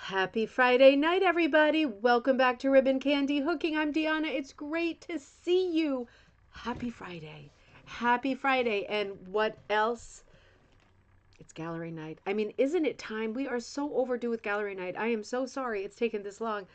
Happy Friday night, everybody. Welcome back to Ribbon Candy Hooking. I'm Deanna. It's great to see you. Happy Friday. Happy Friday. And what else? It's gallery night. I mean, isn't it time? We are so overdue with gallery night. I am so sorry it's taken this long.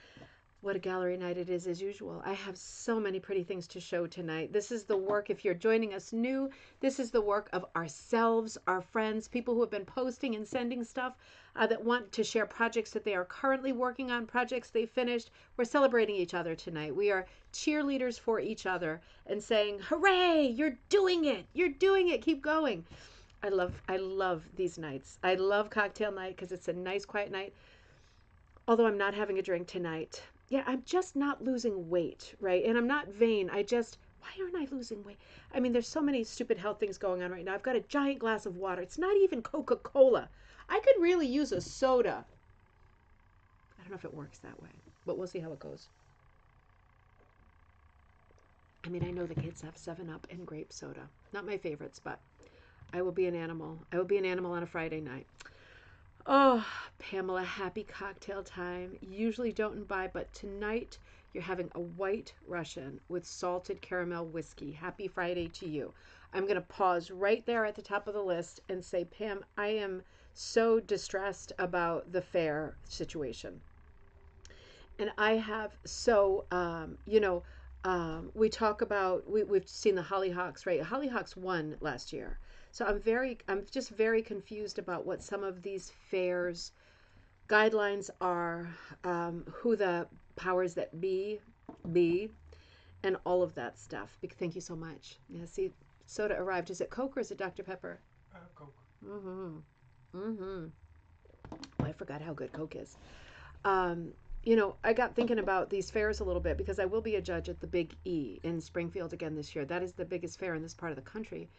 What a gallery night it is, as usual. I have so many pretty things to show tonight. This is the work, if you're joining us new, this is the work of ourselves, our friends, people who have been posting and sending stuff that want to share projects that they are currently working on, projects they finished. We're celebrating each other tonight. We are cheerleaders for each other and saying, hooray, you're doing it. You're doing it. Keep going. I love these nights. I love cocktail night because it's a nice, quiet night. Although I'm not having a drink tonight. Yeah, I'm just not losing weight, right? And I'm not vain. Why aren't I losing weight? I mean, there's so many stupid health things going on right now. I've got a giant glass of water. It's not even Coca-Cola. I could really use a soda. I don't know if it works that way, but we'll see how it goes. I mean, I know the kids have 7 Up and grape soda. Not my favorites, but I will be an animal. I will be an animal on a Friday night. Oh, Pamela, happy cocktail time. Usually don't imbibe, but tonight you're having a white Russian with salted caramel whiskey. Happy Friday to you. I'm going to pause right there at the top of the list and say, Pam, I am so distressed about the fair situation. And I have we talk about, we've seen the Hollyhocks, right? Hollyhocks won last year. So I'm just very confused about what some of these fairs guidelines are, who the powers that be, and all of that stuff. Thank you so much. Yeah, see, soda arrived. Is it Coke or is it Dr. Pepper? Coke. Mm-hmm. Mm-hmm. Oh, I forgot how good Coke is. I got thinking about these fairs a little bit because I will be a judge at the Big E in Springfield again this year. That is the biggest fair in this part of the country.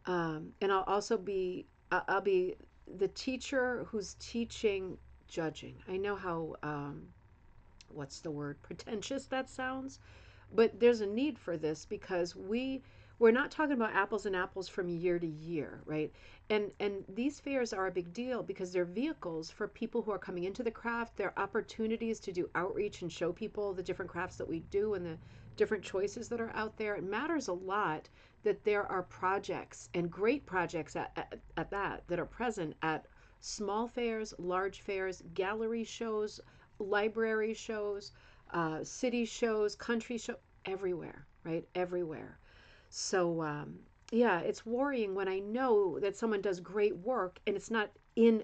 And I'll also be the teacher who's teaching judging. I know how, what's the word, pretentious that sounds, but there's a need for this because we're not talking about apples and apples from year to year, right? And these fairs are a big deal because they're vehicles for people who are coming into the craft. They're opportunities to do outreach and show people the different crafts that we do and the different choices that are out there. It matters a lot that there are projects and great projects at that are present at small fairs, large fairs, gallery shows, library shows, city shows, country shows, everywhere, right? Everywhere. So, yeah, it's worrying when I know that someone does great work and it's not, I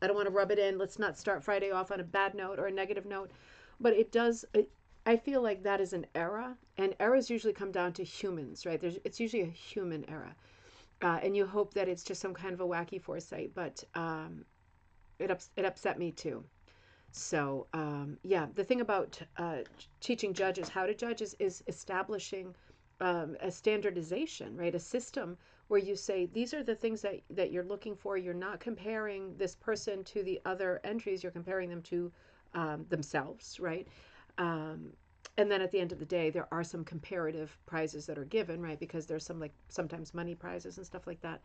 don't want to rub it in. Let's not start Friday off on a bad note or a negative note, but I feel like that is an error, and errors usually come down to humans, right? It's usually a human error. And you hope that it's just some kind of a wacky foresight, but it upset me too. So, yeah, the thing about teaching judges how to judge is establishing a standardization, right? A system where you say, these are the things that you're looking for. You're not comparing this person to the other entries, you're comparing them to themselves, right? Um, and then at the end of the day, there are some comparative prizes that are given, right? Because there's some like sometimes money prizes and stuff like that.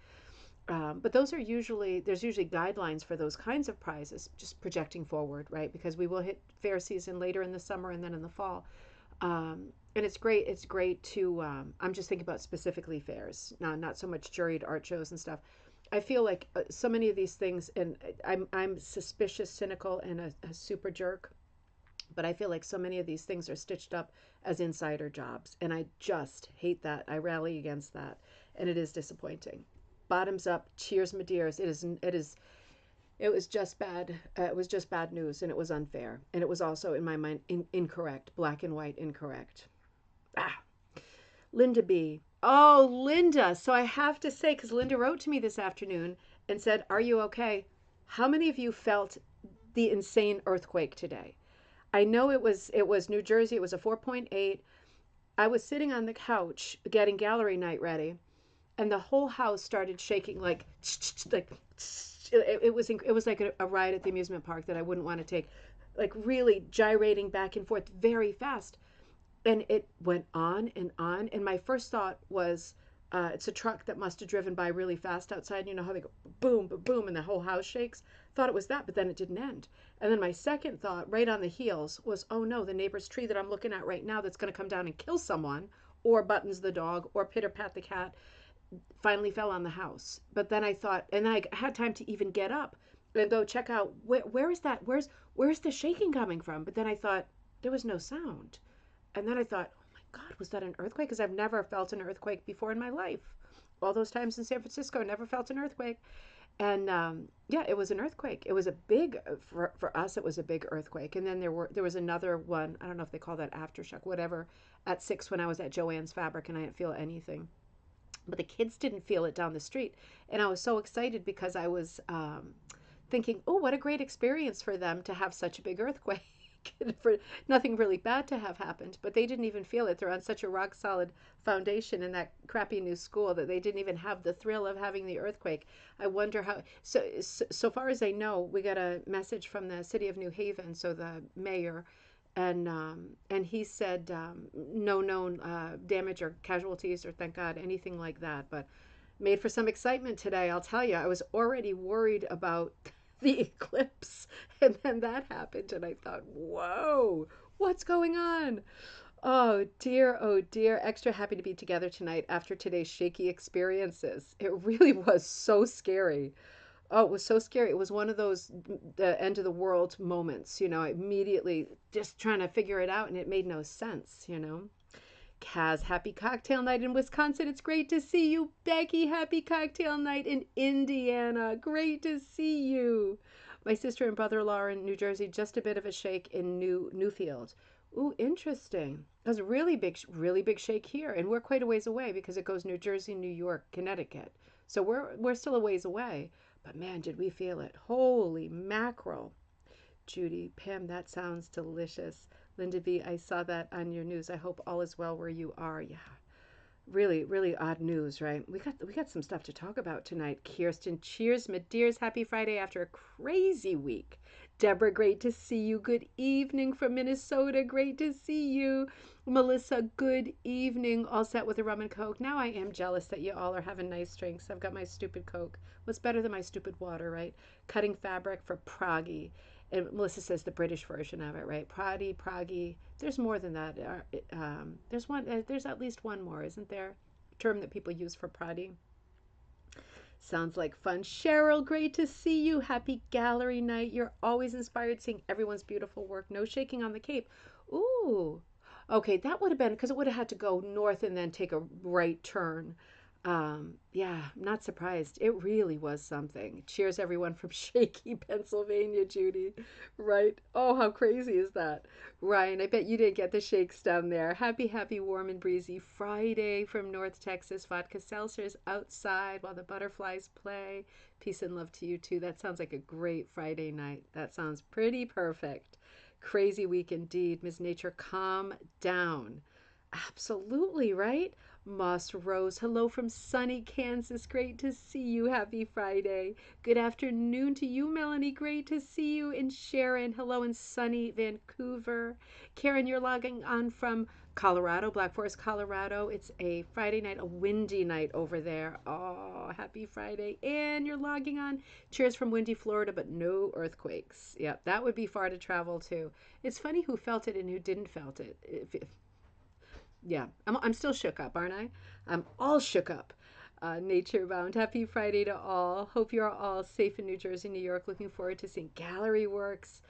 But there's usually guidelines for those kinds of prizes, just projecting forward, right? Because we will hit fair season later in the summer and then in the fall. And it's great. It's great to, I'm just thinking about specifically fairs, not so much juried art shows and stuff. I feel like so many of these things, and I'm suspicious, cynical, and a super jerk, but I feel like so many of these things are stitched up as insider jobs. And I just hate that. I rally against that. And it is disappointing. Bottoms up, cheers, my dears. It was just bad. It was just bad news, and it was unfair, and it was also, in my mind, incorrect, black and white, incorrect. Ah, Linda B. Oh, Linda. So I have to say, because Linda wrote to me this afternoon and said, "Are you okay?" How many of you felt the insane earthquake today? I know it was New Jersey. It was a 4.8. I was sitting on the couch getting gallery night ready, and the whole house started shaking like it was like a ride at the amusement park that I wouldn't want to take, like really gyrating back and forth very fast, and it went on and on. And my first thought was, It's a truck that must have driven by really fast outside. You know how they go boom, boom, boom, and the whole house shakes? Thought it was that, but then it didn't end. And then my second thought, right on the heels, was, oh no, the neighbor's tree that I'm looking at right now that's going to come down and kill someone, or buttons the dog, or pitter pat the cat, finally fell on the house. But then I thought, and I had time to even get up and go check out where is that? Where's the shaking coming from? But then I thought there was no sound. And then I thought, oh my God, was that an earthquake? Because I've never felt an earthquake before in my life. All those times in San Francisco, never felt an earthquake. And yeah, it was an earthquake. It was a big, for us, it was a big earthquake. And then there was another one, I don't know if they call that aftershock, whatever, at 6 when I was at Joann's Fabric and I didn't feel anything. But the kids didn't feel it down the street. And I was so excited because I was thinking, oh, what a great experience for them to have such a big earthquake. For nothing really bad to have happened, but they didn't even feel it. They're on such a rock solid foundation in that crappy new school that they didn't even have the thrill of having the earthquake. I wonder how. So far as I know, we got a message from the city of New Haven, so the mayor, and he said no known damage or casualties or thank God anything like that, but made for some excitement today. I'll tell you, I was already worried about the eclipse, and then that happened, and I thought, whoa, what's going on? Oh dear, oh dear. Extra happy to be together tonight after today's shaky experiences. It really was so scary. Oh, it was so scary. It was one of those the end of the world moments, immediately just trying to figure it out, and it made no sense. Kaz, happy cocktail night in Wisconsin. It's great to see you. Becky, happy cocktail night in Indiana. Great to see you. My sister and brother-in-law are in New Jersey. Just a bit of a shake in Newfield. Ooh, interesting. It was a really big shake here, and we're quite a ways away because it goes New Jersey, New York, Connecticut. So we're still a ways away. But man, did we feel it. Holy mackerel. Judy, Pam, that sounds delicious. Linda B, I saw that on your news. I hope all is well where you are. Yeah. Really, really odd news, right? We got some stuff to talk about tonight. Kirsten, cheers, my dears. Happy Friday after a crazy week. Deborah, great to see you. Good evening from Minnesota. Great to see you. Melissa, good evening. All set with a rum and coke. Now I am jealous that you all are having nice drinks. I've got my stupid coke. What's better than my stupid water, right? Cutting fabric for Proggy. And Melissa says the British version of it, right? Proggy. There's more than that. There's one. There's at least one more, isn't there? Term that people use for Prodi. Sounds like fun. Cheryl, great to see you. Happy gallery night. You're always inspired seeing everyone's beautiful work. No shaking on the Cape. Ooh. Okay, that would have been because it would have had to go north and then take a right turn. Yeah, I'm not surprised. It really was something. Cheers, everyone from Shaky, Pennsylvania, Judy. Right? Oh, how crazy is that? Ryan, I bet you didn't get the shakes down there. Happy, warm and breezy Friday from North Texas. Vodka seltzers outside while the butterflies play. Peace and love to you, too. That sounds like a great Friday night. That sounds pretty perfect. Crazy week indeed. Ms. Nature, calm down. Absolutely, right? Moss Rose, hello from sunny Kansas. Great to see you. Happy Friday. Good afternoon to you, Melanie. Great to see you. And Sharon, hello in sunny Vancouver. Karen, you're logging on from Colorado, Black Forest, Colorado. It's a Friday night, a windy night over there. Oh, happy Friday. And you're logging on. Cheers from windy Florida, but no earthquakes. Yeah, that would be far to travel too. It's funny who felt it and who didn't felt it. Yeah, I'm still shook up, aren't I? I'm all shook up. Nature bound. Happy Friday to all. Hope you're all safe in New Jersey, New York. Looking forward to seeing gallery works,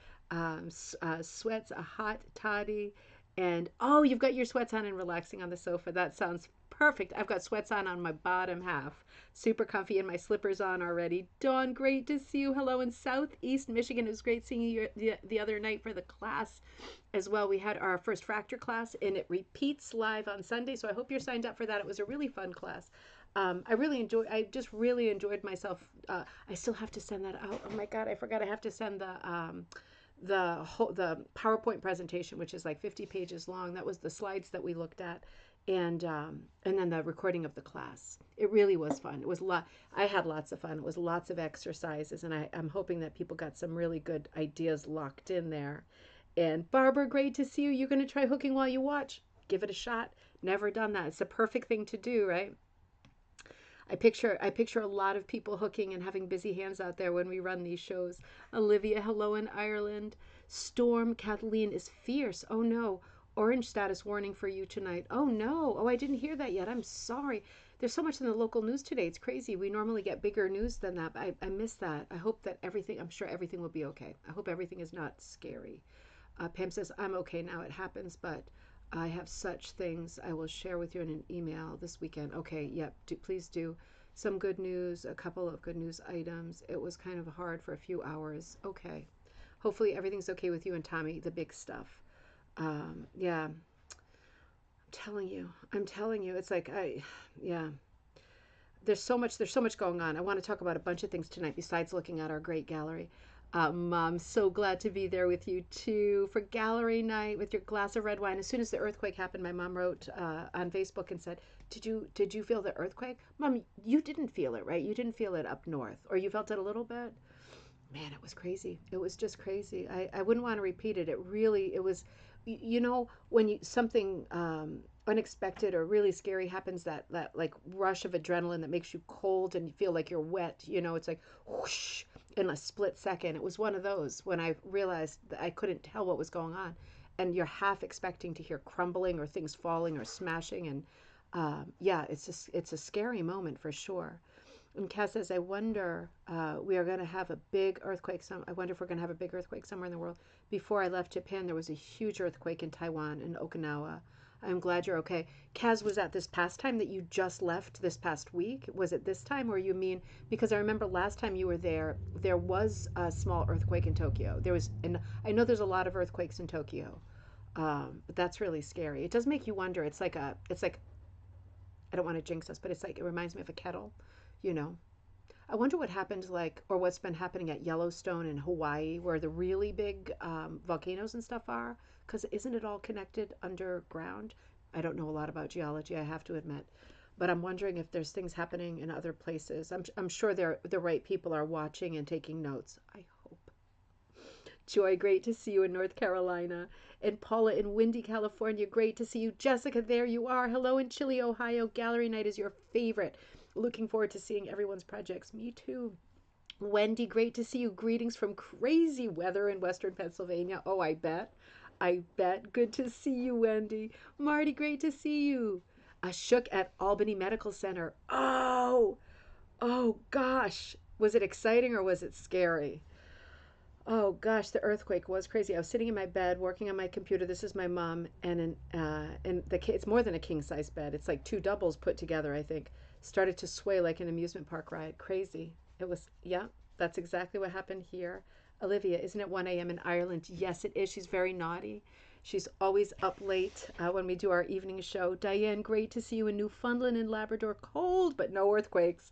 sweats, a hot toddy, and oh, you've got your sweats on and relaxing on the sofa. That sounds perfect. I've got sweats on my bottom half. Super comfy and my slippers on already. Dawn, great to see you. Hello in Southeast Michigan. It was great seeing you the other night for the class as well. We had our first fracture class and it repeats live on Sunday. So I hope you're signed up for that. It was a really fun class. I just really enjoyed myself. I still have to send that out. Oh my God, I forgot I have to send the PowerPoint presentation, which is like 50 pages long. That was the slides that we looked at, and then the recording of the class. It really was fun. It was I had lots of fun. It was lots of exercises, and I'm hoping that people got some really good ideas locked in there. And Barbara, great to see you. You're going to try hooking while you watch. Give it a shot. Never done that. It's the perfect thing to do, right? I picture a lot of people hooking and having busy hands out there when we run these shows. Olivia, hello in Ireland. Storm Kathleen is fierce. Oh no. Orange status warning for you tonight. Oh no. Oh, I didn't hear that yet. I'm sorry. There's so much in the local news today. It's crazy. We normally get bigger news than that, but I missed that. I hope that everything, I'm sure everything will be okay. I hope everything is not scary. Pam says, I'm okay now. It happens, but I have such things I will share with you in an email this weekend. Okay, yep, please do. Some good news, a couple of good news items. It was kind of hard for a few hours. Okay. Hopefully everything's okay with you and Tommy, the big stuff. Yeah, I'm telling you, it's like, yeah, there's so much going on. I want to talk about a bunch of things tonight besides looking at our great gallery. I'm so glad to be there with you too for gallery night with your glass of red wine. As soon as the earthquake happened, my mom wrote on Facebook and said, "Did you feel the earthquake, Mom? You didn't feel it, right? You didn't feel it up north, or you felt it a little bit." Man, it was crazy. It was just crazy. I wouldn't want to repeat it. It was, when something unexpected or really scary happens, that like rush of adrenaline that makes you cold and you feel like you're wet, it's like whoosh in a split second. It was one of those when I realized that I couldn't tell what was going on. And you're half expecting to hear crumbling or things falling or smashing. And yeah, it's a scary moment for sure. And Cass says, I wonder, we are going to have a big earthquake. I wonder if we're going to have a big earthquake somewhere in the world. Before I left Japan, there was a huge earthquake in Taiwan and Okinawa. I'm glad you're okay. Kaz, was that this past time that you just left this past week? Was it this time, or you mean, because I remember last time you were there, there was a small earthquake in Tokyo. And I know there's a lot of earthquakes in Tokyo, but that's really scary. It does make you wonder. It's like, I don't want to jinx us, but it's like, it reminds me of a kettle, you know. I wonder what happened, like, or what's been happening at Yellowstone in Hawaii, where the really big volcanoes and stuff are. Because isn't it all connected underground? I don't know a lot about geology, I have to admit. But I'm wondering if there's things happening in other places. I'm sure the right people are watching and taking notes. I hope. Joy, great to see you in North Carolina. And Paula in windy California, great to see you. Jessica, there you are. Hello in Chile, Ohio. Gallery night is your favorite. Looking forward to seeing everyone's projects. Me too. Wendy, great to see you. Greetings from crazy weather in Western Pennsylvania. Oh, I bet. I bet. Good to see you, Wendy. Marty, great to see you. A shook at Albany Medical Center. Oh gosh. Was it exciting or was it scary? Oh gosh, the earthquake was crazy. I was sitting in my bed working on my computer. This is my mom, it's more than a king size bed. It's like two doubles put together, I think. Started to sway like an amusement park ride. Crazy. It was, yeah, that's exactly what happened here. Olivia, isn't it 1 a.m. in Ireland? Yes, it is. She's very naughty. She's always up late when we do our evening show. Diane, great to see you in Newfoundland and Labrador. Cold, but no earthquakes.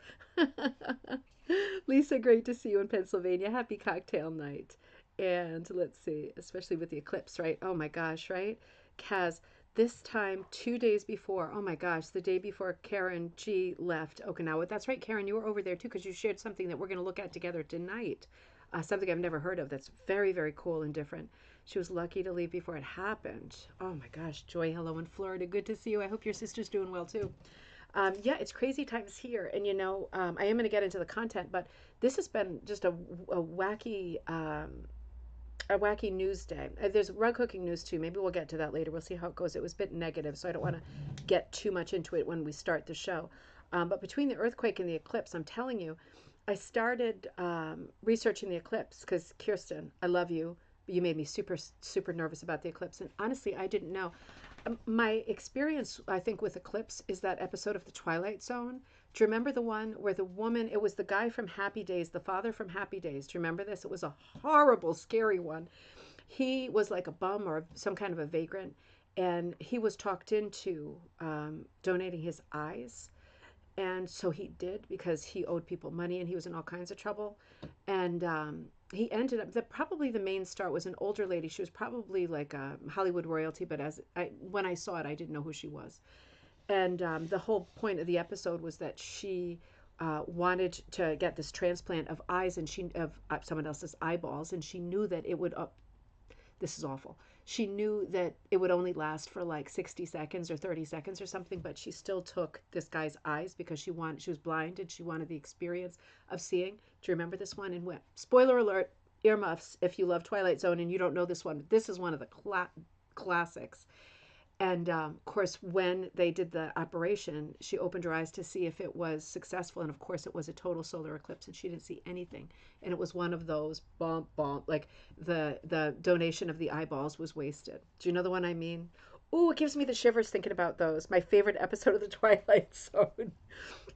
Lisa, great to see you in Pennsylvania. Happy cocktail night. And let's see, especially with the eclipse, right? Oh my gosh, right? Kaz, this time 2 days before, oh my gosh, the day before Karen G left Okinawa. That's right, Karen, you were over there too because you shared something that we're going to look at together tonight. Something I've never heard of that's very, very cool and different. She was lucky to leave before it happened. Oh my gosh, Joy, hello in Florida. Good to see you. I hope your sister's doing well too. Yeah, it's crazy times here. And, I am going to get into the content, but this has been just a wacky, a wacky news day. There's rug hooking news too. Maybe we'll get to that later. We'll see how it goes. It was a bit negative, so I don't want to get too much into it when we start the show. But between the earthquake and the eclipse, I'm telling you, I started researching the eclipse because Kirsten, I love you. You made me super, super nervous about the eclipse. And honestly, I didn't know. My experience, I think, with Eclipse is that episode of The Twilight Zone. Do you remember the one where the woman, it was the guy from Happy Days, the father from Happy Days. Do you remember this? It was a horrible, scary one. He was like a bum or some kind of a vagrant, and he was talked into donating his eyes. And so he did because he owed people money and he was in all kinds of trouble. And he ended up, probably the main star was an older lady. She was probably like a Hollywood royalty, but when I saw it, I didn't know who she was. And the whole point of the episode was that she wanted to get this transplant of eyes and of someone else's eyeballs, and she knew that it would this is awful. She knew that it would only last for like 60 seconds or 30 seconds or something, but she still took this guy's eyes because she was blind and she wanted the experience of seeing. Do you remember this one? And went, spoiler alert, earmuffs if you love Twilight Zone and you don't know this one. This is one of the classics. And of course, when they did the operation, she opened her eyes to see if it was successful. And of course, it was a total solar eclipse, and she didn't see anything. And it was one of those bump, bump, like the donation of the eyeballs was wasted. Do you know the one I mean? Oh, it gives me the shivers thinking about those. My favorite episode of the Twilight Zone.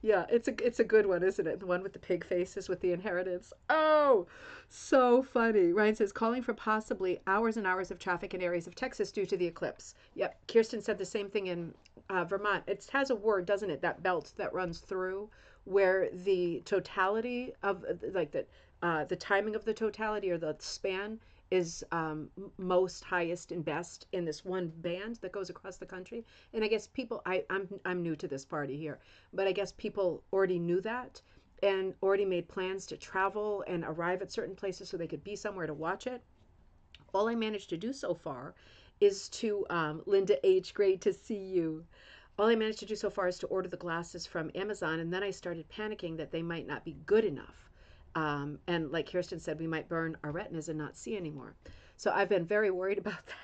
Yeah, it's a good one, isn't it? The one with the pig faces with the inheritance. Oh, so funny. Ryan says calling for possibly hours and hours of traffic in areas of Texas due to the eclipse. Yep, Kirsten said the same thing in Vermont. It has a word, doesn't it? That belt that runs through where the totality of like the timing of the totality or the span is most highest and best in this one band that goes across the country. And I guess people, I'm new to this party here, but I guess people already knew that and already made plans to travel and arrive at certain places so they could be somewhere to watch it. All I managed to do so far is to, Linda H., great to see you. All I managed to do so far is to order the glasses from Amazon, and then I started panicking that they might not be good enough. And like Kirsten said, we might burn our retinas and not see anymore. So I've been very worried about that.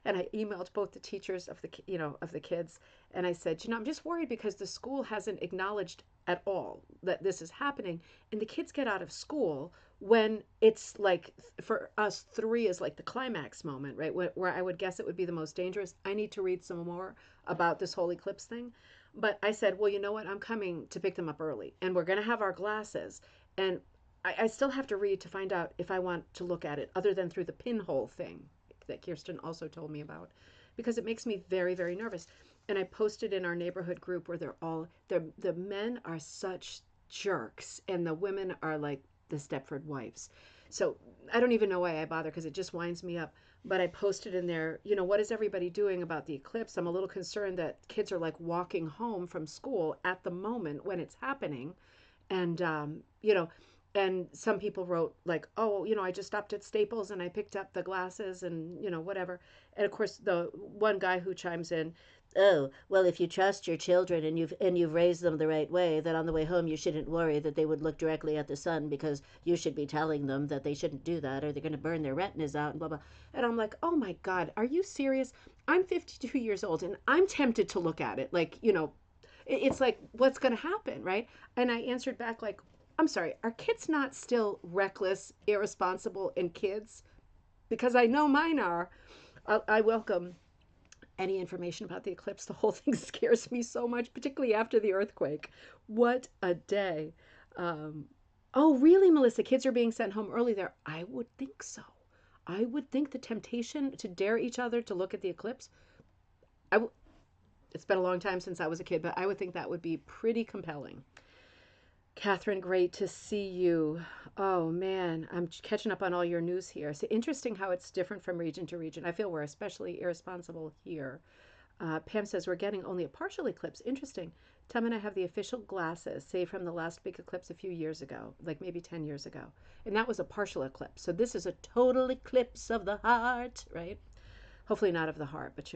And I emailed both the teachers of the kids, and I said, I'm just worried because the school hasn't acknowledged at all that this is happening, and the kids get out of school when it's like for us 3 is like the climax moment, right? Where I would guess it would be the most dangerous. I need to read some more about this whole eclipse thing. But I said, well, you know what? I'm coming to pick them up early, and we're going to have our glasses. And I still have to read to find out if I want to look at it other than through the pinhole thing that Kirsten also told me about, because it makes me very, very nervous. And I posted in our neighborhood group where the men are such jerks and the women are like the Stepford wives. So I don't even know why I bother because it just winds me up. But I posted in there, what is everybody doing about the eclipse? I'm a little concerned that kids are like walking home from school at the moment when it's happening. And, and some people wrote like, oh, I just stopped at Staples and I picked up the glasses and, whatever. And of course, the one guy who chimes in, oh, well, if you trust your children and you've raised them the right way, then on the way home you shouldn't worry that they would look directly at the sun because you should be telling them that they shouldn't do that or they're going to burn their retinas out and blah, blah. And I'm like, oh my God, are you serious? I'm 52 years old and I'm tempted to look at it. Like, it's like, what's going to happen, right? And I answered back like, I'm sorry, are kids not still reckless, irresponsible, and kids? Because I know mine are. I welcome any information about the eclipse. The whole thing scares me so much, particularly after the earthquake. What a day. Oh, really, Melissa? Kids are being sent home early there. I would think so. I would think the temptation to dare each other to look at the eclipse, it's been a long time since I was a kid, but I would think that would be pretty compelling. Catherine, great to see you. Oh man, I'm catching up on all your news here. So interesting how it's different from region to region. I feel we're especially irresponsible here. Pam says we're getting only a partial eclipse. Interesting. Tom and I have the official glasses, say from the last big eclipse a few years ago, like maybe 10 years ago. And that was a partial eclipse. So this is a total eclipse of the heart, right? Hopefully not of the heart, but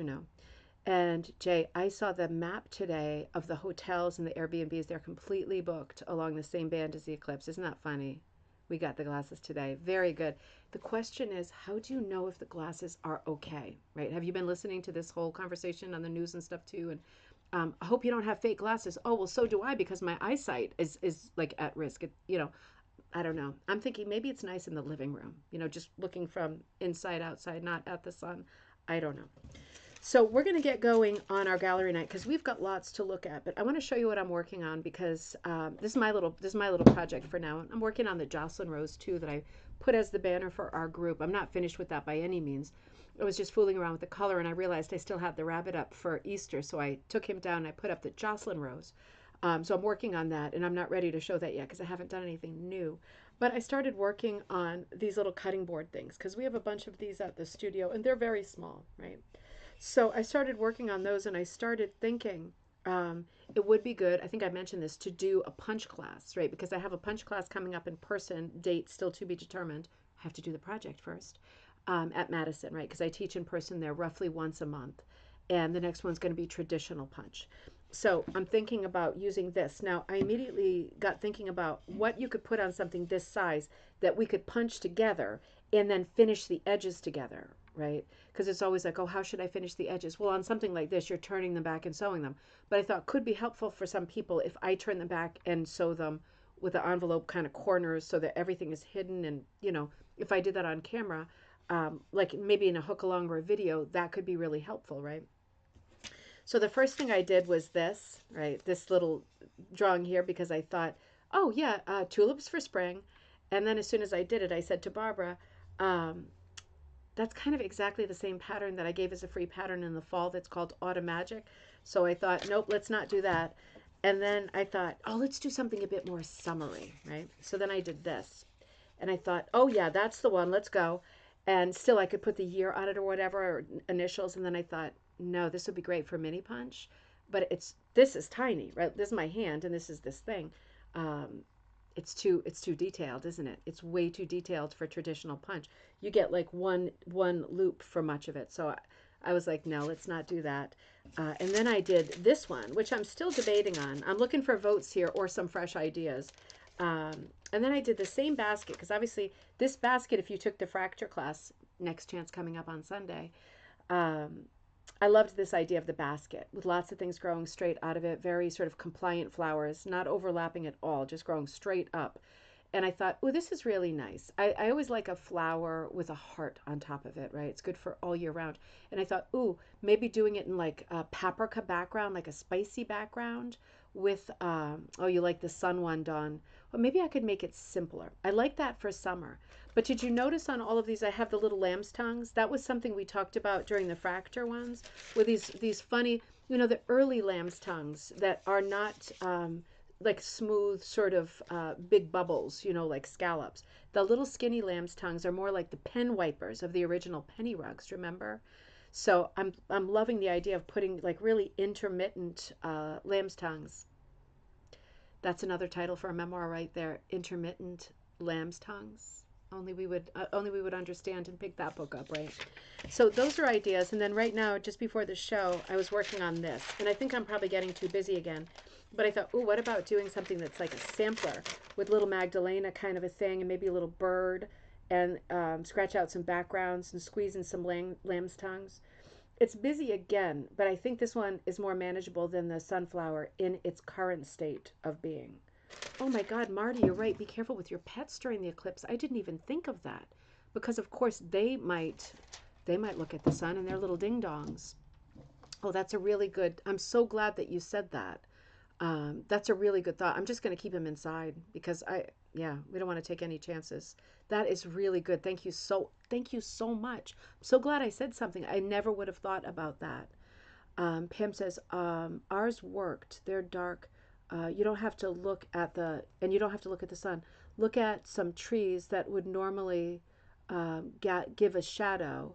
And Jay, I saw the map today of the hotels and the Airbnbs. They're completely booked along the same band as the eclipse. Isn't that funny? We got the glasses today. Very good. The question is, how do you know if the glasses are okay, right? Have you been listening to this whole conversation on the news and stuff too? And I hope you don't have fake glasses. Oh, well, so do I because my eyesight is like at risk. I don't know. I'm thinking maybe it's nice in the living room, just looking from inside outside, not at the sun. I don't know. So we're going to get going on our gallery night because we've got lots to look at. But I want to show you what I'm working on because this is my little project for now. I'm working on the Jocelyn Rose too that I put as the banner for our group. I'm not finished with that by any means. I was just fooling around with the color and I realized I still had the rabbit up for Easter, so I took him down and I put up the Jocelyn Rose. So I'm working on that and I'm not ready to show that yet because I haven't done anything new. But I started working on these little cutting board things because we have a bunch of these at the studio and they're very small, right? So I started working on those and I started thinking it would be good, I think I mentioned this, to do a punch class, right? Because I have a punch class coming up in person, date still to be determined. I have to do the project first. at Madison, right? Because I teach in person there roughly once a month. And the next one's going to be traditional punch. So I'm thinking about using this. Now, I immediately got thinking about what you could put on something this size that we could punch together and then finish the edges together, right? Because it's always like, oh, how should I finish the edges? Well, on something like this, you're turning them back and sewing them. But I thought could be helpful for some people if I turn them back and sew them with the envelope kind of corners so that everything is hidden. And, if I did that on camera, like maybe in a hook along or a video, that could be really helpful, right? So the first thing I did was this, right? This little drawing here because I thought, oh yeah, tulips for spring. And then as soon as I did it, I said to Barbara, um, that's kind of exactly the same pattern that I gave as a free pattern in the fall that's called Autumn Magic. So I thought, nope, let's not do that. And then I thought, oh, let's do something a bit more summery, right? So then I did this. And I thought, oh yeah, that's the one, let's go. And still I could put the year on it or whatever, or initials. And then I thought, no, this would be great for mini punch. But this is tiny, right? This is my hand and this is this thing. Um, it's too detailed, isn't it? It's way too detailed for traditional punch. You get like one loop for much of it. So I was like, no, let's not do that. And then I did this one, which I'm still debating on. I'm looking for votes here or some fresh ideas. And then I did the same basket because obviously this basket, if you took the fracture class, next chance coming up on Sunday, um, I loved this idea of the basket with lots of things growing straight out of it, very sort of compliant flowers, not overlapping at all, just growing straight up. And I thought, oh, this is really nice. I always like a flower with a heart on top of it, right? It's good for all year round. And I thought, ooh, maybe doing it in like a paprika background, like a spicy background with, oh, you like the sun one, Dawn. Well, maybe I could make it simpler. I like that for summer. But did you notice on all of these, I have the little lamb's tongues? That was something we talked about during the fracture ones, with these funny, the early lamb's tongues that are not like smooth sort of big bubbles, like scallops. The little skinny lamb's tongues are more like the pen wipers of the original penny rugs, remember? So I'm loving the idea of putting like really intermittent lamb's tongues. That's another title for a memoir right there, Intermittent Lamb's Tongues. Only we would understand and pick that book up, right? So those are ideas. And then right now, just before the show, I was working on this. And I think I'm probably getting too busy again. But I thought, oh, what about doing something that's like a sampler with little Magdalena kind of a thing and maybe a little bird and scratch out some backgrounds and squeeze in some lamb's tongues. It's busy again, but I think this one is more manageable than the sunflower in its current state of being. Oh my God, Marty, you're right. Be careful with your pets during the eclipse. I didn't even think of that because, of course, they might look at the sun and they're little ding dongs. Oh, that's a really good. I'm so glad that you said that. That's a really good thought. I'm just going to keep him inside because yeah, we don't want to take any chances. That is really good. Thank you so much. I'm so glad I said something. I never would have thought about that. Pam says, ours worked. They're dark. You don't have to look at and you don't have to look at the sun. Look at some trees that would normally give a shadow.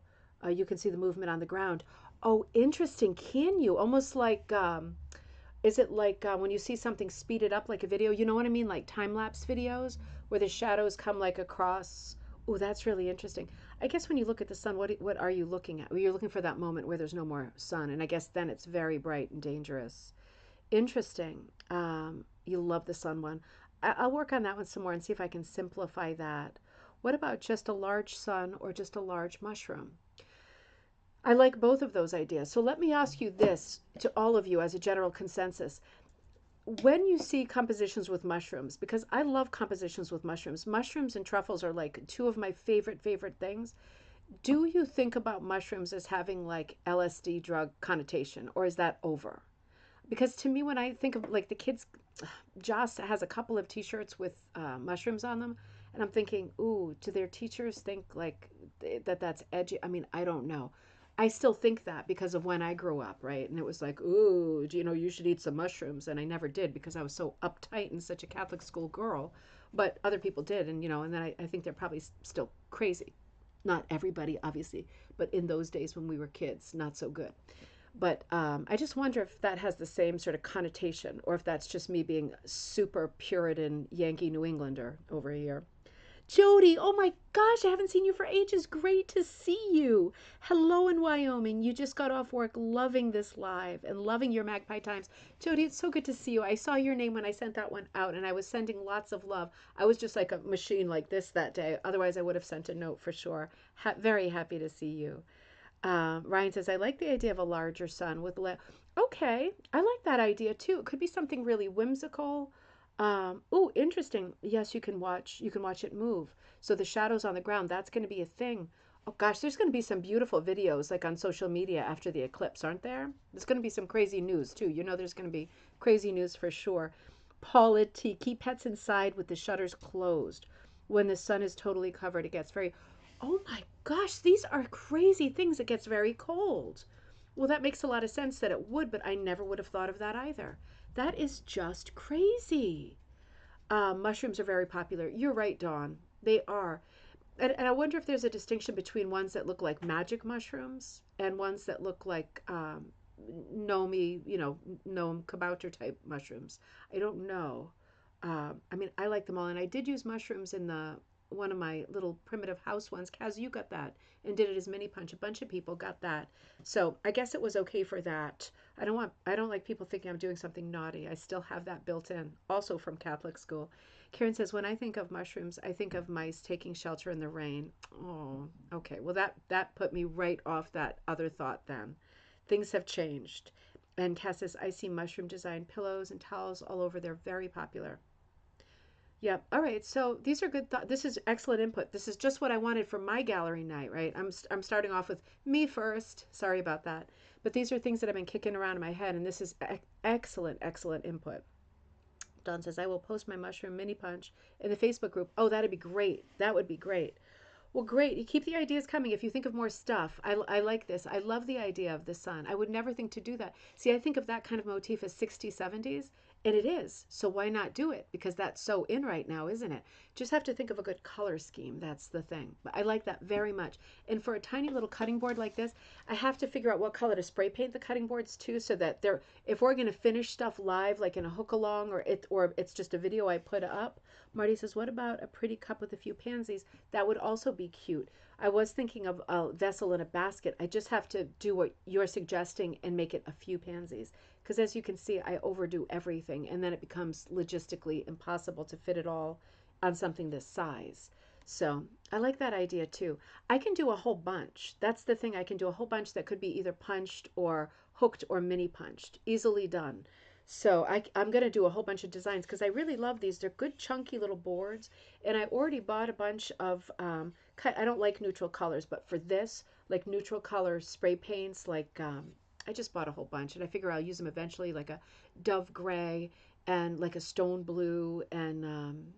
You can see the movement on the ground. Oh, interesting. Can you? Almost like, is it like when you see something speeded up like a video? You know what I mean? Like time-lapse videos where the shadows come like across. Oh, that's really interesting. I guess when you look at the sun, what are you looking at? Well, you're looking for that moment where there's no more sun. And I guess then it's very bright and dangerous. Interesting. You love the sun one. I'll work on that one some more and see if I can simplify that. What about just a large sun or just a large mushroom? I like both of those ideas. So let me ask you this to all of you as a general consensus. When you see compositions with mushrooms, because I love compositions with mushrooms and truffles are like two of my favorite things. Do you think about mushrooms as having like LSD drug connotation, or is that over? Because to me, when I think of like the kids, Joss has a couple of T-shirts with mushrooms on them, and I'm thinking, ooh, do their teachers think like that's edgy? I mean, I don't know. I still think that because of when I grew up, right? And it was like, ooh, you should eat some mushrooms, and I never did because I was so uptight and such a Catholic school girl. But other people did, and and then I think they're probably still crazy. Not everybody, obviously, but in those days when we were kids, not so good. But I just wonder if that has the same sort of connotation or if that's just me being super Puritan Yankee New Englander over here. Jody, oh my gosh, I haven't seen you for ages. Great to see you. Hello in Wyoming. You just got off work loving this live and loving your Magpie Times. Jody, it's so good to see you. I saw your name when I sent that one out and I was sending lots of love. I was just like a machine like this that day. Otherwise, I would have sent a note for sure. Very happy to see you. Ryan says, I like the idea of a larger sun with okay, I like that idea too. It could be something really whimsical. Oh, interesting. Yes, you can watch it move. So the shadows on the ground, that's going to be a thing. Oh gosh, there's going to be some beautiful videos like on social media after the eclipse, aren't there? There's going to be some crazy news too. You know there's going to be crazy news for sure. Paula T, keep pets inside with the shutters closed. When the sun is totally covered, it gets very, oh my gosh, these are crazy things. It gets very cold. Well, that makes a lot of sense that it would, but I never would have thought of that either. That is just crazy. Mushrooms are very popular. You're right, Dawn. They are. And I wonder if there's a distinction between ones that look like magic mushrooms and ones that look like gnomey, gnome kabouter type mushrooms. I don't know. I mean, I like them all, and I did use mushrooms in the one of my little primitive house ones. Kaz, you got that and did it as mini punch. A bunch of people got that, so I guess it was okay for that. I don't like people thinking I'm doing something naughty. I still have that built in, also from Catholic school. Karen says, when I think of mushrooms, I think of mice taking shelter in the rain. Oh, okay. Well, that put me right off that other thought then. Things have changed. And Cass says, I see mushroom design pillows and towels all over. They're very popular. Yep. All right. So these are good. This is excellent input. This is just what I wanted for my gallery night, right? I'm starting off with me first. Sorry about that. But these are things that I've been kicking around in my head, and this is excellent, excellent input. Don says, I will post my mushroom mini punch in the Facebook group. Oh, that'd be great. That would be great. Well, great. You keep the ideas coming. If you think of more stuff, I like this. I love the idea of the sun. I would never think to do that. See, I think of that kind of motif as 60s, 70s, and it is. So why not do it? Because that's so in right now, isn't it? Just have to think of a good color scheme. That's the thing. But I like that very much. And for a tiny little cutting board like this, I have to figure out what color to spray paint the cutting boards too, so that they're, if we're going to finish stuff live, like in a hook along, or it's just a video I put up. Marty says, what about a pretty cup with a few pansies? That would also be cute. I was thinking of a vessel in a basket. I just have to do what you're suggesting and make it a few pansies. Because as you can see, I overdo everything, and then it becomes logistically impossible to fit it all on something this size. So I like that idea too. I can do a whole bunch. That's the thing. I can do a whole bunch that could be either punched or hooked or mini punched. Easily done. So I'm going to do a whole bunch of designs because I really love these. They're good chunky little boards. And I already bought a bunch of, I don't like neutral colors, but for this, like neutral color spray paints, like I just bought a whole bunch. And I figure I'll use them eventually, like a dove gray and like a stone blue and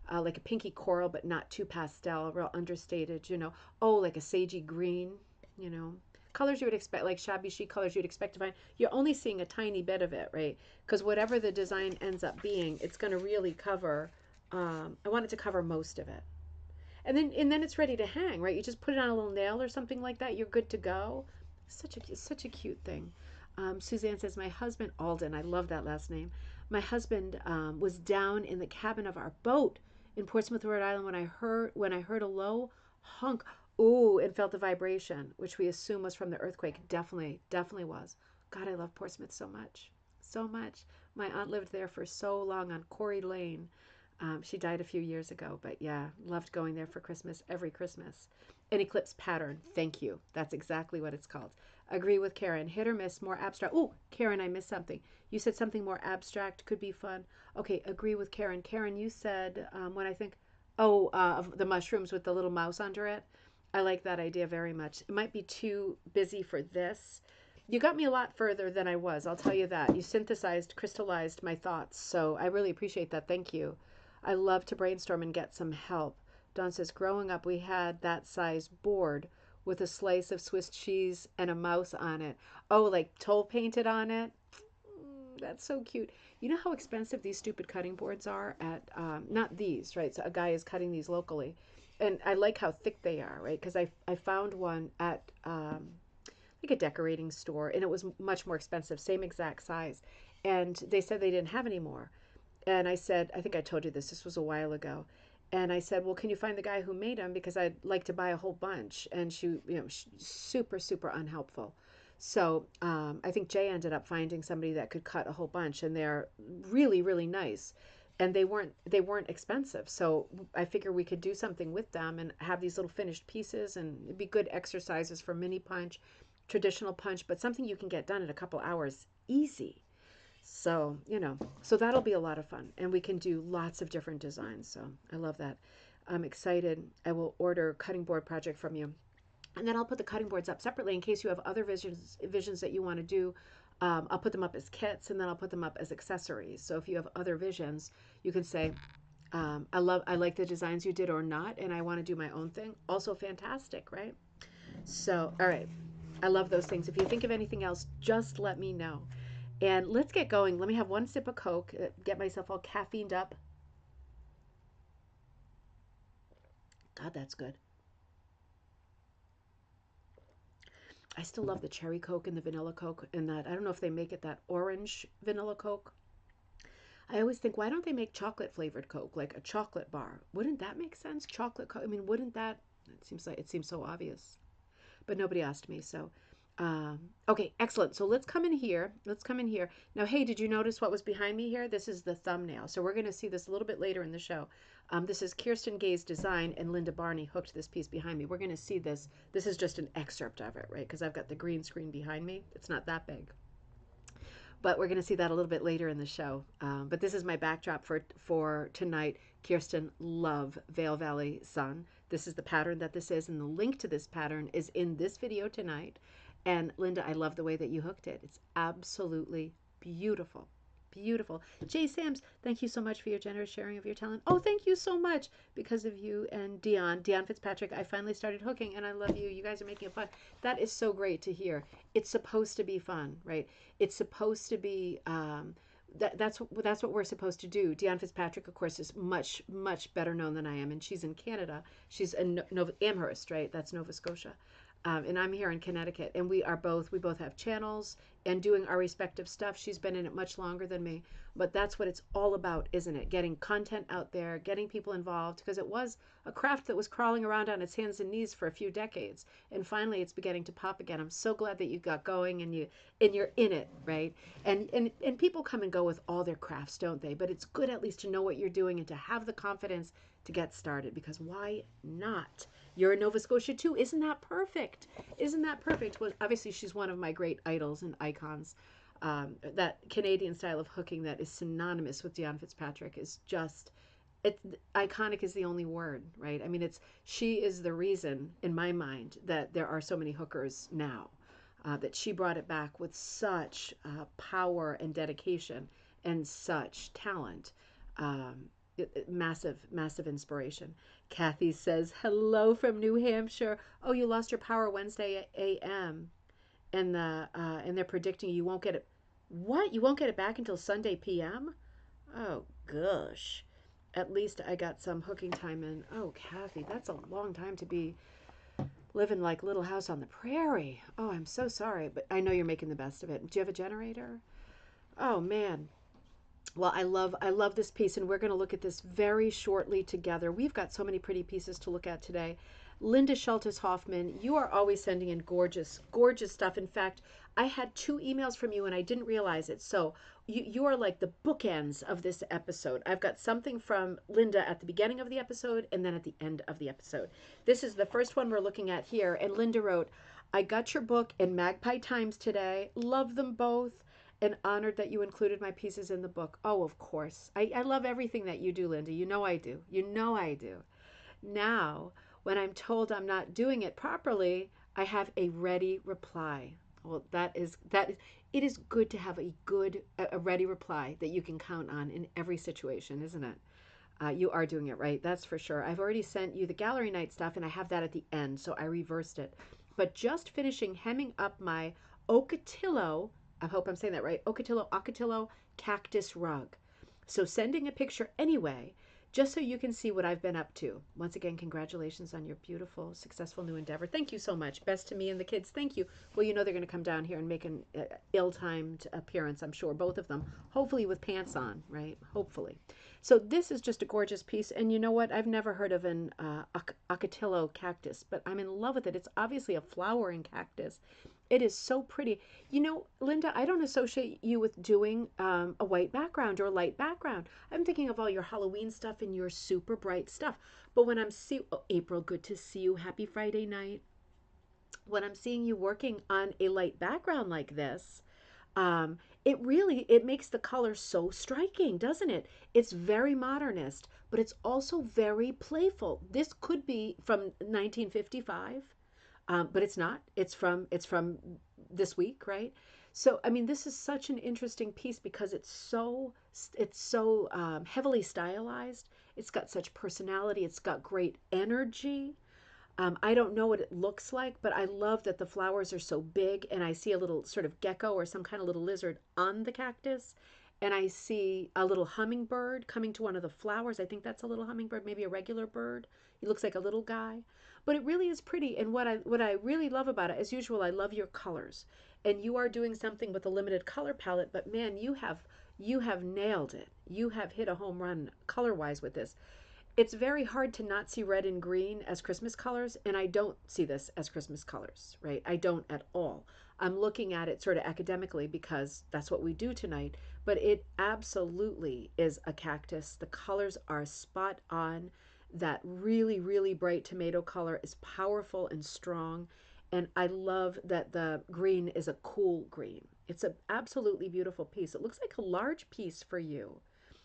like a pinky coral, but not too pastel, real understated, Oh, like a sagey green, you know colors you would expect, like shabby chic colors you'd expect to find. You're only seeing a tiny bit of it, right? Because whatever the design ends up being, it's going to really cover. I want it to cover most of it, and then it's ready to hang, right? You just put it on a little nail or something like that. You're good to go. Such a cute thing. Suzanne says, my husband Alden, I love that last name. My husband was down in the cabin of our boat in Portsmouth, Rhode Island when I heard a low honk. Ooh, and felt the vibration, which we assume was from the earthquake. Definitely was. God, I love Portsmouth so much. So much. My aunt lived there for so long on Corey Lane. She died a few years ago, but yeah, loved going there for Christmas, every Christmas. An eclipse pattern. Thank you. That's exactly what it's called. Agree with Karen. Hit or miss, more abstract. Oh, Karen, I missed something. You said something more abstract could be fun. Okay, agree with Karen. Karen, you said when I think, of the mushrooms with the little mouse under it. I like that idea very much. It might be too busy for this. You got me a lot further than I was, I'll tell you that. You crystallized my thoughts. So I really appreciate that. Thank you. I love to brainstorm and get some help. Dawn says, growing up, we had that size board with a slice of Swiss cheese and a mouse on it. Oh, like toll painted on it? That's so cute. You know how expensive these stupid cutting boards are at, not these, right? So a guy is cutting these locally. And I like how thick they are, right? Because I found one at like a decorating store, and it was much more expensive, same exact size. And they said they didn't have any more. And I said, I think I told you this was a while ago. And I said, well, can you find the guy who made them? Because I'd like to buy a whole bunch. And she, super, super unhelpful. So I think Jay ended up finding somebody that could cut a whole bunch, and they're really, really nice. And they weren't expensive. So I figure we could do something with them and have these little finished pieces, and it'd be good exercises for mini punch, traditional punch, but something you can get done in a couple hours easy. So, so that'll be a lot of fun. And we can do lots of different designs. So I love that. I'm excited. I will order a cutting board project from you. And then I'll put the cutting boards up separately in case you have other visions that you want to do. I'll put them up as kits, and then I'll put them up as accessories. So if you have other visions, you can say, I like the designs you did or not, and I want to do my own thing. Also fantastic, right? So, all right. I love those things. If you think of anything else, just let me know. And let's get going. Let me have one sip of Coke, get myself all caffeined up. God, that's good. I still love the cherry Coke and the vanilla Coke, and that I don't know if they make it that orange vanilla Coke. I always think, why don't they make chocolate flavored Coke, like a chocolate bar? Wouldn't that make sense? Chocolate Coke. I mean, wouldn't that? It seems so obvious, but nobody asked me. So, okay, excellent. So let's come in here. Let's come in here. Now, hey, did you notice what was behind me here? This is the thumbnail. So we're going to see this a little bit later in the show. This is Kirsten Gay's design, and Linda Barney hooked this piece behind me. We're going to see this. This is just an excerpt of it, right? Because I've got the green screen behind me. It's not that big. But we're going to see that a little bit later in the show. But this is my backdrop for tonight. Kirsten, love Vale Valley Sun. This is the pattern that this is, and the link to this pattern is in this video tonight. And Linda, I love the way that you hooked it. It's absolutely beautiful. Beautiful. Jay Sams, thank you so much for your generous sharing of your talent. Oh, thank you so much. Because of you and Dion Fitzpatrick, I finally started hooking, and I love you. You guys are making it fun. That is so great to hear. It's supposed to be fun, right? It's supposed to be that's what we're supposed to do. Diane Fitzpatrick, of course, is much better known than I am, and she's in Canada. She's in Amherst, right? That's Nova Scotia, and I'm here in Connecticut. And we both have channels and doing our respective stuff. She's been in it much longer than me, but that's what it's all about, isn't it? Getting content out there, getting people involved, because it was a craft that was crawling around on its hands and knees for a few decades, and finally it's beginning to pop again. I'm so glad that you got going and you're in it, right? And people come and go with all their crafts, don't they? But it's good at least to know what you're doing and to have the confidence to get started, because why not? You're in Nova Scotia too. Isn't that perfect? Isn't that perfect? Well, obviously she's one of my great idols and icons. That Canadian style of hooking that is synonymous with Diane Fitzpatrick is just, it's iconic is the only word, right? I mean, she is the reason in my mind that there are so many hookers now. That she brought it back with such power and dedication and such talent. Massive inspiration. Kathy says, hello from New Hampshire. Oh, you lost your power Wednesday a.m. And they're predicting you won't get it. What? You won't get it back until Sunday p.m.? Oh, gosh. At least I got some hooking time in. Oh, Kathy, that's a long time to be living like Little House on the Prairie. Oh, I'm so sorry, but I know you're making the best of it. Do you have a generator? Oh, man. Well, I love this piece, and we're going to look at this very shortly together. We've got so many pretty pieces to look at today. Linda Schultes Hoffman, you are always sending in gorgeous, gorgeous stuff. In fact, I had 2 emails from you and I didn't realize it. So you are like the bookends of this episode. I've got something from Linda at the beginning of the episode and then at the end of the episode. This is the first one we're looking at here. And Linda wrote, I got your book in Magpie Times today. Love them both. And honored that you included my pieces in the book. Oh, of course. I love everything that you do, Linda. You know I do. You know I do. Now, when I'm told I'm not doing it properly, I have a ready reply. Well, it is good to have a ready reply that you can count on in every situation, isn't it? You are doing it right. That's for sure. I've already sent you the gallery night stuff, and I have that at the end, so I reversed it. But just finishing hemming up my Ocotillo, I hope I'm saying that right, Ocotillo cactus rug. So sending a picture anyway, just so you can see what I've been up to. Once again, congratulations on your beautiful, successful new endeavor. Thank you so much. Best to me and the kids. Thank you. Well, you know they're going to come down here and make an ill-timed appearance, I'm sure, both of them. Hopefully with pants on, right? Hopefully. So this is just a gorgeous piece. And you know what? I've never heard of an ocotillo cactus, but I'm in love with it. It's obviously a flowering cactus. It is so pretty. You know, Linda, I don't associate you with doing a white background or a light background. I'm thinking of all your Halloween stuff and your super bright stuff. But when April, good to see you. Happy Friday night. When I'm seeing you working on a light background like this, um, it makes the color so striking, doesn't it? It's very modernist, but it's also very playful. This could be from 1955, but it's not. It's from this week, right? So I mean, this is such an interesting piece because it's so heavily stylized. It's got such personality. It's got great energy. I don't know what it looks like, but I love that the flowers are so big, and I see a little sort of gecko or some kind of little lizard on the cactus, and I see a little hummingbird coming to one of the flowers. I think that's a little hummingbird, maybe a regular bird. He looks like a little guy, but it really is pretty. And what I really love about it, as usual, I love your colors, and you are doing something with a limited color palette. But man, you have nailed it. You have hit a home run color wise with this. It's very hard to not see red and green as Christmas colors, and I don't see this as Christmas colors, right? I don't at all. I'm looking at it sort of academically because that's what we do tonight, but it absolutely is a cactus. The colors are spot on. That really, really bright tomato color is powerful and strong, and I love that the green is a cool green. It's an absolutely beautiful piece. It looks like a large piece for you.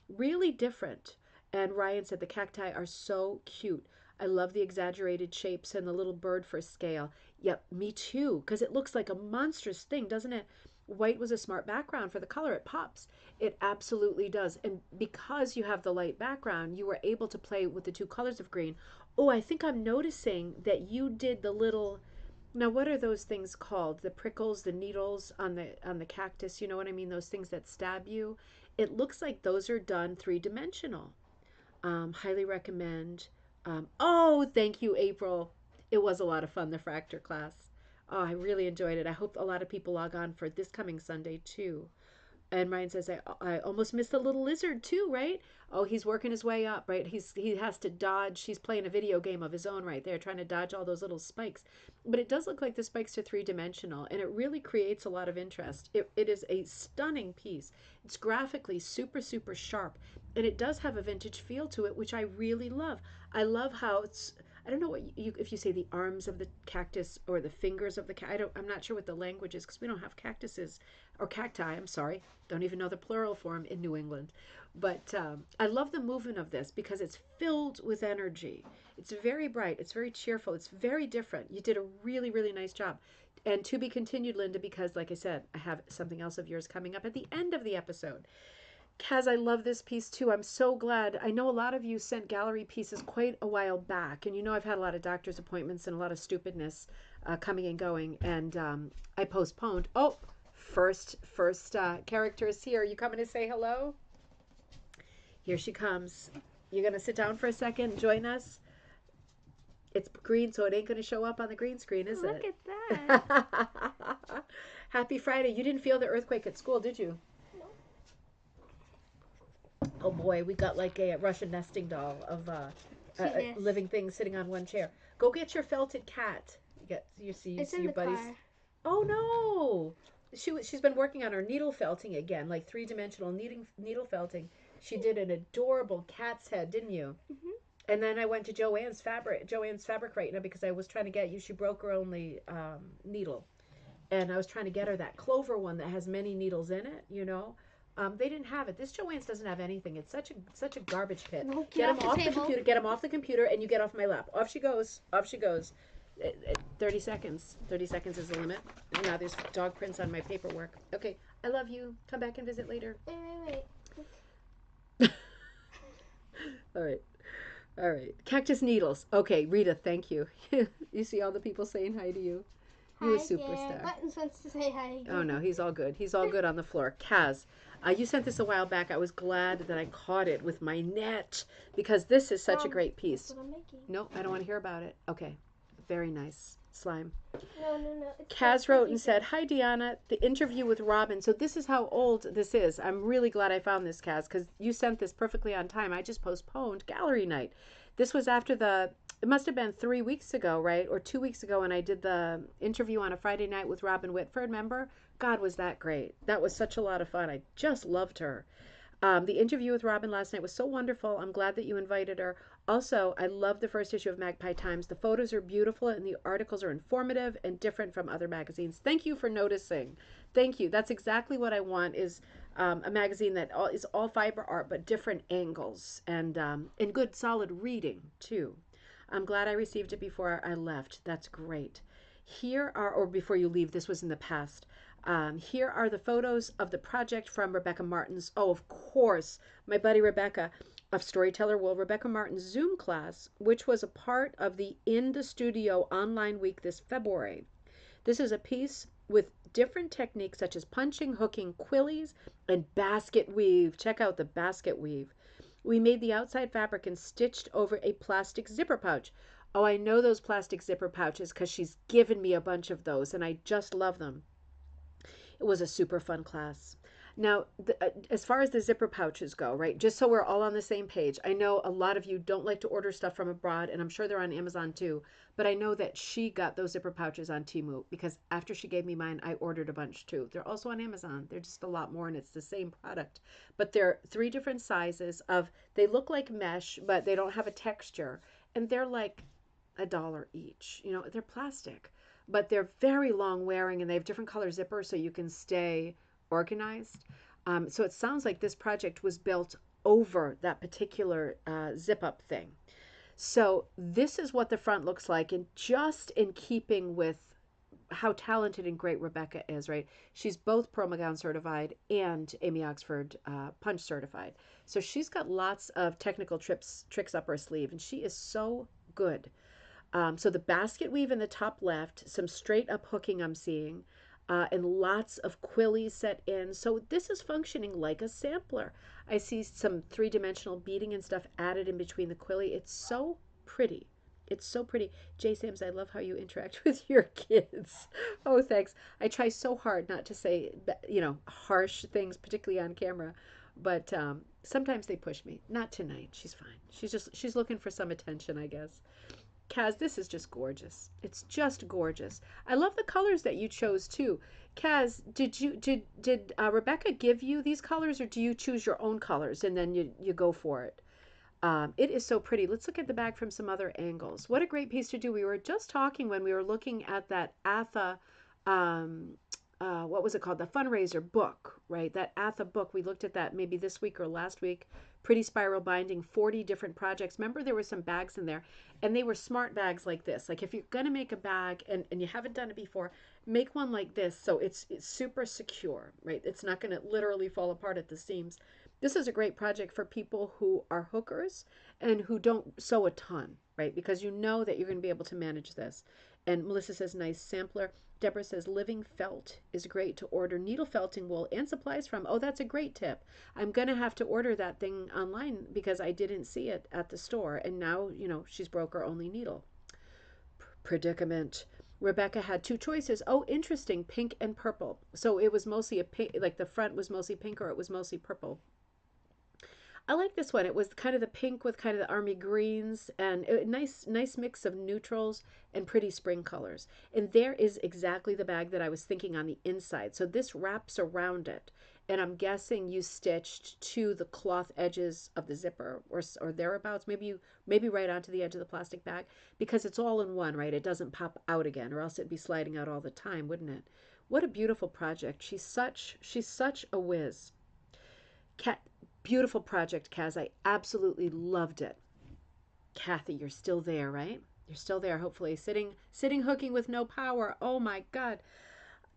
Really different. And Ryan said the cacti are so cute. I love the exaggerated shapes and the little bird for scale. Yep, me too, because it looks like a monstrous thing, doesn't it? White was a smart background for the color. It pops. It absolutely does. And because you have the light background, you were able to play with the two colors of green. Oh, I think I'm noticing that you did the little, now what are those things called? The prickles, the needles on the cactus, you know what I mean? Those things that stab you. It looks like those are done three-dimensional. Highly recommend. Oh, thank you, April. It was a lot of fun, the Fractor class. Oh, I really enjoyed it. I hope a lot of people log on for this coming Sunday too. And Ryan says, I almost missed the little lizard too, right? Oh, he's working his way up, right? He has to dodge. He's playing a video game of his own right there, trying to dodge all those little spikes. But it does look like the spikes are three-dimensional, and it really creates a lot of interest. It is a stunning piece. It's graphically super, super sharp, and it does have a vintage feel to it, which I really love. I love how it's, I don't know what you if you say the arms of the cactus or the fingers of the I'm not sure what the language is because we don't have cactuses or cacti. I'm sorry, don't even know the plural form in New England. But I love the movement of this because it's filled with energy. It's very bright. It's very cheerful. It's very different. You did a really, really nice job. And to be continued, Linda, because like I said, I have something else of yours coming up at the end of the episode. Kaz, I love this piece too. I'm so glad. I know a lot of you sent gallery pieces quite a while back, and you know I've had a lot of doctor's appointments and a lot of stupidness coming and going, and I postponed. Oh, first character is here. You coming to say hello? Here she comes. You're gonna sit down for a second and join us. It's green, so it ain't gonna show up on the green screen, is Look it? at that. Happy Friday. You didn't feel the earthquake at school, did you? Oh boy, we got like a Russian nesting doll of living things sitting on one chair. Go get your felted cat. You see in your the buddies. car. Oh no, she's been working on her needle felting again, like three-dimensional needle felting. She did an adorable cat's head, didn't you? Mhm. And then I went to Joanne's fabric right now because I was trying to get you. She broke her only needle, and I was trying to get her that clover one that has many needles in it. You know, they didn't have it. This Joanne's doesn't have anything. It's such a garbage pit. No, Get him off the off the table. computer. Get him off the computer, and you get off my lap. Off she goes. Off she goes. 30 seconds. 30 seconds is the limit. And now there's dog prints on my paperwork. Okay, I love you. Come back and visit later. Wait. All right. All right. Cactus needles. Okay, Rita, thank you. You see all the people saying hi to you? You're a Hi, superstar. dear. Buttons wants to say hi again. Oh no, he's all good. He's all good on the floor. Kaz, you sent this a while back. I was glad that I caught it with my net because this is such a great piece. That's what I'm making. No, I don't want to hear about it. Okay, very nice. slime. No, no, no. It's Kaz wrote and said, "Hi, Deanna. The interview with Robin." So this is how old this is. I'm really glad I found this, Kaz, because you sent this perfectly on time. I just postponed gallery night. This was after it must have been 3 weeks ago, right? Or 2 weeks ago when I did the interview on a Friday night with Robin Whitford, remember? God, was that great. That was such a lot of fun. I just loved her. The interview with Robin last night was so wonderful. I'm glad that you invited her. Also, I love the first issue of Magpie Times. The photos are beautiful and the articles are informative and different from other magazines. Thank you for noticing. Thank you. That's exactly what I want is a magazine that is all fiber art but different angles and good solid reading too. I'm glad I received it before I left. That's great. Here are, or before you leave, this was in the past. Here are the photos of the project from Rebecca Martin's. Oh, of course, my buddy Rebecca of Storyteller World, Rebecca Martin's Zoom class, which was a part of the In the Studio online week this February. This is a piece with different techniques such as punching, hooking, quillies, and basket weave. Check out the basket weave. We made the outside fabric and stitched over a plastic zipper pouch. Oh, I know those plastic zipper pouches because she's given me a bunch of those and I just love them. It was a super fun class. Now, as far as the zipper pouches go, right, just so we're all on the same page, I know a lot of you don't like to order stuff from abroad, and I'm sure they're on Amazon too, but I know that she got those zipper pouches on Temu because after she gave me mine, I ordered a bunch too. They're also on Amazon. They're just a lot more, and it's the same product. But they're three different sizes they look like mesh, but they don't have a texture, and they're like $1 each. They're plastic, but they're very long wearing and they have different color zippers so you can stay organized. So it sounds like this project was built over that particular zip up thing. So this is what the front looks like, and just in keeping with how talented and great Rebecca is, right? She's both Pearl McGowan certified and Amy Oxford Punch certified. So she's got lots of technical tricks up her sleeve, and she is so good. So the basket weave in the top left, some straight up hooking I'm seeing, and lots of quillies set in. So this is functioning like a sampler. I see some three-dimensional beading and stuff added in between the quilly. It's so pretty. It's so pretty. Jay Sams, I love how you interact with your kids. Oh, thanks. I try so hard not to say, harsh things, particularly on camera. But sometimes they push me. Not tonight. She's fine. She's looking for some attention, I guess. Kaz, this is just gorgeous. It's just gorgeous. I love the colors that you chose too. Kaz, did Rebecca give you these colors, or do you choose your own colors and then you go for it? It is so pretty. Let's look at the bag from some other angles. What a great piece to do. We were just talking when we were looking at that Atha, um, what was it called? The fundraiser book, right? That Atha book. We looked at that maybe this week or last week. Pretty spiral binding, 40 different projects. Remember, there were some bags in there, and they were smart bags like this. Like if you're going to make a bag and you haven't done it before, make one like this so it's super secure, right? It's not going to literally fall apart at the seams. This is a great project for people who are hookers and who don't sew a ton, right? Because you know that you're going to be able to manage this. And Melissa says, nice sampler. Deborah says, living felt is great to order needle felting wool and supplies from. Oh, that's a great tip. I'm going to have to order that thing online because I didn't see it at the store. And now, she's broke her only needle. Predicament. Rebecca had two choices. Oh, interesting. Pink and purple. So it was mostly a pink, like the front was mostly pink or it was mostly purple. I like this one. It was kind of the pink with kind of the army greens and a nice mix of neutrals and pretty spring colors. And there is exactly the bag that I was thinking on the inside. So this wraps around it. And I'm guessing you stitched to the cloth edges of the zipper or thereabouts. Maybe right onto the edge of the plastic bag because it's all in one, right? It doesn't pop out again or else it'd be sliding out all the time, wouldn't it? What a beautiful project. She's such a whiz. Cat, beautiful project, Kaz. I absolutely loved it. Kathy, you're still there, right? You're still there, hopefully. Sitting hooking with no power. Oh my God.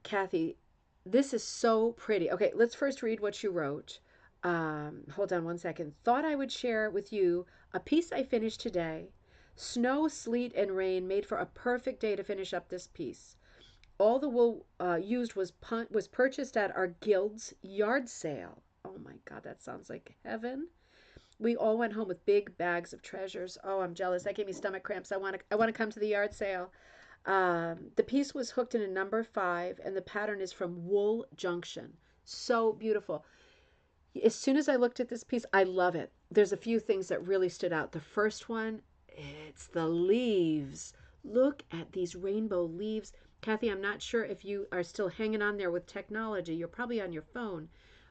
Kathy, this is so pretty. Okay, let's first read what you wrote. Hold on one second. Thought I would share with you a piece I finished today. Snow, sleet, and rain made for a perfect day to finish up this piece. All the wool used was purchased at our guild's yard sale. Oh my God, that sounds like heaven. We all went home with big bags of treasures. Oh, I'm jealous. That gave me stomach cramps. I want to come to the yard sale. The piece was hooked in a number 5, and the pattern is from Wool Junction. So beautiful. As soon as I looked at this piece, I love it. There's a few things that really stood out. The first one, it's the leaves. Look at these rainbow leaves. Kathy, I'm not sure if you are still hanging on there with technology. You're probably on your phone.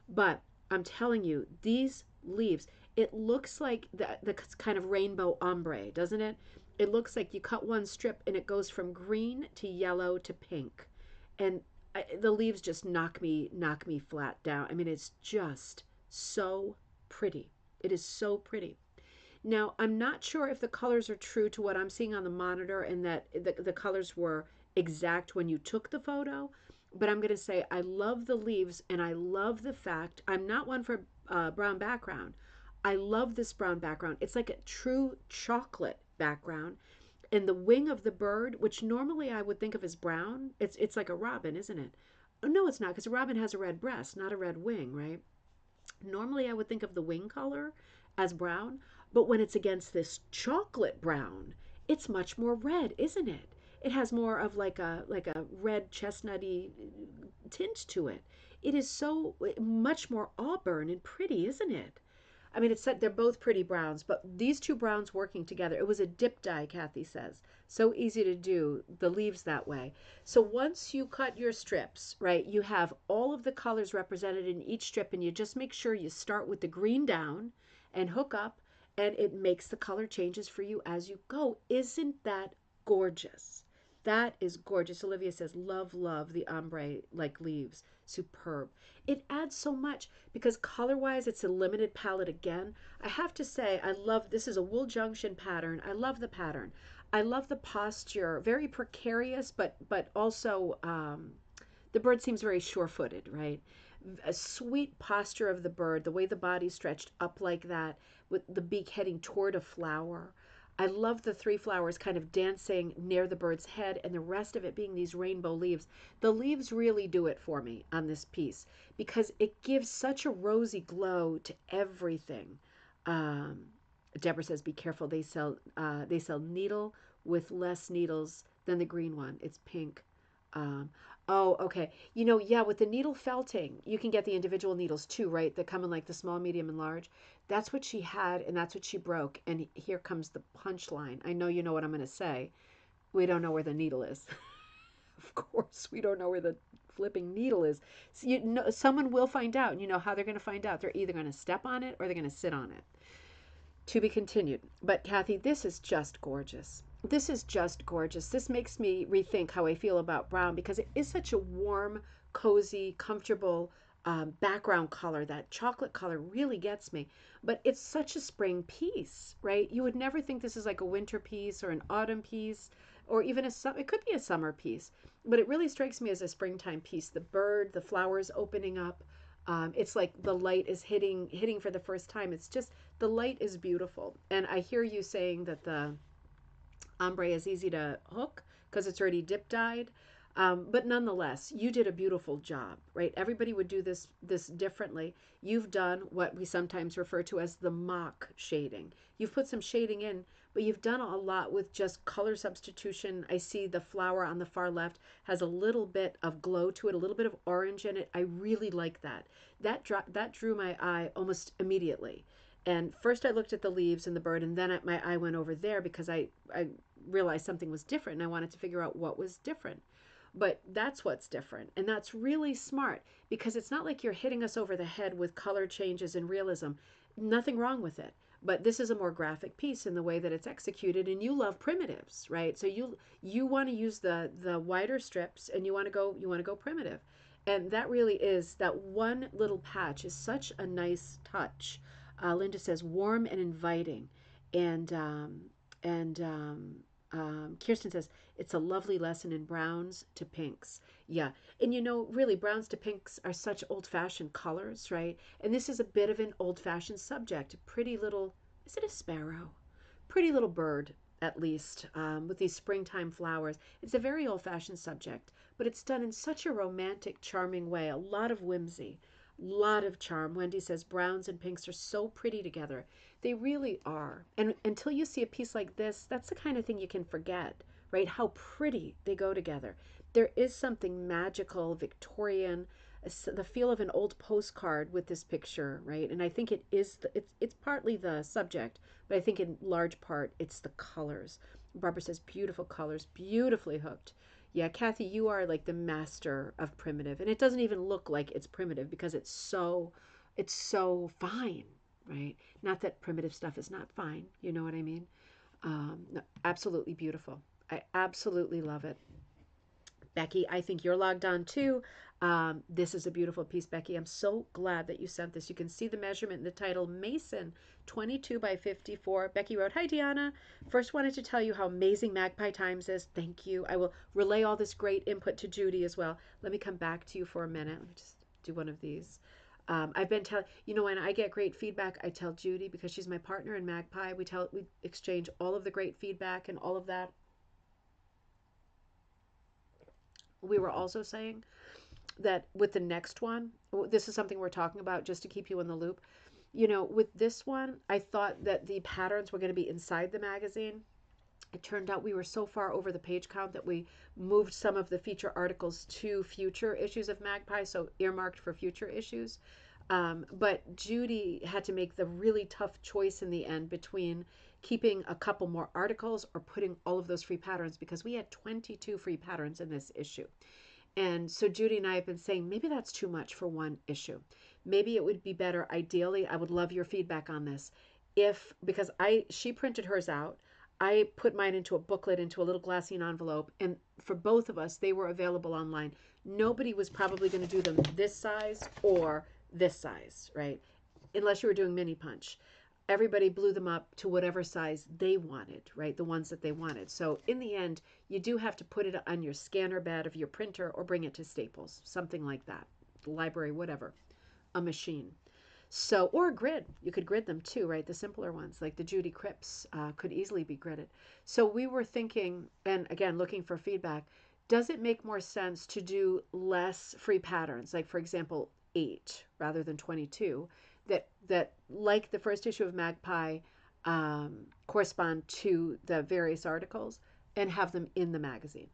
But I'm telling you, these leaves, it looks like the kind of rainbow ombre, doesn't it? It looks like you cut one strip and it goes from green to yellow to pink. And the leaves just knock me flat down. I mean, it's just so pretty. It is so pretty. Now, I'm not sure if the colors are true to what I'm seeing on the monitor and that the colors were exact when you took the photo, but I'm going to say I love the leaves and I love the fact I'm not one for brown background. I love this brown background. It's like a true chocolate background. And the wing of the bird, which normally I would think of as brown, it's like a robin, isn't it? Oh, no, it's not, because a robin has a red breast, not a red wing, right? Normally I would think of the wing color as brown, but when it's against this chocolate brown, it's much more red, isn't it? It has more of like a red chestnutty tint to it. It is so much more auburn and pretty, isn't it? I mean, it's said they're both pretty browns, but these two browns working together, it was a dip dye, Kathy says. So easy to do the leaves that way. So once you cut your strips, right, you have all of the colors represented in each strip, and you just make sure you start with the green down and hook up, and it makes the color changes for you as you go. Isn't that gorgeous? That is gorgeous. Olivia says, love, love the ombre like leaves. Superb. It adds so much because color wise, it's a limited palette again. I have to say, I love this is a Wool Junction pattern. I love the pattern. I love the posture, very precarious, but also the bird seems very sure-footed, right? A sweet posture of the bird, the way the body stretched up like that, with the beak heading toward a flower. I love the 3 flowers kind of dancing near the bird's head and the rest of it being these rainbow leaves. The leaves really do it for me on this piece because it gives such a rosy glow to everything. Um, Deborah says, "Be careful. They sell needle with less needles than the green one. It's pink." Um, oh, okay. Yeah, with the needle felting, you can get the individual needles too, right? That come in like the small, medium, and large. That's what she had, and that's what she broke. And here comes the punchline. I know you know what I'm going to say. We don't know where the needle is. Of course, we don't know where the flipping needle is. So someone will find out. And you know how they're going to find out. They're either going to step on it or they're going to sit on it. To be continued. But Kathy, this is just gorgeous. This is just gorgeous. This makes me rethink how I feel about brown because it is such a warm, cozy, comfortable background color. That chocolate color really gets me. But it's such a spring piece, right? You would never think this is like a winter piece or an autumn piece or even it could be a summer piece. But it really strikes me as a springtime piece. The bird, the flowers opening up. It's like the light is hitting for the first time. It's just the light is beautiful. And I hear you saying that the ombre is easy to hook because it's already dip dyed. But nonetheless, you did a beautiful job, right? Everybody would do this differently. You've done what we sometimes refer to as the mock shading. You've put some shading in, but you've done a lot with just color substitution. I see the flower on the far left has a little bit of glow to it, a little bit of orange in it. I really like that. That drew my eye almost immediately. And first I looked at the leaves and the bird, and then my eye went over there because I realized something was different and I wanted to figure out what was different. But that's what's different. And that's really smart because it's not like you're hitting us over the head with color changes and realism. Nothing wrong with it. But this is a more graphic piece in the way that it's executed, and you love primitives, right? So you want to use the wider strips and you want to go primitive. And that really is that one little patch is such a nice touch. Linda says warm and inviting, and Kirsten says it's a lovely lesson in browns to pinks. Yeah, and really browns to pinks are such old-fashioned colors, right? And this is a bit of an old-fashioned subject. A pretty little, is it a sparrow? Pretty little bird, at least, with these springtime flowers. It's a very old-fashioned subject, but it's done in such a romantic, charming way. A lot of whimsy. Lot of charm. Wendy says browns and pinks are so pretty together. They really are. And until you see a piece like this, that's the kind of thing you can forget, right? How pretty they go together. There is something magical, Victorian, the feel of an old postcard with this picture, right? And I think it is it's partly the subject, but I think in large part it's the colors. Barbara says beautiful colors, beautifully hooked. Yeah, Kathy, you are like the master of primitive, and it doesn't even look like it's primitive because it's so fine, right? Not that primitive stuff is not fine, you know what I mean? No, absolutely beautiful. I absolutely love it. Becky, I think you're logged on too. This is a beautiful piece, Becky. I'm so glad that you sent this. You can see the measurement in the title, Mason, 22 by 54. Becky wrote, Hi, Deanna. First wanted to tell you how amazing Magpie Times is. Thank you. I will relay all this great input to Judy as well. Let me come back to you for a minute. Let me just do one of these. I've been telling, when I get great feedback, I tell Judy because she's my partner in Magpie. We exchange all of the great feedback and all of that. We were also saying that with the next one, this is something we're talking about just to keep you in the loop. With this one, I thought that the patterns were going to be inside the magazine. It turned out we were so far over the page count that we moved some of the feature articles to future issues of Magpie, so earmarked for future issues. But Judy had to make the really tough choice in the end between keeping a couple more articles or putting all of those free patterns because we had 22 free patterns in this issue. And so Judy and I have been saying maybe that's too much for one issue. Maybe it would be better. Ideally, I would love your feedback on this. Because she printed hers out, I put mine into a booklet, into a little glassine envelope, and for both of us, they were available online. Nobody was probably going to do them this size or this size, right? Unless you were doing mini punch. Everybody blew them up to whatever size they wanted, right? The ones that they wanted. So in the end, you do have to put it on your scanner bed of your printer or bring it to Staples, something like that, the library, whatever, a machine. So, or a grid. You could grid them too, right? The simpler ones, like the Judy Cripps, could easily be gridded. So we were thinking, and again, looking for feedback, does it make more sense to do less free patterns? Like, for example, 8 rather than 22, that like the first issue of Magpie, correspond to the various articles and have them in the magazine.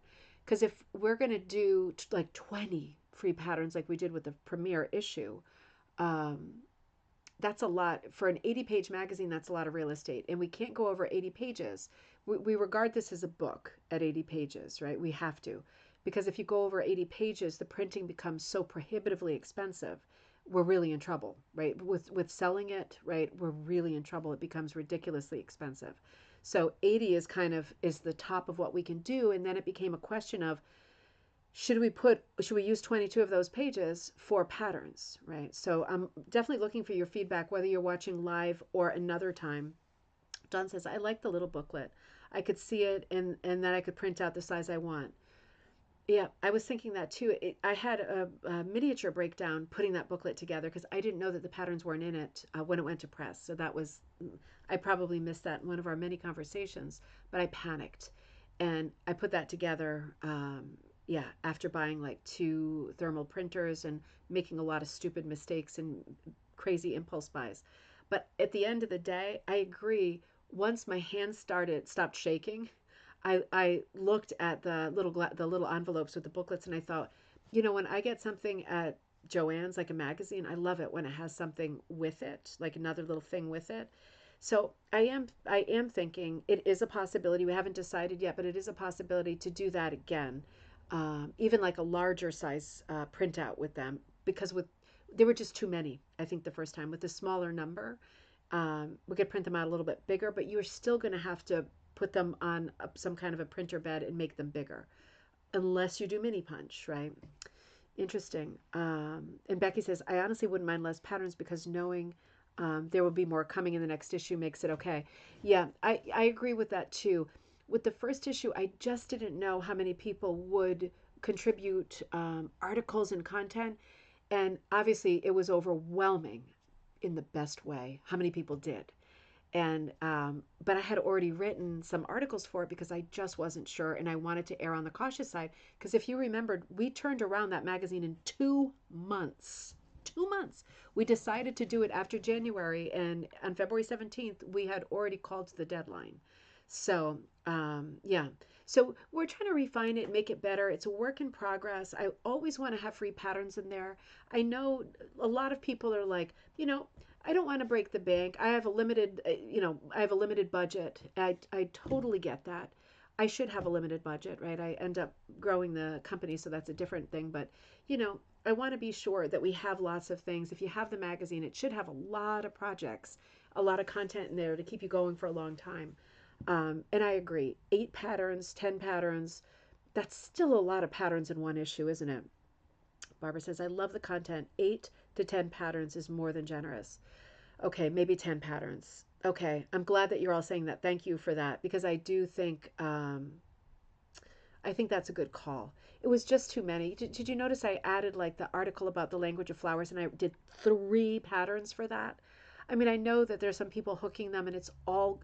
Because if we're going to do like 20 free patterns like we did with the premiere issue, um, that's a lot for an 80-page magazine. That's a lot of real estate, and we can't go over 80 pages. We regard this as a book at 80 pages, right? We have to, because if you go over 80 pages, the printing becomes so prohibitively expensive. We're really in trouble, right? With selling it, right? We're really in trouble. It becomes ridiculously expensive. So 80 is the top of what we can do, and then it became a question of should we use 22 of those pages for patterns, right? So I'm definitely looking for your feedback, whether you're watching live or another time. Don says, I like the little booklet. I could see it, and then I could print out the size I want. Yeah, I was thinking that too. I had a miniature breakdown putting that booklet together because I didn't know that the patterns weren't in it when it went to press. So I probably missed that in one of our many conversations, but I panicked. And I put that together, yeah, after buying like 2 thermal printers and making a lot of stupid mistakes and crazy impulse buys. But at the end of the day, I agree. Once my hands stopped shaking, I looked at the little envelopes with the booklets and I thought, when I get something at Joann's, like a magazine, I love it when it has something with it, like another little thing with it. So I am thinking it is a possibility. We haven't decided yet, but it is a possibility to do that again, even like a larger size printout with them, because there were just too many. I think the first time with the smaller number, we could print them out a little bit bigger, but you're still going to have to put them on some kind of a printer bed and make them bigger, unless you do mini punch, right? Interesting. And Becky says, I honestly wouldn't mind less patterns because knowing there will be more coming in the next issue makes it okay. Yeah, I agree with that too. With the first issue, I just didn't know how many people would contribute articles and content. And obviously, it was overwhelming in the best way how many people did. And but I had already written some articles for it because I just wasn't sure, and I wanted to err on the cautious side. Because if you remembered, we turned around that magazine in 2 months. 2 months. We decided to do it after January, and on February 17th, we had already called the deadline. So yeah, So we're trying to refine it, make it better. It's a work in progress. I always want to have free patterns in there. I know a lot of people are like, I don't want to break the bank. I have a limited, I have a limited budget. I totally get that. I should have a limited budget, right? I end up growing the company, so that's a different thing. But, I want to be sure that we have lots of things. If you have the magazine, it should have a lot of projects, a lot of content in there to keep you going for a long time. And I agree. 8 patterns, 10 patterns, that's still a lot of patterns in one issue, isn't it? Barbara says, I love the content. 8 to 10 patterns is more than generous. Okay, maybe 10 patterns. Okay, I'm glad that you're all saying that. Thank you for that because I think that's a good call. It was just too many. Did you notice I added like the article about the language of flowers and I did 3 patterns for that? I mean, I know that there's some people hooking them and it's all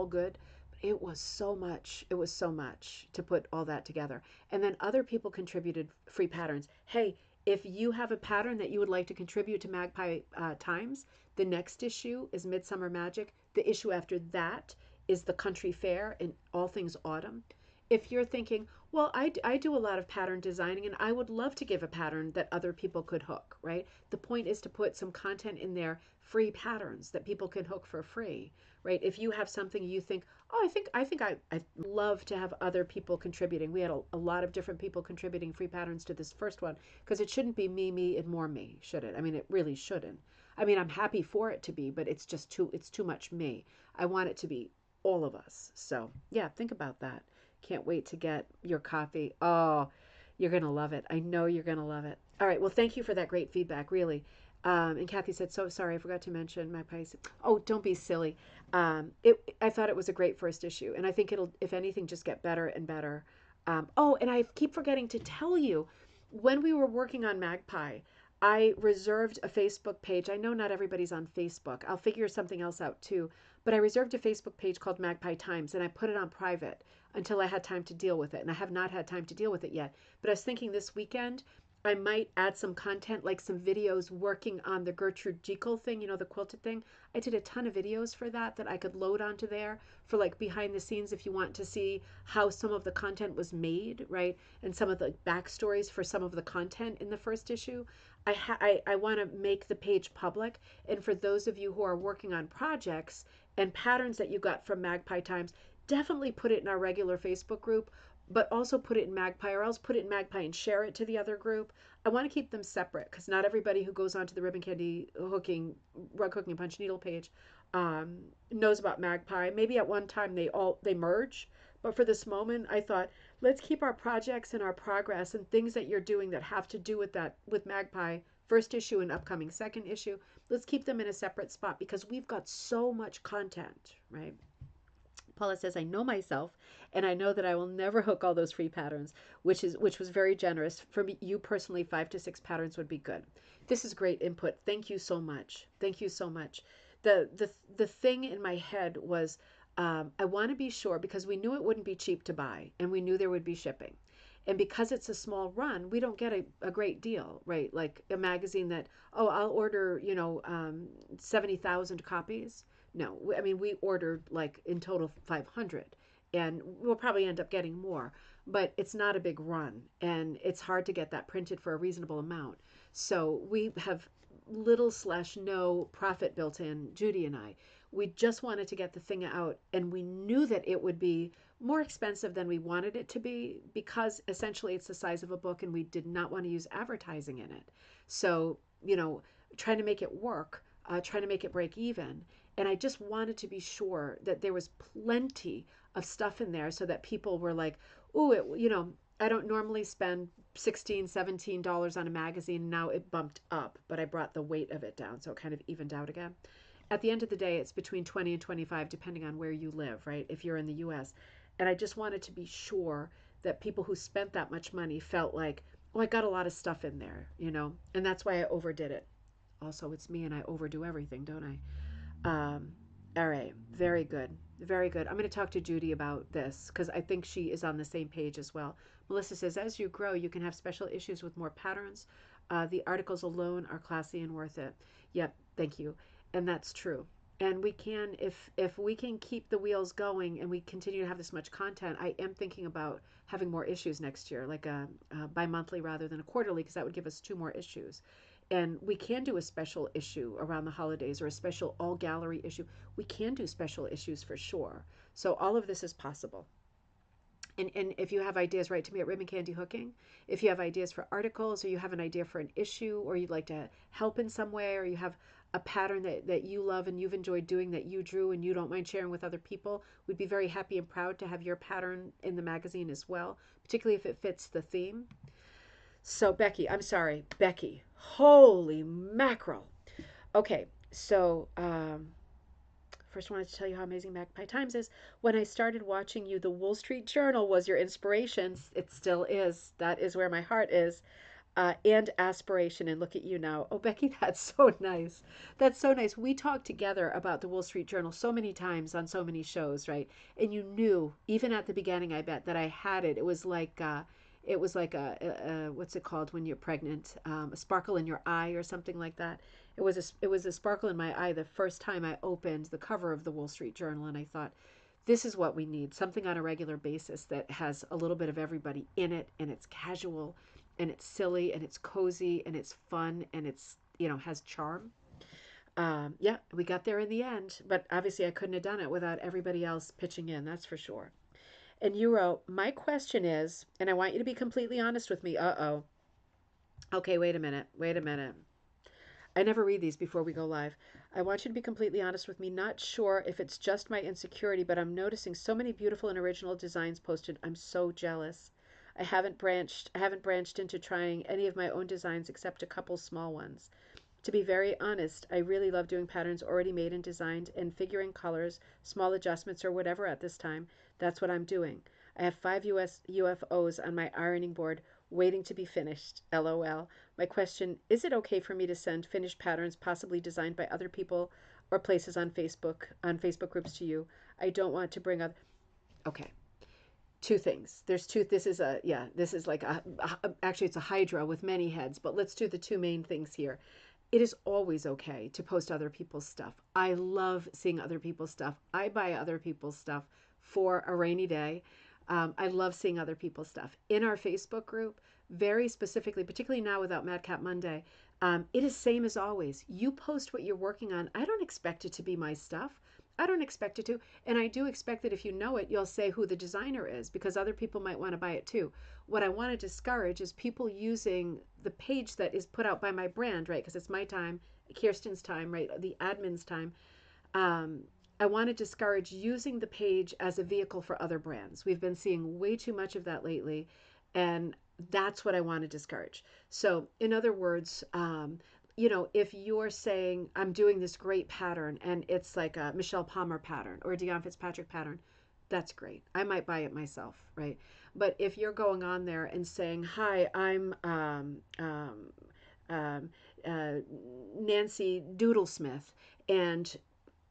good, but it was so much. It was so much to put all that together. And then other people contributed free patterns. Hey, if you have a pattern that you would like to contribute to Magpie Times, the next issue is Midsummer Magic. The issue after that is the Country Fair and all things autumn. If you're thinking, well, I do a lot of pattern designing and I would love to give a pattern that other people could hook, right? The point is to put some content in there, free patterns that people can hook for free, right? If you have something you think, oh, I love to have other people contributing. We had a lot of different people contributing free patterns to this first one because it shouldn't be me, and more me, should it? I mean, it really shouldn't. I mean, I'm happy for it to be, but it's too much me. I want it to be all of us. So, yeah, think about that. Can't wait to get your copy. Oh, you're going to love it. I know you're going to love it. All right. Well, thank you for that great feedback, really. And Kathy said, so sorry, I forgot to mention my price. Oh, don't be silly. I thought it was a great first issue. And I think it'll, if anything, just get better and better. Oh, and I keep forgetting to tell you, when we were working on Magpie, I reserved a Facebook page. I know not everybody's on Facebook. I'll figure something else out too. But I reserved a Facebook page called Magpie Times and I put it on private until I had time to deal with it. And I have not had time to deal with it yet. But I was thinking this weekend I might add some content, like some videos working on the Gertrude Jekyll thing, the quilted thing. I did a ton of videos for that I could load onto there for like behind the scenes if you want to see how some of the content was made, right? And some of the backstories for some of the content in the first issue. I want to make the page public. And for those of you who are working on projects and patterns that you got from Magpie Times, definitely put it in our regular Facebook group, but also put it in Magpie, or else put it in Magpie and share it to the other group. I want to keep them separate because not everybody who goes onto the ribbon candy hooking, rug hooking and punch needle page knows about Magpie. Maybe at one time they merge, but for this moment, I thought let's keep our projects and our progress and things that you're doing that have to do with Magpie first issue and upcoming second issue. Let's keep them in a separate spot because we've got so much content, right? Paula says, I know myself, and I know that I will never hook all those free patterns, which was very generous. For me, you personally, 5 to 6 patterns would be good. This is great input. Thank you so much. Thank you so much. The thing in my head was I want to be sure because we knew it wouldn't be cheap to buy, and we knew there would be shipping. And because it's a small run, we don't get a great deal, right? Like a magazine that, oh, I'll order, 70,000 copies. No, I mean, we ordered like in total 500 and we'll probably end up getting more, but it's not a big run and it's hard to get that printed for a reasonable amount. So we have little/no profit built in, Judy and I. We just wanted to get the thing out and we knew that it would be more expensive than we wanted it to be because essentially it's the size of a book and we did not want to use advertising in it. So, trying to make it work, trying to make it break even. And I just wanted to be sure that there was plenty of stuff in there so that people were like, oh, I don't normally spend $16, $17 on a magazine. Now it bumped up, but I brought the weight of it down. So it kind of evened out again. At the end of the day, it's between 20 and 25, depending on where you live, right? If you're in the US. And I just wanted to be sure that people who spent that much money felt like, oh, I got a lot of stuff in there, and that's why I overdid it. Also, it's me and I overdo everything, don't I? Um, all right, very good. Very good. I'm going to talk to Judy about this because I think she is on the same page as well. Melissa says, as you grow, you can have special issues with more patterns. The articles alone are classy and worth it. Yep, thank you. And that's true. And we can, if we can keep the wheels going and we continue to have this much content, I am thinking about having more issues next year, like a bi-monthly rather than a quarterly, because that would give us two more issues. And we can do a special issue around the holidays or a special all gallery issue. We can do special issues for sure. So all of this is possible. And if you have ideas, write to me at Ribbon Candy Hooking. If you have ideas for articles, or you have an idea for an issue, or you'd like to help in some way, or you have a pattern that you love and you've enjoyed doing that you drew and you don't mind sharing with other people, we'd be very happy and proud to have your pattern in the magazine as well, particularly if it fits the theme. So Becky, I'm sorry, Becky, holy mackerel. Okay, so first, I wanted to tell you how amazing Magpie Times is. When I started watching you, the Wall Street Journal was your inspiration. It still is. That is where my heart is. And aspiration. And look at you now. Oh, Becky, that's so nice. That's so nice. We talked together about the Wall Street Journal so many times on so many shows, right? And you knew, even at the beginning, I bet, that I had it. It was like a what's it called when you're pregnant? A sparkle in your eye or something like that. It was a sparkle in my eye the first time I opened the cover of the Wall Street Journal, and I thought, this is what we need, something on a regular basis that has a little bit of everybody in it, and it's casual, and it's silly, and it's cozy, and it's fun, and it's, has charm. Yeah, we got there in the end, but obviously I couldn't have done it without everybody else pitching in, that's for sure. And you wrote, my question is, and I want you to be completely honest with me. Uh-oh. Okay, wait a minute. Wait a minute. I never read these before we go live. I want you to be completely honest with me. Not sure if it's just my insecurity, but I'm noticing so many beautiful and original designs posted. I'm so jealous. I haven't branched into trying any of my own designs except a couple small ones. To be very honest, I really love doing patterns already made and designed and figuring colors, small adjustments, or whatever at this time. That's what I'm doing. I have 5 US UFOs on my ironing board waiting to be finished. LOL. My question, is it okay for me to send finished patterns possibly designed by other people or places on Facebook groups to you? I don't want to bring up. Okay. Two things. There's two. This is like actually it's a hydra with many heads, but let's do the two main things here. It is always okay to post other people's stuff. I love seeing other people's stuff. I buy other people's stuff for a rainy day. I love seeing other people's stuff. In our Facebook group, very specifically, particularly now without Madcap Monday, it is same as always. You post what you're working on. I don't expect it to be my stuff. I don't expect it to. And I do expect that if you know it, you'll say who the designer is because other people might want to buy it too. What I want to discourage is people using the page that is put out by my brand, right? Because it's my time, Kirsten's time, right? The admin's time. Um, I want to discourage using the page as a vehicle for other brands. We've been seeing way too much of that lately, and that's what I want to discourage. So, in other words, if you're saying, I'm doing this great pattern and it's like a Michelle Palmer pattern or a Dion Fitzpatrick pattern, that's great. I might buy it myself, right? But if you're going on there and saying, hi, I'm um, uh, Nancy Doodlesmith, and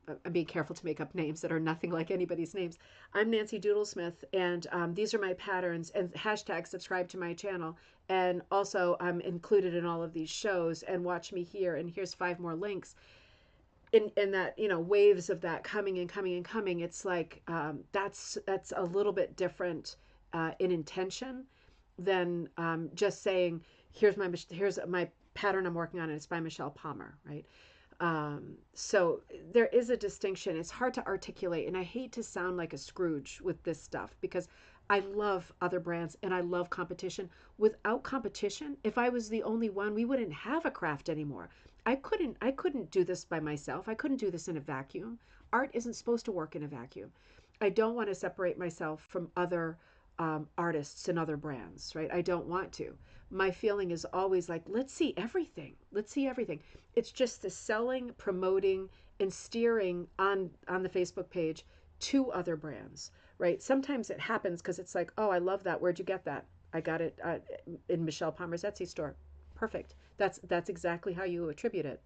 I'm being careful to make up names that are nothing like anybody's names. I'm Nancy Doodlesmith, and these are my patterns, and hashtag subscribe to my channel. And also, I'm included in all of these shows, and watch me here, and here's 5 more links. In that, waves of that coming and coming and coming, it's like that's a little bit different in intention than just saying, here's my pattern I'm working on, and it's by Michelle Palmer, right? So there is a distinction. It's hard to articulate, and I hate to sound like a Scrooge with this stuff because I love other brands and I love competition. Without competition, if I was the only one, we wouldn't have a craft anymore. I couldn't do this by myself. I couldn't do this in a vacuum. Art isn't supposed to work in a vacuum. I don't want to separate myself from other artists and other brands, right? I don't want to. My feeling is always like, let's see everything. Let's see everything. It's just the selling, promoting, and steering on the Facebook page to other brands, right? Sometimes it happens because it's like, oh, I love that. Where'd you get that? I got it in Michelle Palmer's Etsy store. Perfect. That's exactly how you attribute it.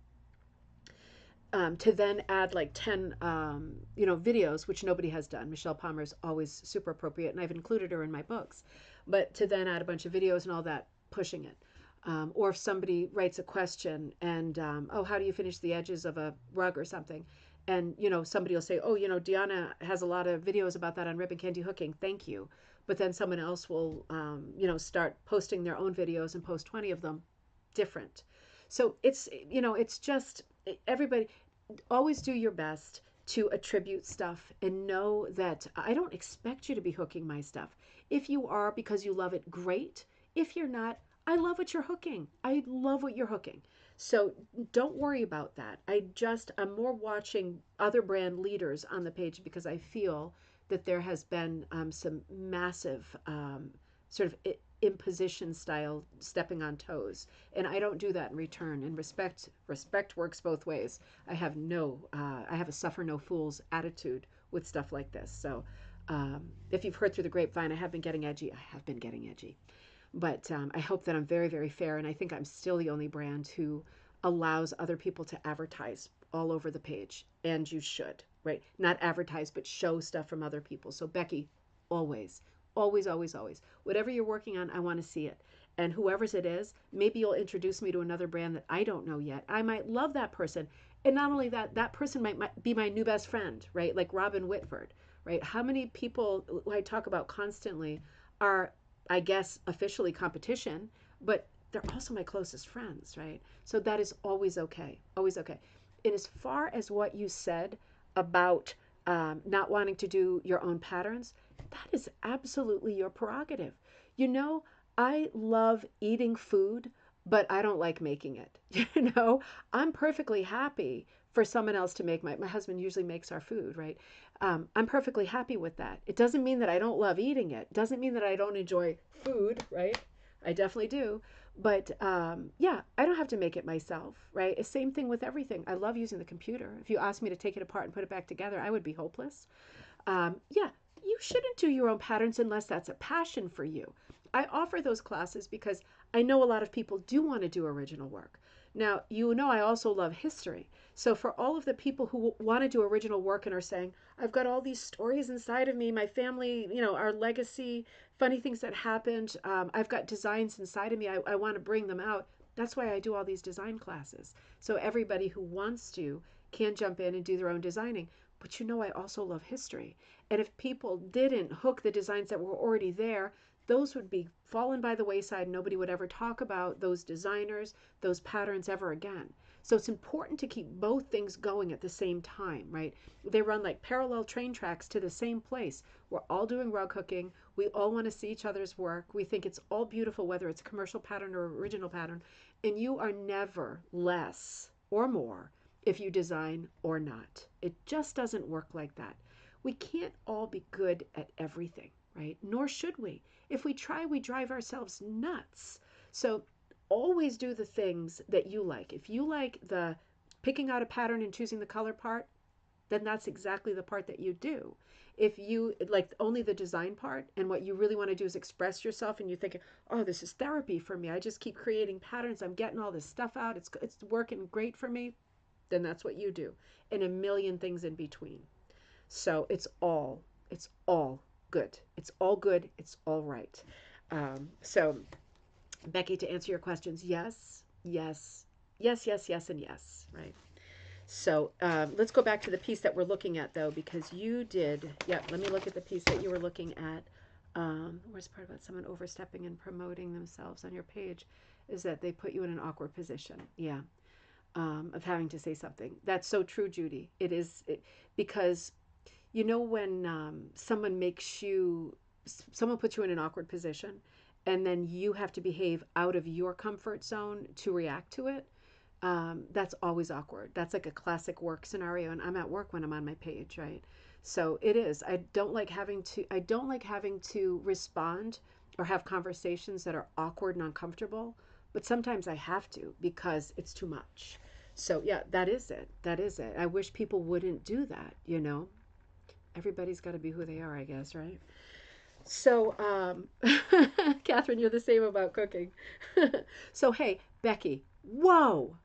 To then add like 10 videos, which nobody has done. Michelle Palmer's always super appropriate, and I've included her in my books. But to then add a bunch of videos and all that, pushing it. Or if somebody writes a question and, oh, how do you finish the edges of a rug or something? And, somebody will say, oh, Deanna has a lot of videos about that on ribbon candy hooking. Thank you. But then someone else will, start posting their own videos and post 20 of them different. So it's just everybody always do your best to attribute stuff and know that I don't expect you to be hooking my stuff. If you are because you love it, great. If you're not, I love what you're hooking. I love what you're hooking. So don't worry about that. I'm more watching other brand leaders on the page because I feel that there has been some massive sort of imposition style stepping on toes, and I don't do that in return. And respect works both ways. I have a suffer no fools attitude with stuff like this. So if you've heard through the grapevine, I have been getting edgy. But I hope that I'm very, very fair, and I think I'm still the only brand who allows other people to advertise all over the page, and you should, right? Not advertise, but show stuff from other people. So Becky, always, always, always, always, whatever you're working on, I want to see it. And whoever's it is, maybe you'll introduce me to another brand that I don't know yet. I might love that person. And not only that, that person might be my new best friend, right? Like Robin Whitford, right? How many people who I talk about constantly are, I guess, officially competition, but they're also my closest friends, right? So that is always okay, always okay. And as far as what you said about not wanting to do your own patterns, that is absolutely your prerogative. I love eating food, but I don't like making it. I'm perfectly happy for someone else to make my husband usually makes our food, right? I'm perfectly happy with that. It doesn't mean that I don't love eating it. It doesn't mean that I don't enjoy food, right? I definitely do. But yeah, I don't have to make it myself, right? Same thing with everything. I love using the computer. If you asked me to take it apart and put it back together, I would be hopeless. Yeah, you shouldn't do your own patterns unless that's a passion for you. I offer those classes because I know a lot of people do want to do original work. Now, I also love history. So for all of the people who want to do original work and are saying, I've got all these stories inside of me, my family, our legacy, funny things that happened, I've got designs inside of me, I want to bring them out. That's why I do all these design classes. So everybody who wants to can jump in and do their own designing. But I also love history. And if people didn't hook the designs that were already there, those would be fallen by the wayside. Nobody would ever talk about those designers, those patterns ever again. So it's important to keep both things going at the same time, right? They run like parallel train tracks to the same place. We're all doing rug hooking. We all want to see each other's work. We think it's all beautiful, whether it's a commercial pattern or original pattern. And you are never less or more if you design or not. It just doesn't work like that. We can't all be good at everything, right? Nor should we. If we try, we drive ourselves nuts. So always do the things that you like. If you like the picking out a pattern and choosing the color part, then that's exactly the part that you do. If you like only the design part and what you really want to do is express yourself and you think, oh, this is therapy for me. I just keep creating patterns. I'm getting all this stuff out. It's working great for me. Then that's what you do. And a million things in between. So it's all good. It's all good. It's all right. So Becky, to answer your questions, yes, yes, yes, yes, yes, and yes, right? So let's go back to the piece that we're looking at, though, because you did, yeah, let me look at the piece that you were looking at. Where's the part about someone overstepping and promoting themselves on your page is that they put you in an awkward position. Yeah. Of having to say something. That's so true, Judy. It is because when someone puts you in an awkward position and then you have to behave out of your comfort zone to react to it, that's always awkward. That's like a classic work scenario, and I'm at work when I'm on my page, right? So it is. I don't like having to respond or have conversations that are awkward and uncomfortable, but sometimes I have to because it's too much. So yeah, that is it. That is it. I wish people wouldn't do that. Everybody's got to be who they are, I guess, right? So, Catherine, you're the same about cooking. So, hey, Becky, whoa,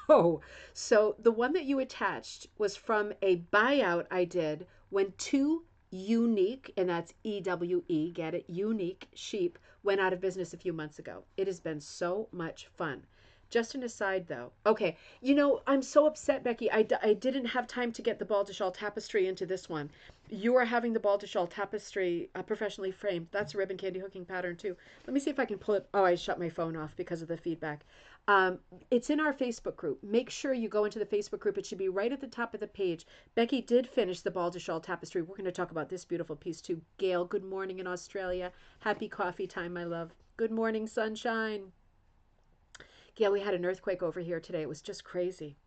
whoa. So, the one that you attached was from a buyout I did when two unique, and that's EWE, get it, unique sheep went out of business a few months ago. It has been so much fun. Just an aside, though. Okay, you know, I'm so upset, Becky. I didn't have time to get the ball de shawl tapestry into this one. You are having the ball de shawl tapestry professionally framed. That's a ribbon candy hooking pattern, too. Let me see if I can pull it. Oh, I shut my phone off because of the feedback. It's in our Facebook group. Make sure you go into the Facebook group. It should be right at the top of the page. Becky did finish the ball de shawl tapestry. We're going to talk about this beautiful piece, too. Gail, good morning in Australia. Happy coffee time, my love. Good morning, sunshine. Yeah, we had an earthquake over here today. It was just crazy.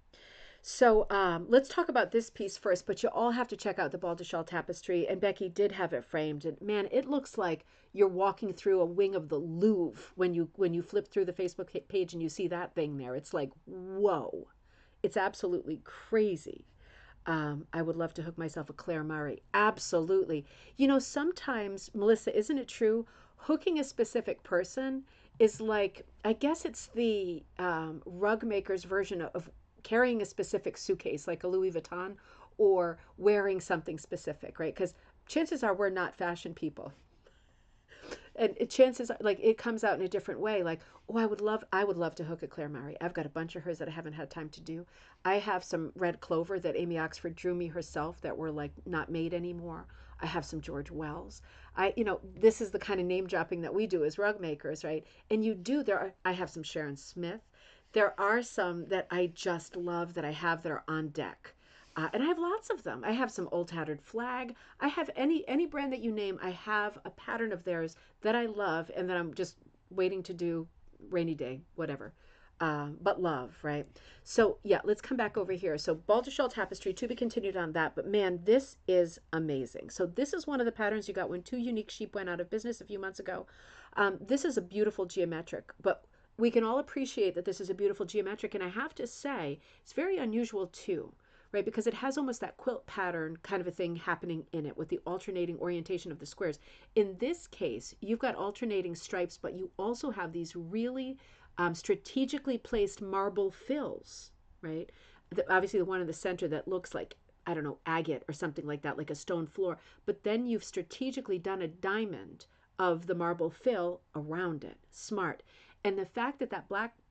So let's talk about this piece first, but you all have to check out the Bal de Châle tapestry. And Becky did have it framed. And man, it looks like you're walking through a wing of the Louvre when you flip through the Facebook page and you see that thing there. It's like, whoa. It's absolutely crazy. I would love to hook myself a Claire Murray. Absolutely. You know, sometimes, Melissa, isn't it true? Hooking a specific person is like, I guess it's the rug maker's version of carrying a specific suitcase, like a Louis Vuitton, or wearing something specific, right? Because chances are we're not fashion people, and chances are, like, it comes out in a different way. Like, oh, I would love to hook a Claire Murray. I've got a bunch of hers that I haven't had time to do. I have some red clover that Amy Oxford drew me herself that were like not made anymore. I have some George Wells. This is the kind of name dropping that we do as rug makers, right? And you do. I have some Sharon Smith. There are some that I just love that I have that are on deck. And I have lots of them. I have some old tattered flag. I have any brand that you name. I have a pattern of theirs that I love, and that I'm just waiting to do rainy day, whatever. But love, right? So yeah, let's come back over here. So Bal de Châle tapestry, to be continued on that. But man, this is amazing. So this is one of the patterns you got when Two Unique Sheep went out of business a few months ago. This is a beautiful geometric, but we can all appreciate that this is a beautiful geometric. And I have to say, it's very unusual too, right? Because it has almost that quilt pattern kind of a thing happening in it with the alternating orientation of the squares. In this case, you've got alternating stripes, but you also have these really strategically placed marble fills, right? Obviously, the one in the center that looks like, I don't know, agate or something like that, like a stone floor. But then you've strategically done a diamond of the marble fill around it. Smart. And the fact that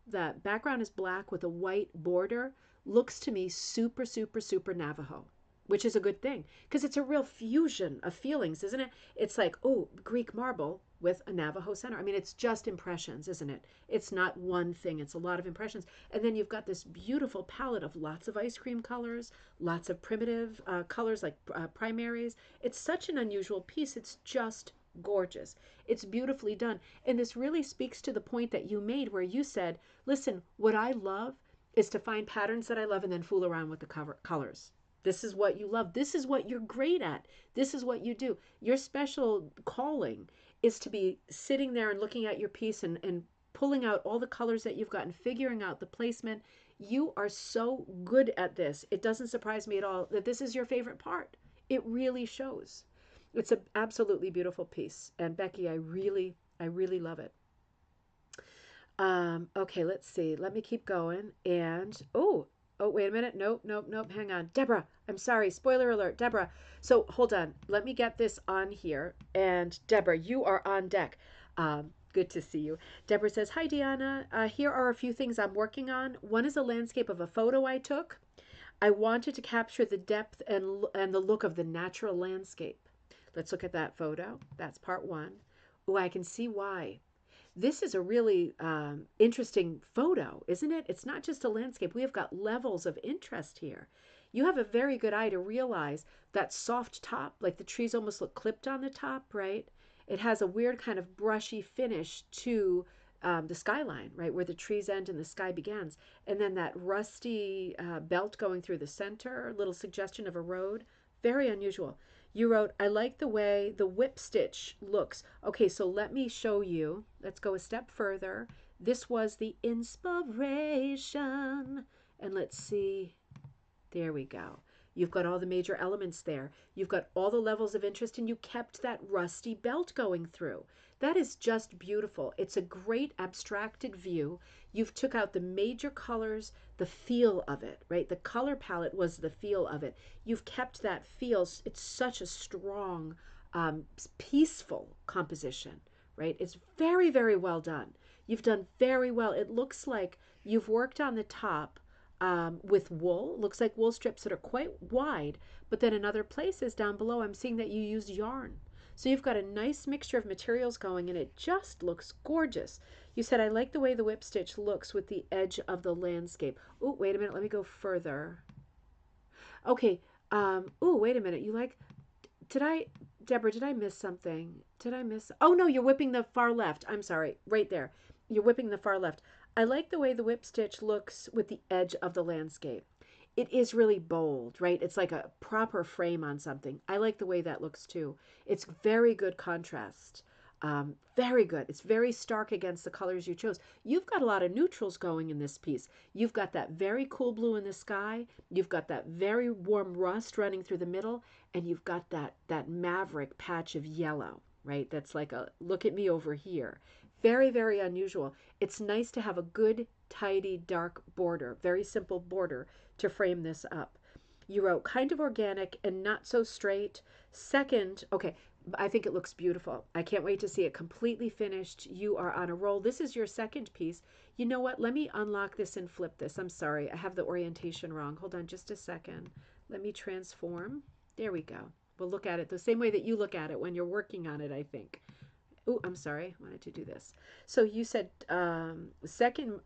that background is black with a white border looks to me super, super, super Navajo, which is a good thing because it's a real fusion of feelings, isn't it? It's like, oh, Greek marble with a Navajo center. I mean, it's just impressions, isn't it? It's not one thing, it's a lot of impressions. And then you've got this beautiful palette of lots of ice cream colors, lots of primitive colors like primaries. It's such an unusual piece. It's just gorgeous. It's beautifully done. And this really speaks to the point that you made where you said, listen, what I love is to find patterns that I love and then fool around with the colors. This is what you love. This is what you're great at. This is what you do. Your special calling is to be sitting there and looking at your piece and pulling out all the colors that you've got and figuring out the placement. You are so good at this. It doesn't surprise me at all that this is your favorite part. It really shows. It's an absolutely beautiful piece. And Becky, I really love it. Okay, let's see. Let me keep going. And oh, wait a minute. Nope, nope, nope. Hang on. Deborah, I'm sorry. Spoiler alert. Deborah. So hold on. Let me get this on here. And Deborah, you are on deck. Good to see you. Deborah says, hi, Deanna. Here are a few things I'm working on. One is a landscape of a photo I took. I wanted to capture the depth and the look of the natural landscape. Let's look at that photo. That's part one. Oh, I can see why. This is a really interesting photo, isn't it? It's not just a landscape. We have got levels of interest here. You have a very good eye to realize that soft top, like the trees almost look clipped on the top, right? It has a weird kind of brushy finish to the skyline, right, where the trees end and the sky begins. And then that rusty belt going through the center, a little suggestion of a road. Very unusual. You wrote, I like the way the whip stitch looks. Okay, so let me show you. Let's go a step further. This was the inspiration. And let's see. There we go. You've got all the major elements there. You've got all the levels of interest, and you kept that rusty belt going through. That is just beautiful. It's a great abstracted view. You've took out the major colors, the feel of it, right? The color palette was the feel of it. You've kept that feel. It's such a strong, peaceful composition, right? It's very, very well done. You've done very well. It looks like you've worked on the top with wool. It looks like wool strips that are quite wide, but then in other places down below, I'm seeing that you used yarn. So you've got a nice mixture of materials going, and it just looks gorgeous. You said, I like the way the whip stitch looks with the edge of the landscape. Oh, wait a minute. Let me go further. Okay. Oh, wait a minute. You like, did I, Deborah, did I miss something? Did I miss? Oh, no, you're whipping the far left. I'm sorry. Right there. You're whipping the far left. I like the way the whip stitch looks with the edge of the landscape. It is really bold, right? It's like a proper frame on something. I like the way that looks too. It's very good contrast. Very good. It's very stark against the colors you chose. You've got a lot of neutrals going in this piece. You've got that very cool blue in the sky. You've got that very warm rust running through the middle, and you've got that maverick patch of yellow, right? That's like a look at me over here. Very, very unusual. It's nice to have a good, tidy, dark border, very simple border to frame this up. You wrote kind of organic and not so straight. Second, okay, I think it looks beautiful. I can't wait to see it completely finished. You are on a roll. This is your second piece. You know what? Let me unlock this and flip this. I'm sorry. I have the orientation wrong. Hold on just a second. Let me transform. There we go. We'll look at it the same way that you look at it when you're working on it, I think. Oh, I'm sorry. I wanted to do this. So you said second,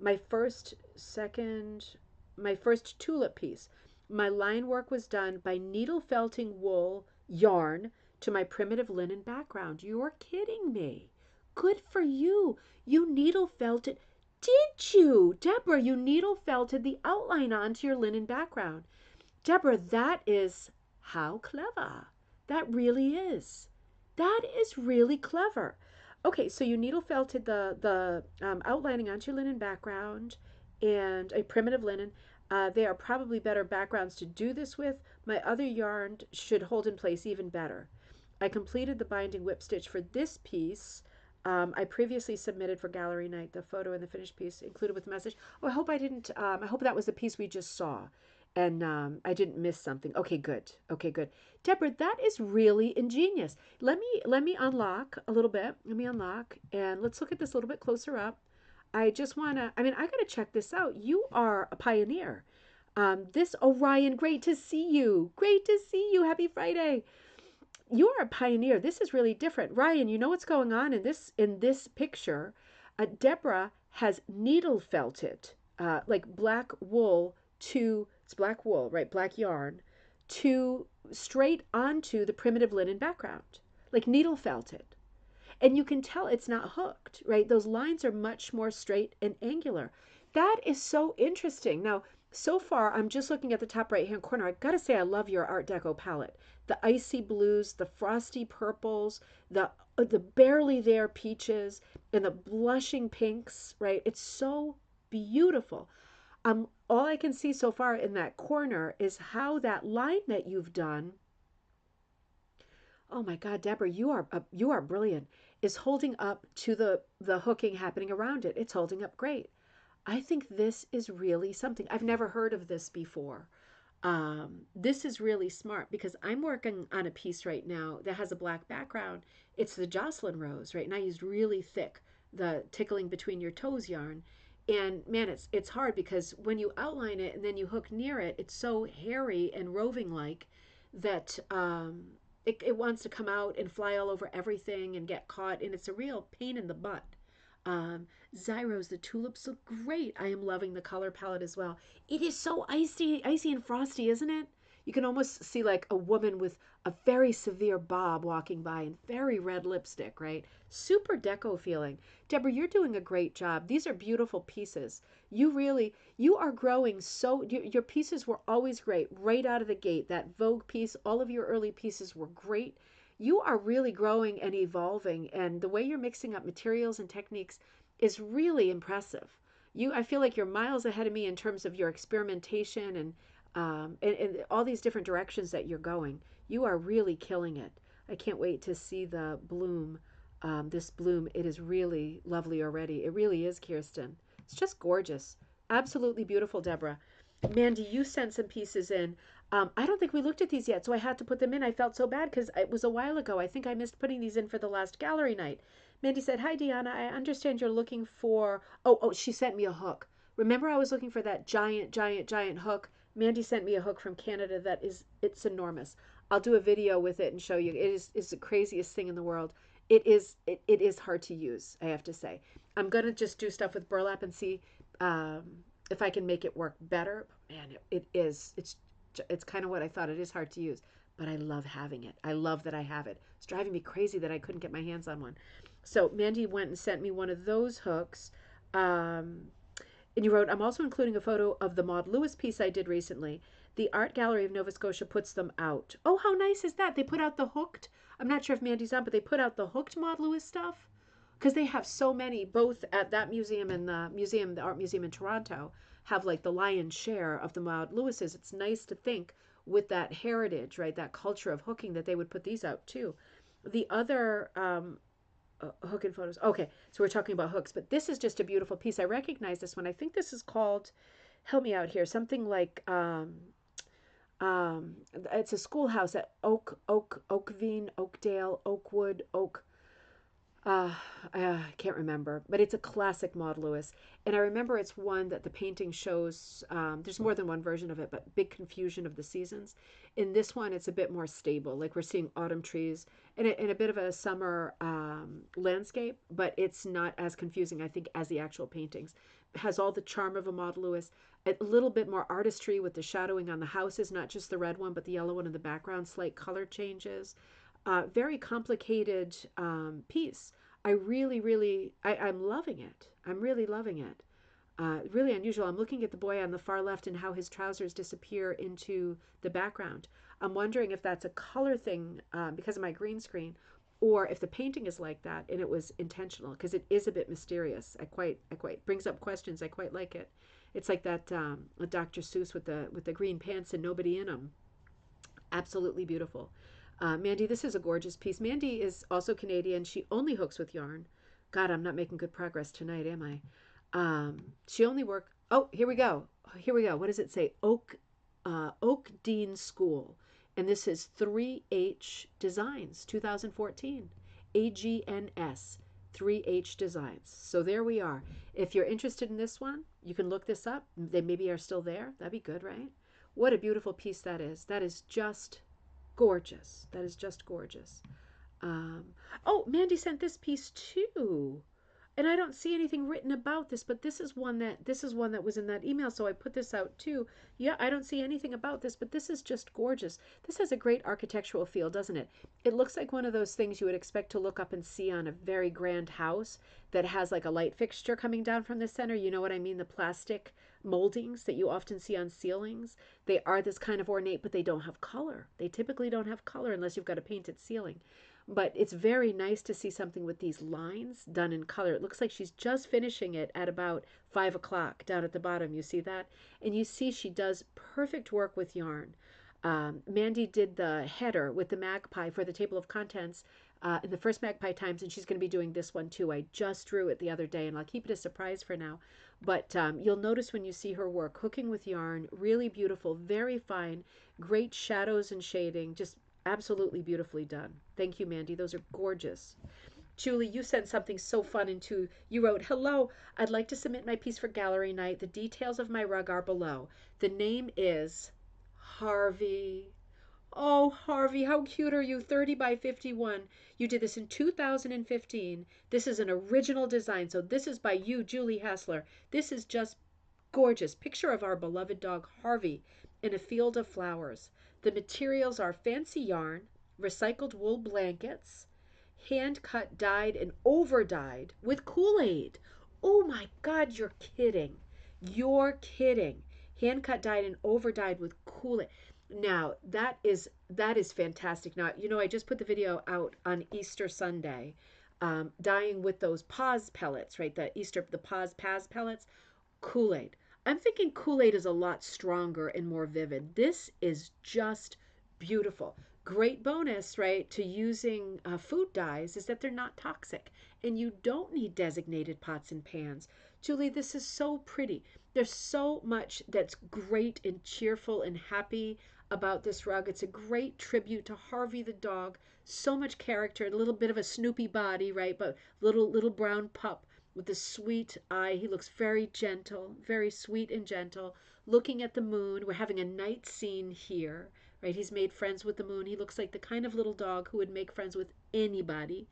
my first tulip piece. My line work was done by needle felting wool yarn to my primitive linen background. You're kidding me. Good for you. You needle felted. Did you? Deborah, you needle felted the outline onto your linen background. Deborah, that is how clever. That really is. That is really clever. Okay, so you needle felted the outlining onto your linen background and a primitive linen. They are probably better backgrounds to do this with. My other yarn should hold in place even better. I completed the binding whip stitch for this piece. I previously submitted for gallery night the photo and the finished piece included with the message. Oh, I hope I didn't. I hope that was the piece we just saw, and I didn't miss something. Okay, good. Okay, good. Deborah, that is really ingenious. Let me unlock a little bit. Let me unlock, and let's look at this a little bit closer up. I just want to, I mean, I got to check this out. You are a pioneer. This, Orion, great to see you. Great to see you. Happy Friday. You are a pioneer. This is really different. Ryan, you know what's going on in this picture? Deborah has needle felted, like black wool to, it's black wool, right? Black yarn to straight onto the primitive linen background, like needle felted. And you can tell it's not hooked, right? Those lines are much more straight and angular. That is so interesting. Now, so far, I'm just looking at the top right-hand corner. I gotta say, I love your Art Deco palette. The icy blues, the frosty purples, the barely there peaches, and the blushing pinks, right? It's so beautiful. All I can see so far in that corner is how that line that you've done. Oh my God, Deborah, you are brilliant. Is holding up to the hooking happening around it. It's holding up great. I think this is really something. I've never heard of this before. This is really smart because I'm working on a piece right now that has a black background. It's the Jocelyn Rose, right? And I used really thick, the tickling between your toes yarn. And man, it's hard because when you outline it and then you hook near it, it's so hairy and roving like that it wants to come out and fly all over everything and get caught, and it's a real pain in the butt. Zyros, the tulips look great. I am loving the color palette as well. It is so icy and frosty, isn't it? You can almost see like a woman with a very severe bob walking by and very red lipstick, right? Super deco feeling. Deborah, you're doing a great job. These are beautiful pieces. You are growing so, your pieces were always great right out of the gate. That Vogue piece, all of your early pieces were great. You are really growing and evolving, and the way you're mixing up materials and techniques is really impressive. I feel like you're miles ahead of me in terms of your experimentation and all these different directions that you're going. You are really killing it. I can't wait to see the bloom. This bloom, it is really lovely already. It really is, Kirsten. It's just gorgeous. Absolutely beautiful, Deborah. Mandy, you sent some pieces in. I don't think we looked at these yet, so I had to put them in. I felt so bad because it was a while ago. I think I missed putting these in for the last gallery night. Mandy said, "Hi, Deanna. I understand you're looking for." Oh, she sent me a hook. Remember, I was looking for that giant, giant, giant hook. Mandy sent me a hook from Canada that it's enormous. I'll do a video with it and show you. It is the craziest thing in the world. It is hard to use, I have to say. I'm gonna just do stuff with burlap and see um, if I can make it work better. Man, it is. It's kind of what I thought. It is hard to use, but I love having it. I love that I have it. It's driving me crazy that I couldn't get my hands on one. So Mandy went and sent me one of those hooks. Um, and you wrote, I'm also including a photo of the Maud Lewis piece I did recently. The Art Gallery of Nova Scotia puts them out. Oh, how nice is that? They put out the hooked. I'm not sure if Mandy's on, but they put out the hooked Maud Lewis stuff because they have so many, both at that museum and the Art Museum in Toronto, have like the lion's share of the Maud Lewises. It's nice to think with that heritage, right, that culture of hooking, that they would put these out too. The other hook and photos. Okay, so we're talking about hooks, but this is just a beautiful piece. I recognize this one. I think this is called, help me out here, something like it's a schoolhouse at Oakveen, Oakdale, Oakwood, Oak. Uh, I can't remember, but it's a classic Maud Lewis. And I remember it's one that the painting shows, there's more than one version of it, but big confusion of the seasons. In this one, it's a bit more stable. Like we're seeing autumn trees and a bit of a summer landscape, but it's not as confusing, I think, as the actual paintings. It has all the charm of a Maud Lewis, a little bit more artistry with the shadowing on the houses, not just the red one, but the yellow one in the background, slight color changes. Very complicated piece. I really, really, I'm loving it. I'm really loving it. Really unusual. I'm looking at the boy on the far left and how his trousers disappear into the background. I'm wondering if that's a color thing because of my green screen, or if the painting is like that and it was intentional because it is a bit mysterious. I quite brings up questions. I quite like it. It's like that Dr. Seuss with the green pants and nobody in them. Absolutely beautiful. Mandy, this is a gorgeous piece. Mandy is also Canadian. She only hooks with yarn. God, I'm not making good progress tonight, am I? She only work. Oh, here we go. Here we go. What does it say? Oak Dean School, and this is 3H Designs, 2014, AGNS, 3H Designs. So there we are. If you're interested in this one, you can look this up. They maybe are still there. That'd be good, right? What a beautiful piece that is. That is just gorgeous. That is just gorgeous. Um, oh, Mandy sent this piece too, and I don't see anything written about this, but this is one that was in that email, so I put this out too. Yeah, I don't see anything about this, but this is just gorgeous. This has a great architectural feel, doesn't it? It looks like one of those things you would expect to look up and see on a very grand house that has like a light fixture coming down from the center. You know what I mean? The plastic moldings that you often see on ceilings. They are this kind of ornate, but they don't have color. They typically don't have color unless you've got a painted ceiling. But it's very nice to see something with these lines done in color. It looks like she's just finishing it at about 5 o'clock down at the bottom. You see that? And you see she does perfect work with yarn. Mandy did the header with the magpie for the table of contents in the first Magpie Times, and she's going to be doing this one too. I just drew it the other day, and I'll keep it a surprise for now. But you'll notice when you see her work, hooking with yarn, really beautiful, very fine, great shadows and shading, just absolutely beautifully done. Thank you, Mandy. Those are gorgeous. Julie, you sent something so fun into. You wrote, "Hello, I'd like to submit my piece for gallery night. The details of my rug are below. The name is Harvey." Oh, Harvey, how cute are you? 30 by 51. You did this in 2015. This is an original design. So this is by you, Julie Hassler. This is just gorgeous. Picture of our beloved dog, Harvey, in a field of flowers. The materials are fancy yarn, recycled wool blankets, hand cut, dyed, and over dyed with Kool-Aid. Oh my God, you're kidding. You're kidding. Hand cut, dyed, and over dyed with Kool-Aid. Now that is fantastic. Now I just put the video out on Easter Sunday, dyeing with those pause pellets, right? The pause pellets, Kool-Aid. I'm thinking Kool-Aid is a lot stronger and more vivid. This is just beautiful. Great bonus, right, to using food dyes is that they're not toxic and you don't need designated pots and pans. Julie, this is so pretty. There's so much that's great and cheerful and happy. about this rug. It's a great tribute to Harvey the dog. So much character, a little bit of a Snoopy body, right? But little brown pup with a sweet eye. He looks very gentle, very sweet and gentle, looking at the moon. We're having a night scene here, right? He's made friends with the moon. He looks like the kind of little dog who would make friends with anybody.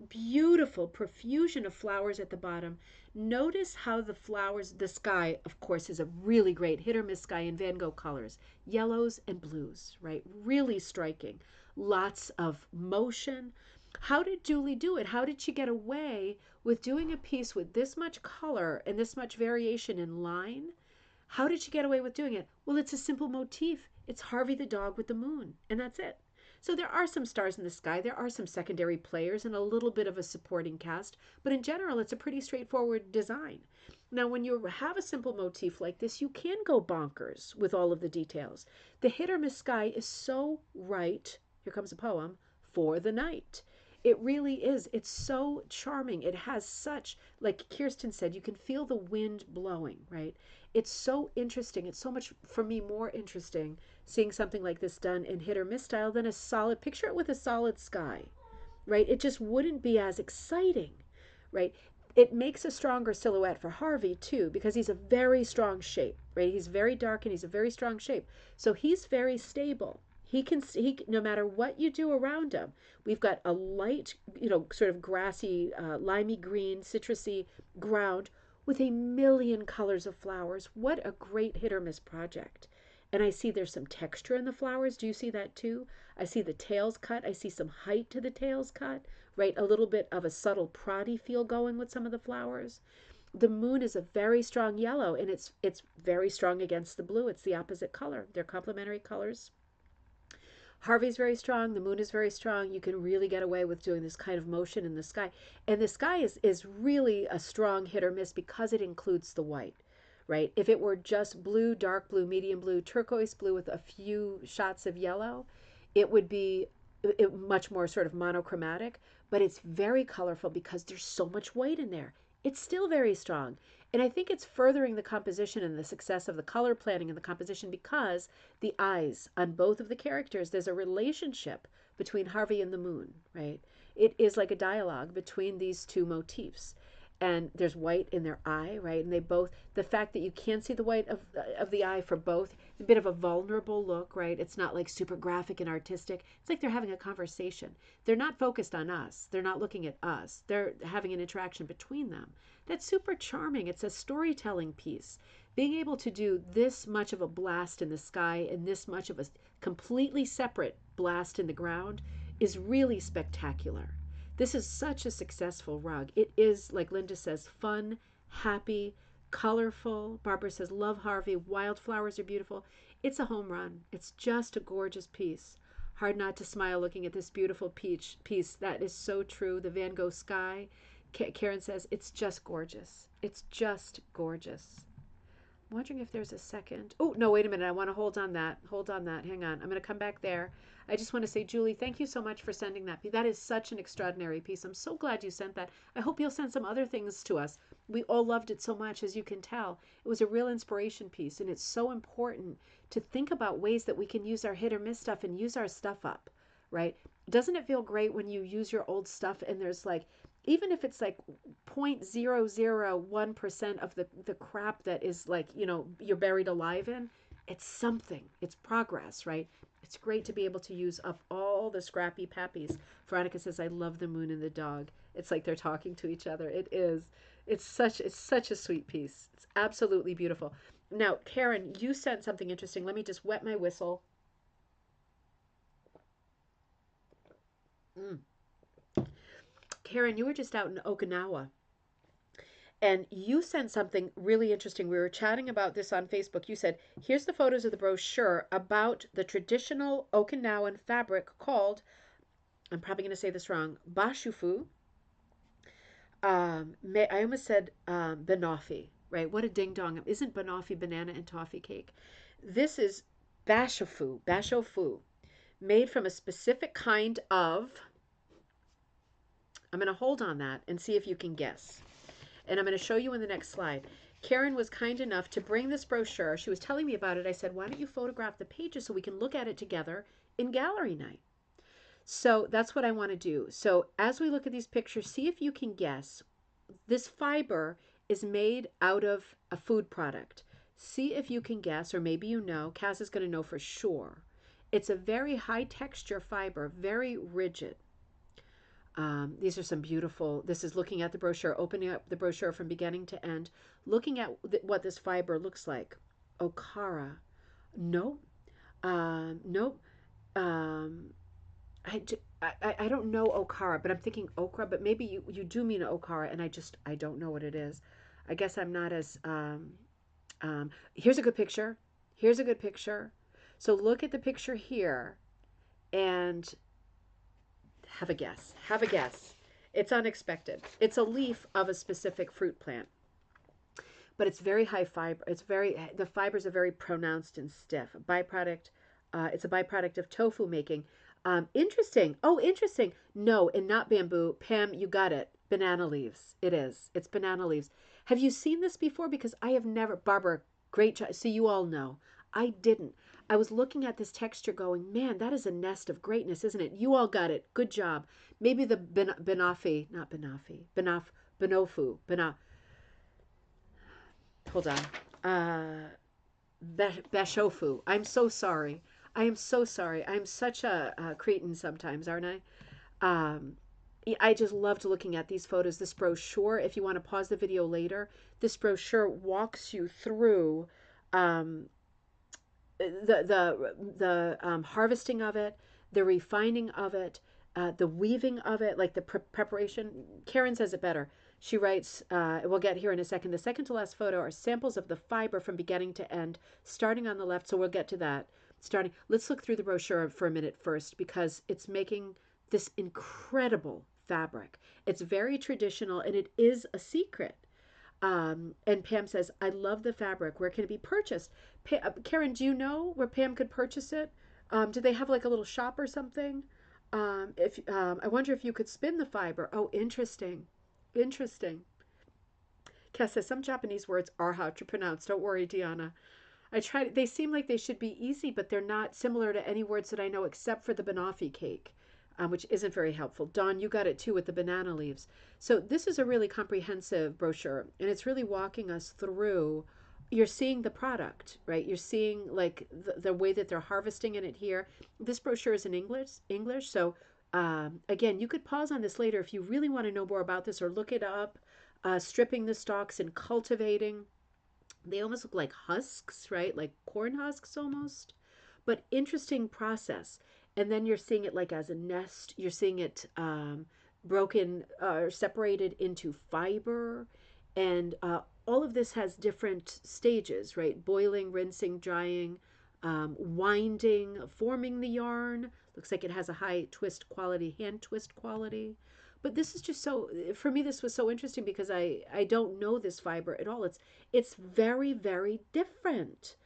Beautiful profusion of flowers at the bottom. Notice how the flowers, the sky, of course, is a really great hit or miss sky in Van Gogh colors, yellows and blues, right? Really striking. Lots of motion. How did Julie do it? How did she get away with doing a piece with this much color and this much variation in line? How did she get away with doing it? Well, it's a simple motif. It's Harvey the dog with the moon, and that's it. So there are some stars in the sky, there are some secondary players and a little bit of a supporting cast, but in general it's a pretty straightforward design. Now when you have a simple motif like this, you can go bonkers with all of the details. The hit or miss sky is so right, here comes a poem, for the night. It really is. It's so charming. It has such, like Kirsten said, you can feel the wind blowing, right? It's so interesting. It's so much, for me, more interesting seeing something like this done in hit or miss style than a solid, picture it with a solid sky, right? It just wouldn't be as exciting, right? It makes a stronger silhouette for Harvey too, because he's a very strong shape, right? He's very dark and he's a very strong shape. So he's very stable. He no matter what you do around him. We've got a light, sort of grassy, limey green, citrusy ground with a million colors of flowers. What a great hit or miss project. And I see there's some texture in the flowers. Do you see that too? I see the tails cut. I see some height to the tails cut, right? A little bit of a subtle proddy feel going with some of the flowers. The moon is a very strong yellow, and it's very strong against the blue. It's the opposite color. They're complementary colors. Harvey's very strong. The moon is very strong. You can really get away with doing this kind of motion in the sky. And the sky is really a strong hit or miss because it includes the white, right? If it were just blue, dark blue, medium blue, turquoise blue with a few shots of yellow, it would be much more sort of monochromatic, but it's very colorful because there's so much white in there. It's still very strong. And I think it's furthering the composition and the success of the color planning and the composition because the eyes on both of the characters, there's a relationship between Harvey and the moon, right? It is like a dialogue between these two motifs. And there's white in their eye, right? And they both, the fact that you can't see the white of the eye for both, a bit of a vulnerable look, right? It's not like super graphic and artistic. It's like they're having a conversation. They're not focused on us. They're not looking at us. They're having an interaction between them. That's super charming. It's a storytelling piece. Being able to do this much of a blast in the sky and this much of a completely separate blast in the ground is really spectacular. This is such a successful rug. It is, like Linda says, fun, happy, colorful. Barbara says, love Harvey. Wildflowers are beautiful. It's a home run. It's just a gorgeous piece. Hard not to smile looking at this beautiful peach piece. That is so true. The Van Gogh sky. Karen says, it's just gorgeous. It's just gorgeous. I'm wondering if there's a second. Oh, no, wait a minute. I want to hold on that. Hold on that. Hang on. I'm going to come back there. I just want to say, Julie, thank you so much for sending that. That is such an extraordinary piece. I'm so glad you sent that. I hope you'll send some other things to us. We all loved it so much, as you can tell. It was a real inspiration piece, and it's so important to think about ways that we can use our hit or miss stuff and use our stuff up, right? Doesn't it feel great when you use your old stuff and there's like, even if it's like 0.001% of the crap that is like, you're buried alive in, it's something. It's progress, right? It's great to be able to use up all the scrappy pappies. Veronica says, I love the moon and the dog. It's like they're talking to each other. It is. It's such a sweet piece. It's absolutely beautiful. Now, Karen, you sent something interesting. Let me just wet my whistle. Karen, you were just out in Okinawa. And you sent something really interesting. We were chatting about this on Facebook. You said, here's the photos of the brochure about the traditional Okinawan fabric called, I'm probably going to say this wrong, bashufu. I almost said banoffee, right? What a ding dong. Isn't banoffee banana and toffee cake? This is bashofu, made from a specific kind of, I'm going to hold on that and see if you can guess. And I'm going to show you in the next slide. Karen was kind enough to bring this brochure. She was telling me about it. I said, why don't you photograph the pages so we can look at it together in gallery night? So that's what I want to do. So as we look at these pictures, see if you can guess. This fiber is made out of a food product. See if you can guess, or maybe you know. Kaz is going to know for sure. It's a very high texture fiber, very rigid. These are some beautiful, this is looking at the brochure, opening up the brochure from beginning to end, looking at what this fiber looks like. Okara. Nope. Nope. Um, I, I don't know okara, but I'm thinking okra, but maybe you do mean okara, and I don't know what it is. I guess I'm not as, here's a good picture. Here's a good picture. So look at the picture here and have a guess. Have a guess. It's unexpected. It's a leaf of a specific fruit plant, but it's very high fiber. The fibers are very pronounced and stiff. Byproduct. It's a byproduct of tofu making. Interesting. Oh, interesting. No, and not bamboo. Pam, you got it. Banana leaves. It is. It's banana leaves. Have you seen this before? Because I have never. Barbara, great job. So you all know. I didn't. I was looking at this texture going, man, that is a nest of greatness, isn't it? You all got it. Good job. Maybe the banoffee, not banoffee, banofu, hold on. Bashofu. I'm so sorry. I am so sorry. I'm such a cretin sometimes, aren't I? Um, I just loved looking at these photos. This brochure, if you want to pause the video later, this brochure walks you through um, the harvesting of it, the refining of it, the weaving of it, like the preparation. Karen says it better. She writes, we'll get here in a second. The second to last photo are samples of the fiber from beginning to end, starting on the left. So we'll get to that. Starting. Let's look through the brochure for a minute first because it's making this incredible fabric. It's very traditional and it is a secret. And Pam says, I love the fabric. Where can it be purchased? Karen, do you know where Pam could purchase it? Do they have like a little shop or something? If I wonder if you could spin the fiber. Oh, interesting. Interesting. Cass says, some Japanese words are hard to pronounce. Don't worry, Deanna. I tried. They seem like they should be easy, but they're not similar to any words that I know except for the banoffee cake, which isn't very helpful. Dawn, you got it too with the banana leaves. So this is a really comprehensive brochure, and it's really walking us through. You're seeing the product, right? You're seeing like the way that they're harvesting in it here. This brochure is in English. So again, you could pause on this later if you really want to know more about this or look it up. Stripping the stalks and cultivating. They almost look like husks, right? Like corn husks almost. But interesting process. And then you're seeing it like as a nest. You're seeing it broken or separated into fiber. And all of this has different stages, right? Boiling, rinsing, drying, winding, forming the yarn. Looks like it has a high twist quality, hand twist quality. But this is just so, for me, this was so interesting because I don't know this fiber at all. It's very, very different.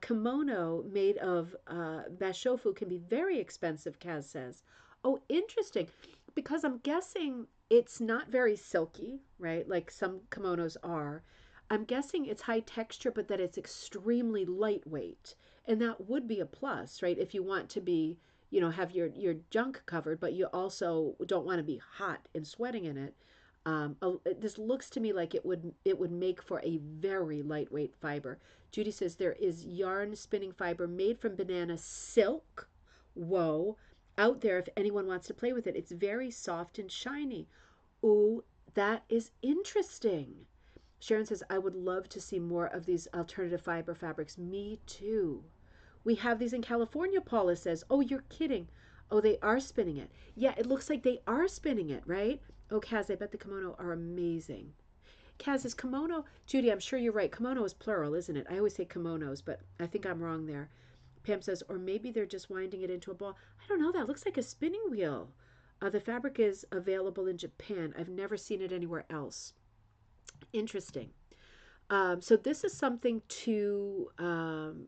Kimono made of bashofu can be very expensive, Kaz says. Oh, interesting. Because I'm guessing it's not very silky, right? Like some kimonos are. I'm guessing it's high texture, but that it's extremely lightweight. And that would be a plus, right? If you want to be, have your junk covered, but you also don't want to be hot and sweating in it. This looks to me like it would make for a very lightweight fiber. Judy says there is yarn spinning fiber made from banana silk. Whoa, out there if anyone wants to play with it. It's very soft and shiny. Ooh, that is interesting. Sharon says, I would love to see more of these alternative fiber fabrics. Me too. We have these in California, Paula says. Oh, you're kidding. Oh, they are spinning it. Yeah, it looks like they are spinning it, right? Oh, Kaz, I bet the kimono are amazing. Kaz, is kimono? Judy, I'm sure you're right. Kimono is plural, isn't it? I always say kimonos, but I think I'm wrong there. Pam says, or maybe they're just winding it into a ball. I don't know. That looks like a spinning wheel. The fabric is available in Japan. I've never seen it anywhere else. Interesting. So this is something to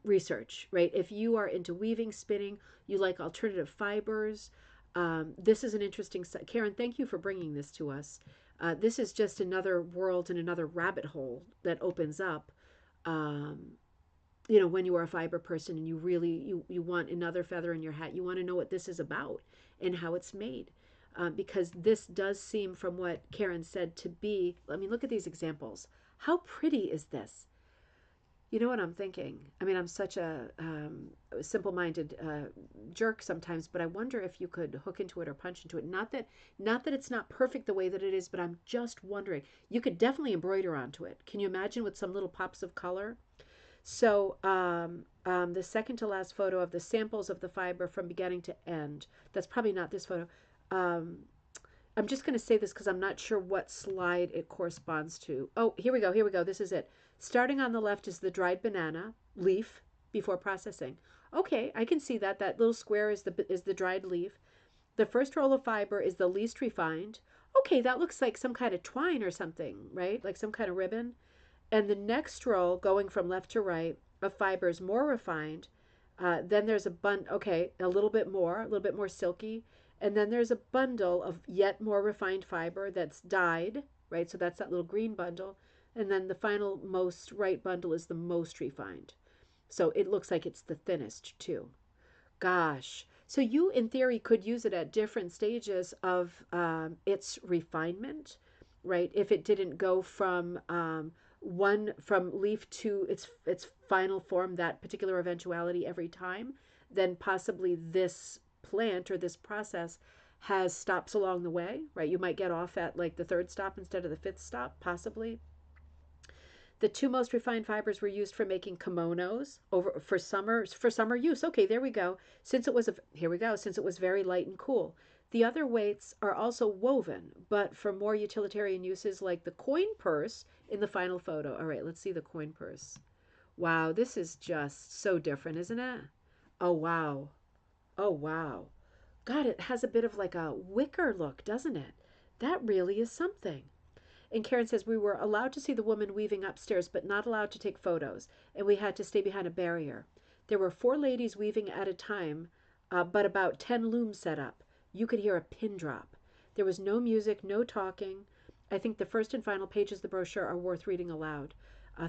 research, right? If you are into weaving, spinning, you like alternative fibers, this is an interesting. Karen, thank you for bringing this to us. This is just another world and another rabbit hole that opens up. Um, when you are a fiber person and you want another feather in your hat, you want to know what this is about and how it's made. Because this does seem, from what Karen said, to be, I mean, look at these examples. How pretty is this? You know what I'm thinking? I mean, I'm such a simple-minded jerk sometimes, but I wonder if you could hook into it or punch into it. Not that it's not perfect the way that it is, but I'm just wondering. You could definitely embroider onto it. Can you imagine with some little pops of color? So the second to last photo of the samples of the fiber from beginning to end. That's probably not this photo. Um, I'm just going to say this because I'm not sure what slide it corresponds to. Oh, here we go. Here we go. This is it. Starting on the left is the dried banana leaf before processing. Okay, I can see that. That little square is the dried leaf. The first roll of fiber is the least refined. Okay, that looks like some kind of twine or something, right? Like some kind of ribbon. And the next row, going from left to right, of fibers more refined. Then there's okay, a little bit more silky. And then there's a bundle of yet more refined fiber that's dyed, right? So that's that little green bundle. And then the final most right bundle is the most refined. So it looks like it's the thinnest too. Gosh. So you, in theory, could use it at different stages of its refinement, right? If it didn't go from from leaf to its final form, that particular eventuality every time, then possibly this plant or this process has stops along the way, right? You might get off at like the third stop instead of the fifth stop, possibly. The two most refined fibers were used for making kimonos over for summer use. Okay, there we go. Here we go. Since it was very light and cool. The other weights are also woven, but for more utilitarian uses like the coin purse in the final photo. All right, let's see the coin purse. Wow, this is just so different, isn't it? Oh wow. Oh wow. God, it has a bit of like a wicker look, doesn't it? That really is something. And Karen says we were allowed to see the woman weaving upstairs, but not allowed to take photos, and we had to stay behind a barrier. There were 4 ladies weaving at a time, but about 10 looms set up. You could hear a pin drop. There was no music, no talking. I think the first and final pages of the brochure are worth reading aloud.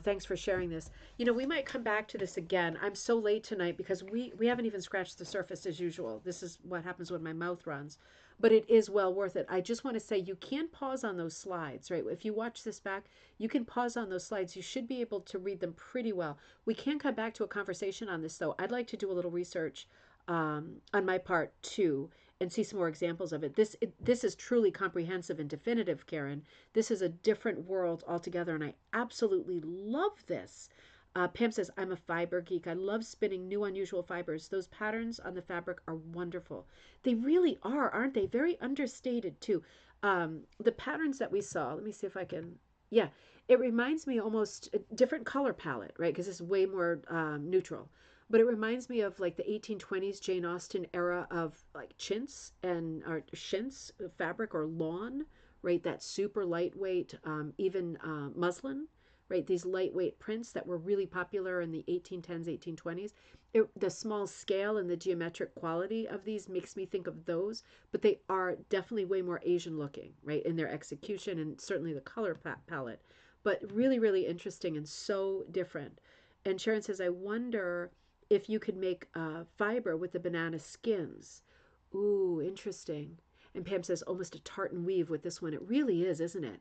Thanks for sharing this. We might come back to this again. I'm so late tonight because we haven't even scratched the surface as usual. This is what happens when my mouth runs. But it is well worth it. I just want to say you can pause on those slides, right? If you watch this back, you can pause on those slides. You should be able to read them pretty well. We can come back to a conversation on this, though. I'd like to do a little research on my part, too, and see some more examples of it. This is truly comprehensive and definitive, Karen. This is a different world altogether, and I absolutely love this. Pam says, I'm a fiber geek. I love spinning new, unusual fibers. Those patterns on the fabric are wonderful. They really are, aren't they? Very understated, too. The patterns that we saw, let me see if I can, yeah, it reminds me almost a different color palette, right? Because it's way more neutral. But it reminds me of like the 1820s Jane Austen era of like chintz fabric or lawn, right? That super lightweight, even muslin, right? These lightweight prints that were really popular in the 1810s, 1820s. The small scale and the geometric quality of these makes me think of those, but they are definitely way more Asian looking, right? In their execution and certainly the color palette, but really, really interesting and so different. And Sharon says, I wonder if you could make fiber with the banana skins. Ooh, interesting. And Pam says, almost a tartan weave with this one. It really is, isn't it?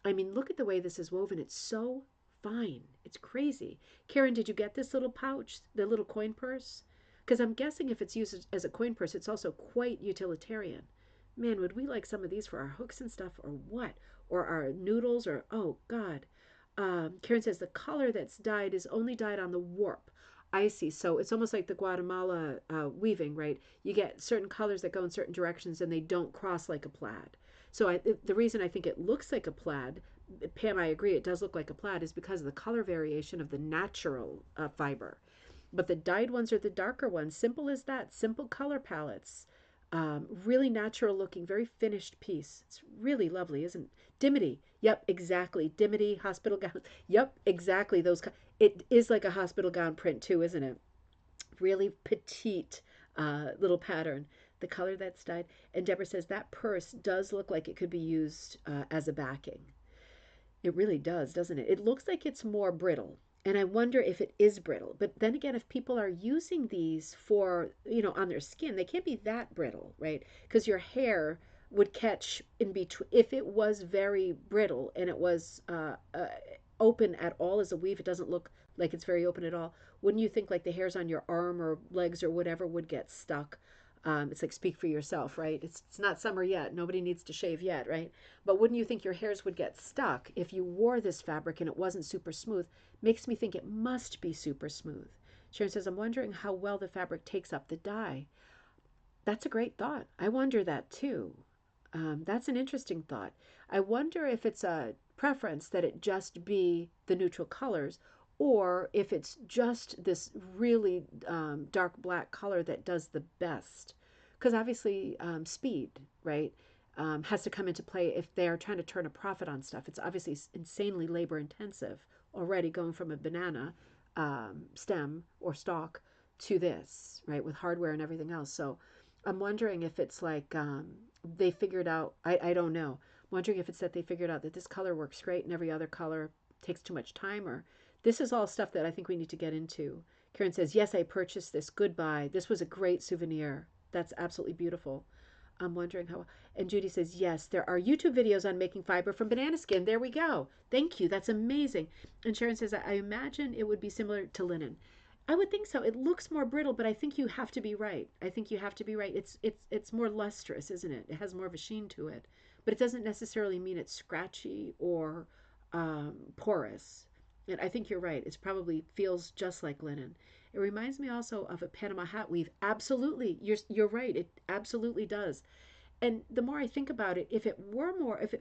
I mean, look at the way this is woven. It's so fine. It's crazy. Karen, did you get this little pouch, the little coin purse? Because I'm guessing if it's used as a coin purse, it's also quite utilitarian. Man, would we like some of these for our hooks and stuff or what? Or our noodles or, oh, God. Karen says the color that's dyed is only dyed on the warp. I see. So it's almost like the Guatemala weaving, right? You get certain colors that go in certain directions and they don't cross like a plaid. So the reason I think it looks like a plaid, Pam, I agree, it does look like a plaid, is because of the color variation of the natural fiber. But the dyed ones are the darker ones. Simple as that. Simple color palettes. Really natural looking, very finished piece. It's really lovely, isn't it? Dimity. Yep, exactly. Dimity, hospital gown. Yep, exactly. It is like a hospital gown print too, isn't it? Really petite little pattern. the color that's dyed. And Deborah says that purse does look like it could be used as a backing. It really does, doesn't it? It looks like it's more brittle. And I wonder if it is brittle. But then again, if people are using these for, on their skin, they can't be that brittle, right? Because your hair would catch in between. If it was very brittle and it was open at all as a weave, it doesn't look like it's very open at all. Wouldn't you think like the hairs on your arm or legs or whatever would get stuck? It's like speak for yourself, right? It's not summer yet. Nobody needs to shave yet, right? But wouldn't you think your hairs would get stuck if you wore this fabric and it wasn't super smooth? Makes me think it must be super smooth. Sharon says, I'm wondering how well the fabric takes up the dye. That's a great thought. I wonder that too. That's an interesting thought. I wonder if it's a preference that it just be the neutral colors, or if it's just this really dark black color that does the best. Because obviously, speed, right, has to come into play if they're trying to turn a profit on stuff. It's obviously insanely labor intensive already going from a banana stem or stalk to this, right, with hardware and everything else. So I'm wondering if it's like they figured out, I don't know. I'm wondering if it's that they figured out that this color works great and every other color takes too much time, or this is all stuff that I think we need to get into. Karen says, yes, I purchased this. Goodbye. This was a great souvenir. That's absolutely beautiful. I'm wondering how. And Judy says, yes, there are YouTube videos on making fiber from banana skin. There we go. Thank you. That's amazing. And Sharon says, I imagine it would be similar to linen. I would think so. It looks more brittle, but I think you have to be right. I think you have to be right. It's more lustrous, isn't it? It has more of a sheen to it, but it doesn't necessarily mean it's scratchy or porous. And I think you're right. It probably feels just like linen. It reminds me also of a Panama hat weave. Absolutely, you're right. It absolutely does. And the more I think about it, if it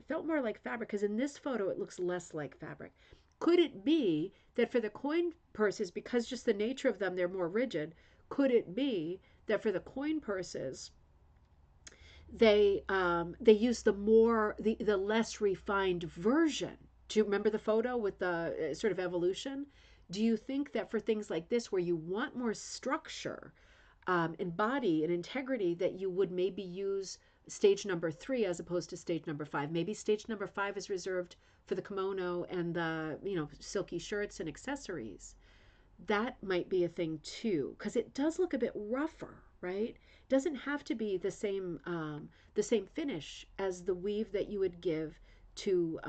felt more like fabric, because in this photo it looks less like fabric, could it be that for the coin purses, because just the nature of them, they're more rigid, could it be that for the coin purses, they use the less refined version? Do you remember the photo with the sort of evolution? Do you think that for things like this, where you want more structure and body and integrity, that you would maybe use stage number 3 as opposed to stage number 5? Maybe stage number 5 is reserved for the kimono and the silky shirts and accessories. That might be a thing too, because it does look a bit rougher, right? It doesn't have to be the same finish as the weave that you would give to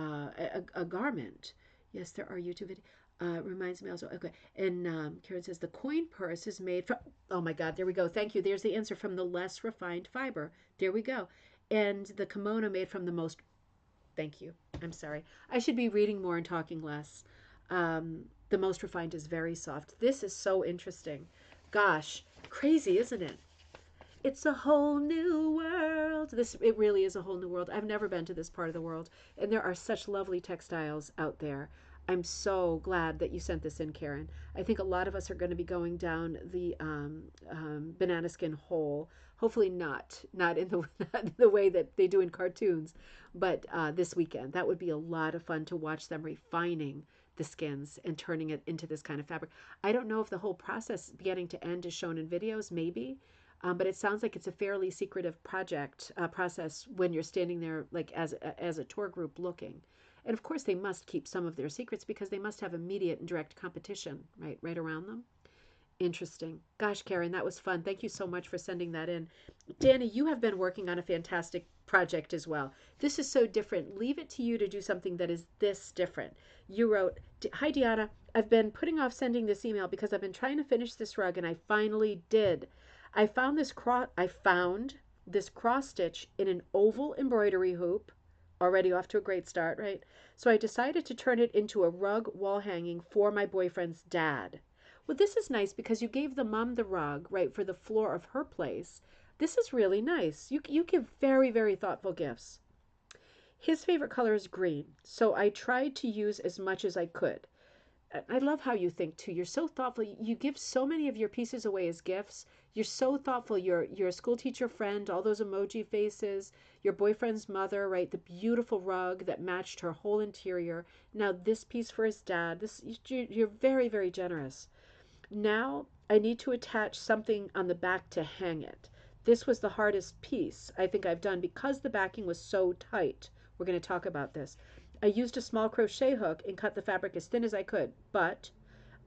a garment. Yes, there are YouTube videos. Reminds me also, okay. And Karen says the coin purse is made from, oh my God, there we go. Thank you. There's the answer, from the less refined fiber. There we go. And the kimono made from the most, thank you. I'm sorry. I should be reading more and talking less. The most refined is very soft. This is so interesting. Gosh, crazy, isn't it? It's a whole new world. It really is a whole new world. I've never been to this part of the world, and there are such lovely textiles out there. I'm so glad that you sent this in, Karen. I think a lot of us are going to be going down the banana skin hole. Hopefully not in the not in the way that they do in cartoons, but this weekend. That would be a lot of fun to watch them refining the skins and turning it into this kind of fabric. I don't know if the whole process beginning to end is shown in videos, maybe. But it sounds like it's a fairly secretive process when you're standing there like as a tour group looking. And of course they must keep some of their secrets because they must have immediate and direct competition right around them. Interesting. Gosh, Karen, that was fun. Thank you so much for sending that in. Danny, you have been working on a fantastic project as well. This is so different. Leave it to you to do something that is this different. You wrote, hi, Deanna. I've been putting off sending this email because I've been trying to finish this rug, and I finally did. I found this cross stitch in an oval embroidery hoop. Already off to a great start, right? So I decided to turn it into a rug wall hanging for my boyfriend's dad. Well, this is nice because you gave the mom the rug, right, for the floor of her place. This is really nice. You give very, very thoughtful gifts. His favorite color is green, so I tried to use as much as I could. I love how you think too. You're so thoughtful. You give so many of your pieces away as gifts. You're so thoughtful. Your school teacher friend, all those emoji faces, your boyfriend's mother, right? The beautiful rug that matched her whole interior. Now this piece for his dad. You're very, very generous. Now I need to attach something on the back to hang it. this was the hardest piece I think I've done because the backing was so tight. We're going to talk about this. I used a small crochet hook and cut the fabric as thin as I could, but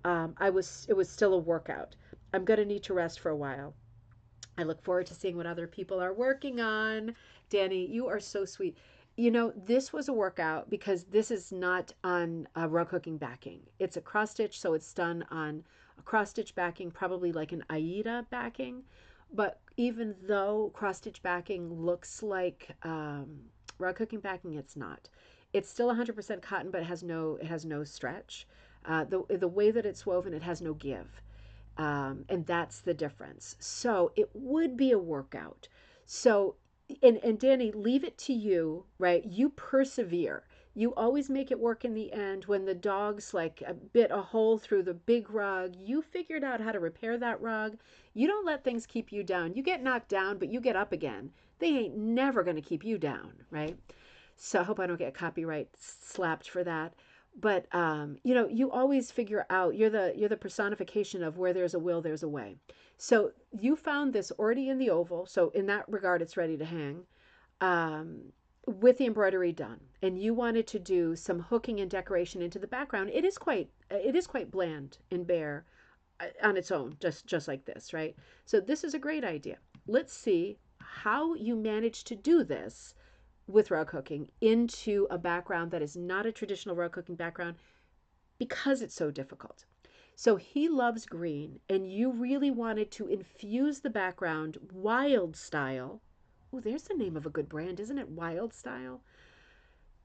it was still a workout. I'm going to need to rest for a while. I look forward to seeing what other people are working on. Danny, you are so sweet. You know, this was a workout because this is not on a rug hooking backing. It's a cross stitch, so it's done on a cross stitch backing, probably like an Aida backing. But even though cross stitch backing looks like rug hooking backing, it's not. It's still 100% cotton, but it has no stretch. The way that it's woven, it has no give. And that's the difference. So it would be a workout. So, and Danny, leave it to you, right? You persevere. You always make it work in the end. When the dogs like bit a hole through the big rug, you figured out how to repair that rug. You don't let things keep you down. You get knocked down, but you get up again. They ain't never going to keep you down, right? So I hope I don't get copyright slapped for that. But you know, you always figure out you're the personification of where there's a will, there's a way. So you found this already in the oval. So in that regard, it's ready to hang um, with the embroidery done. And you wanted to do some hooking and decoration into the background. It is quite bland and bare on its own, just like this, right? So this is a great idea. Let's see how you managed to do this with rug hooking into a background that is not a traditional rug hooking background because it's so difficult. So he loves green, and you really wanted to infuse the background wild style. Oh, there's the name of a good brand, isn't it? Wild style.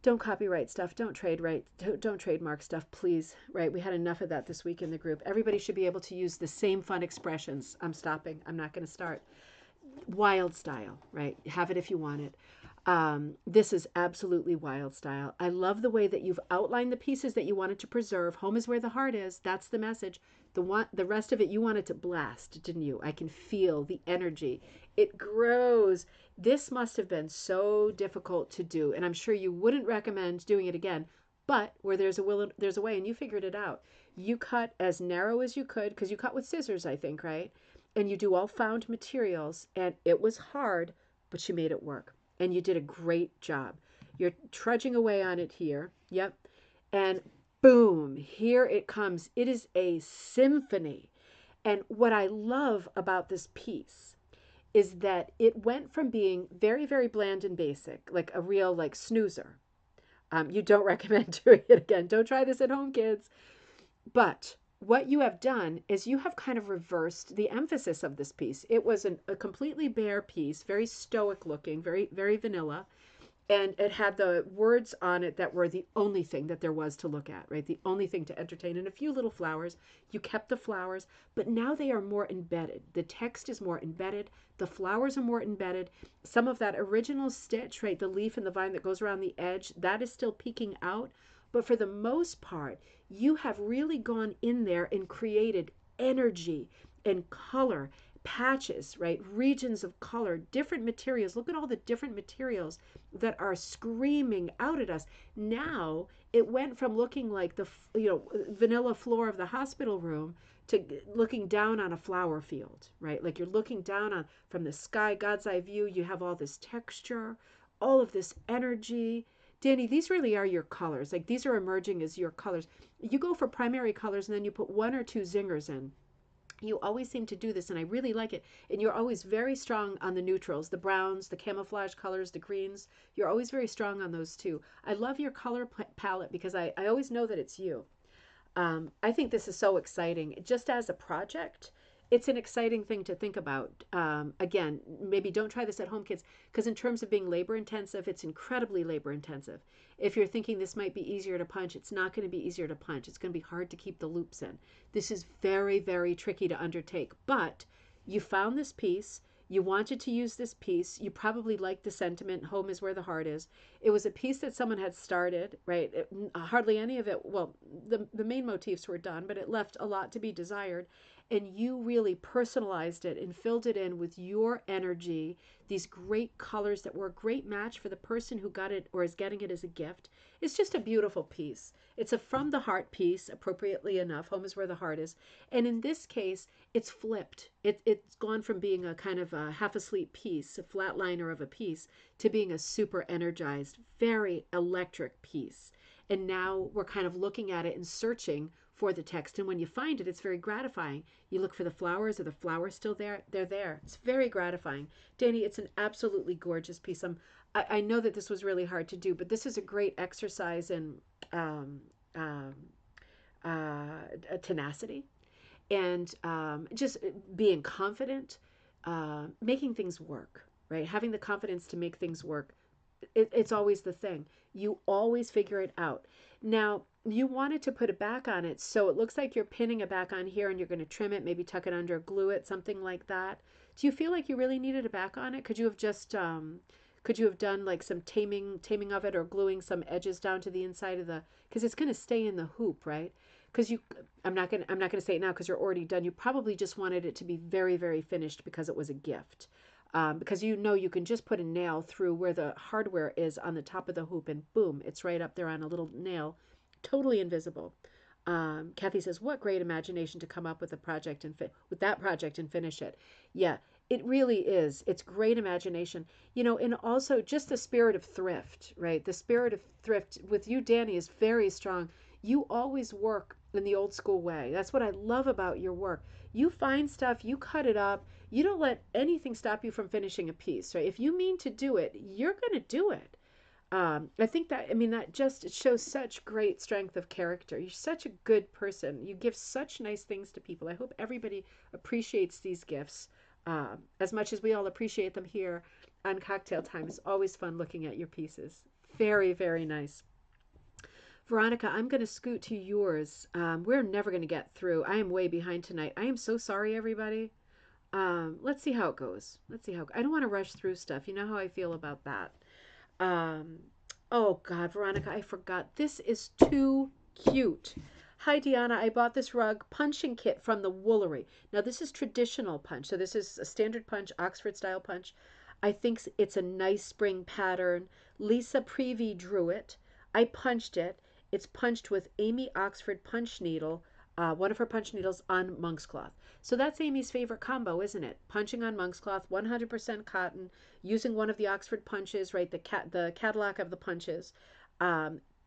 Don't copyright stuff. Don't trademark stuff, please. Right? We had enough of that this week in the group. Everybody should be able to use the same fun expressions. I'm stopping. I'm not going to start. Wild style, right? Have it if you want it. This is absolutely wild style. I love the way that you've outlined the pieces that you wanted to preserve. Home is where the heart is. That's the message. The rest of it you wanted to blast, didn't you? I can feel the energy. It grows. This must have been so difficult to do, and I'm sure you wouldn't recommend doing it again. But where there's a will, there's a way, and you figured it out. You cut as narrow as you could because you cut with scissors, I think, right? And you do all found materials, and it was hard, but you made it work. And you did a great job. You're trudging away on it here. Yep. And boom, here it comes. It is a symphony. And what I love about this piece is that it went from being very, very bland and basic, like a real like snoozer. You don't recommend doing it again. Don't try this at home, kids. But what you have done is you have kind of reversed the emphasis of this piece. It was a completely bare piece, very stoic looking, very, very vanilla. And it had the words on it that were the only thing that there was to look at, right? The only thing to entertain, and a few little flowers. You kept the flowers, but now they are more embedded. The text is more embedded. The flowers are more embedded. Some of that original stitch, right? The leaf and the vine that goes around the edge, that is still peeking out. But for the most part, you have really gone in there and created energy and color, patches, right? Regions of color, different materials. Look at all the different materials that are screaming out at us. Now it went from looking like the vanilla floor of the hospital room to looking down on a flower field, right? Like you're looking down on from the sky, God's eye view. You have all this texture, all of this energy. Danny, these really are your colors. Like these are emerging as your colors. You go for primary colors and then you put one or two zingers in. You always seem to do this, and I really like it. And you're always very strong on the neutrals, the browns, the camouflage colors, the greens. You're always very strong on those too. I love your color palette because I always know that it's you. I think this is so exciting. Just as a project, it's an exciting thing to think about. Again, maybe don't try this at home, kids, because in terms of being labor intensive, it's incredibly labor intensive. If you're thinking this might be easier to punch, it's not going to be easier to punch. It's going to be hard to keep the loops in. This is very, very tricky to undertake, but you found this piece. You wanted to use this piece. You probably liked the sentiment, home is where the heart is. It was a piece that someone had started, right? Hardly any of it, well, the main motifs were done, but it left a lot to be desired. and you really personalized it and filled it in with your energy, these great colors that were a great match for the person who got it or is getting it as a gift. It's just a beautiful piece. It's a from the heart piece, appropriately enough. Home is where the heart is. And in this case, it's flipped. It's gone from being a kind of a half asleep piece, a flatliner of a piece, to being a super energized, very electric piece. And now we're kind of looking at it and searching for the text. And when you find it, it's very gratifying. You look for the flowers. Are the flowers still there? They're there. It's very gratifying. Danny, it's an absolutely gorgeous piece. I know that this was really hard to do, but this is a great exercise in um, um, tenacity and just being confident, making things work, right? Having the confidence to make things work. It's always the thing. You always figure it out. Now, you wanted to put a back on it, so it looks like you're pinning a back on here and you're going to trim it, maybe tuck it under, glue it, something like that. Do you feel like you really needed a back on it? Could you have just could you have done like some taming of it or gluing some edges down to the inside of the, because it's going to stay in the hoop, right? Because you, I'm not going to say it now because you're already done. You probably just wanted it to be very, very finished because it was a gift. Because you know you can just put a nail through where the hardware is on the top of the hoop and boom, it's right up there on a little nail, totally invisible. Kathy says, "What great imagination to come up with a project and with that project and finish it." Yeah, it really is. It's great imagination, you know, and also just the spirit of thrift, right? The spirit of thrift with you, Danny, is very strong. You always work in the old school way. That's what I love about your work. You find stuff, you cut it up. You don't let anything stop you from finishing a piece, right? If you mean to do it, you're going to do it. I think that, I mean, that just it shows such great strength of character. You're such a good person. You give such nice things to people. I hope everybody appreciates these gifts as much as we all appreciate them here on Cocktail Time. It's always fun looking at your pieces. Very, very nice. Veronica, I'm going to scoot to yours. We're never going to get through. I am way behind tonight. I am so sorry, everybody. Let's see how it goes. Let's see how I don't want to rush through stuff. You know how I feel about that. Um, oh God, Veronica, I forgot. This is too cute. Hi, Deanna. I bought this rug punching kit from the Woolery. Now, this is traditional punch. So this is a standard punch, Oxford style punch. I think it's a nice spring pattern. Lisa Prevey drew it. I punched it. It's punched with Amy Oxford punch needle, one of her punch needles on monk's cloth. So that's Amy's favorite combo, isn't it? Punching on monk's cloth, 100% cotton, using one of the Oxford punches, right? The Cadillac of the punches.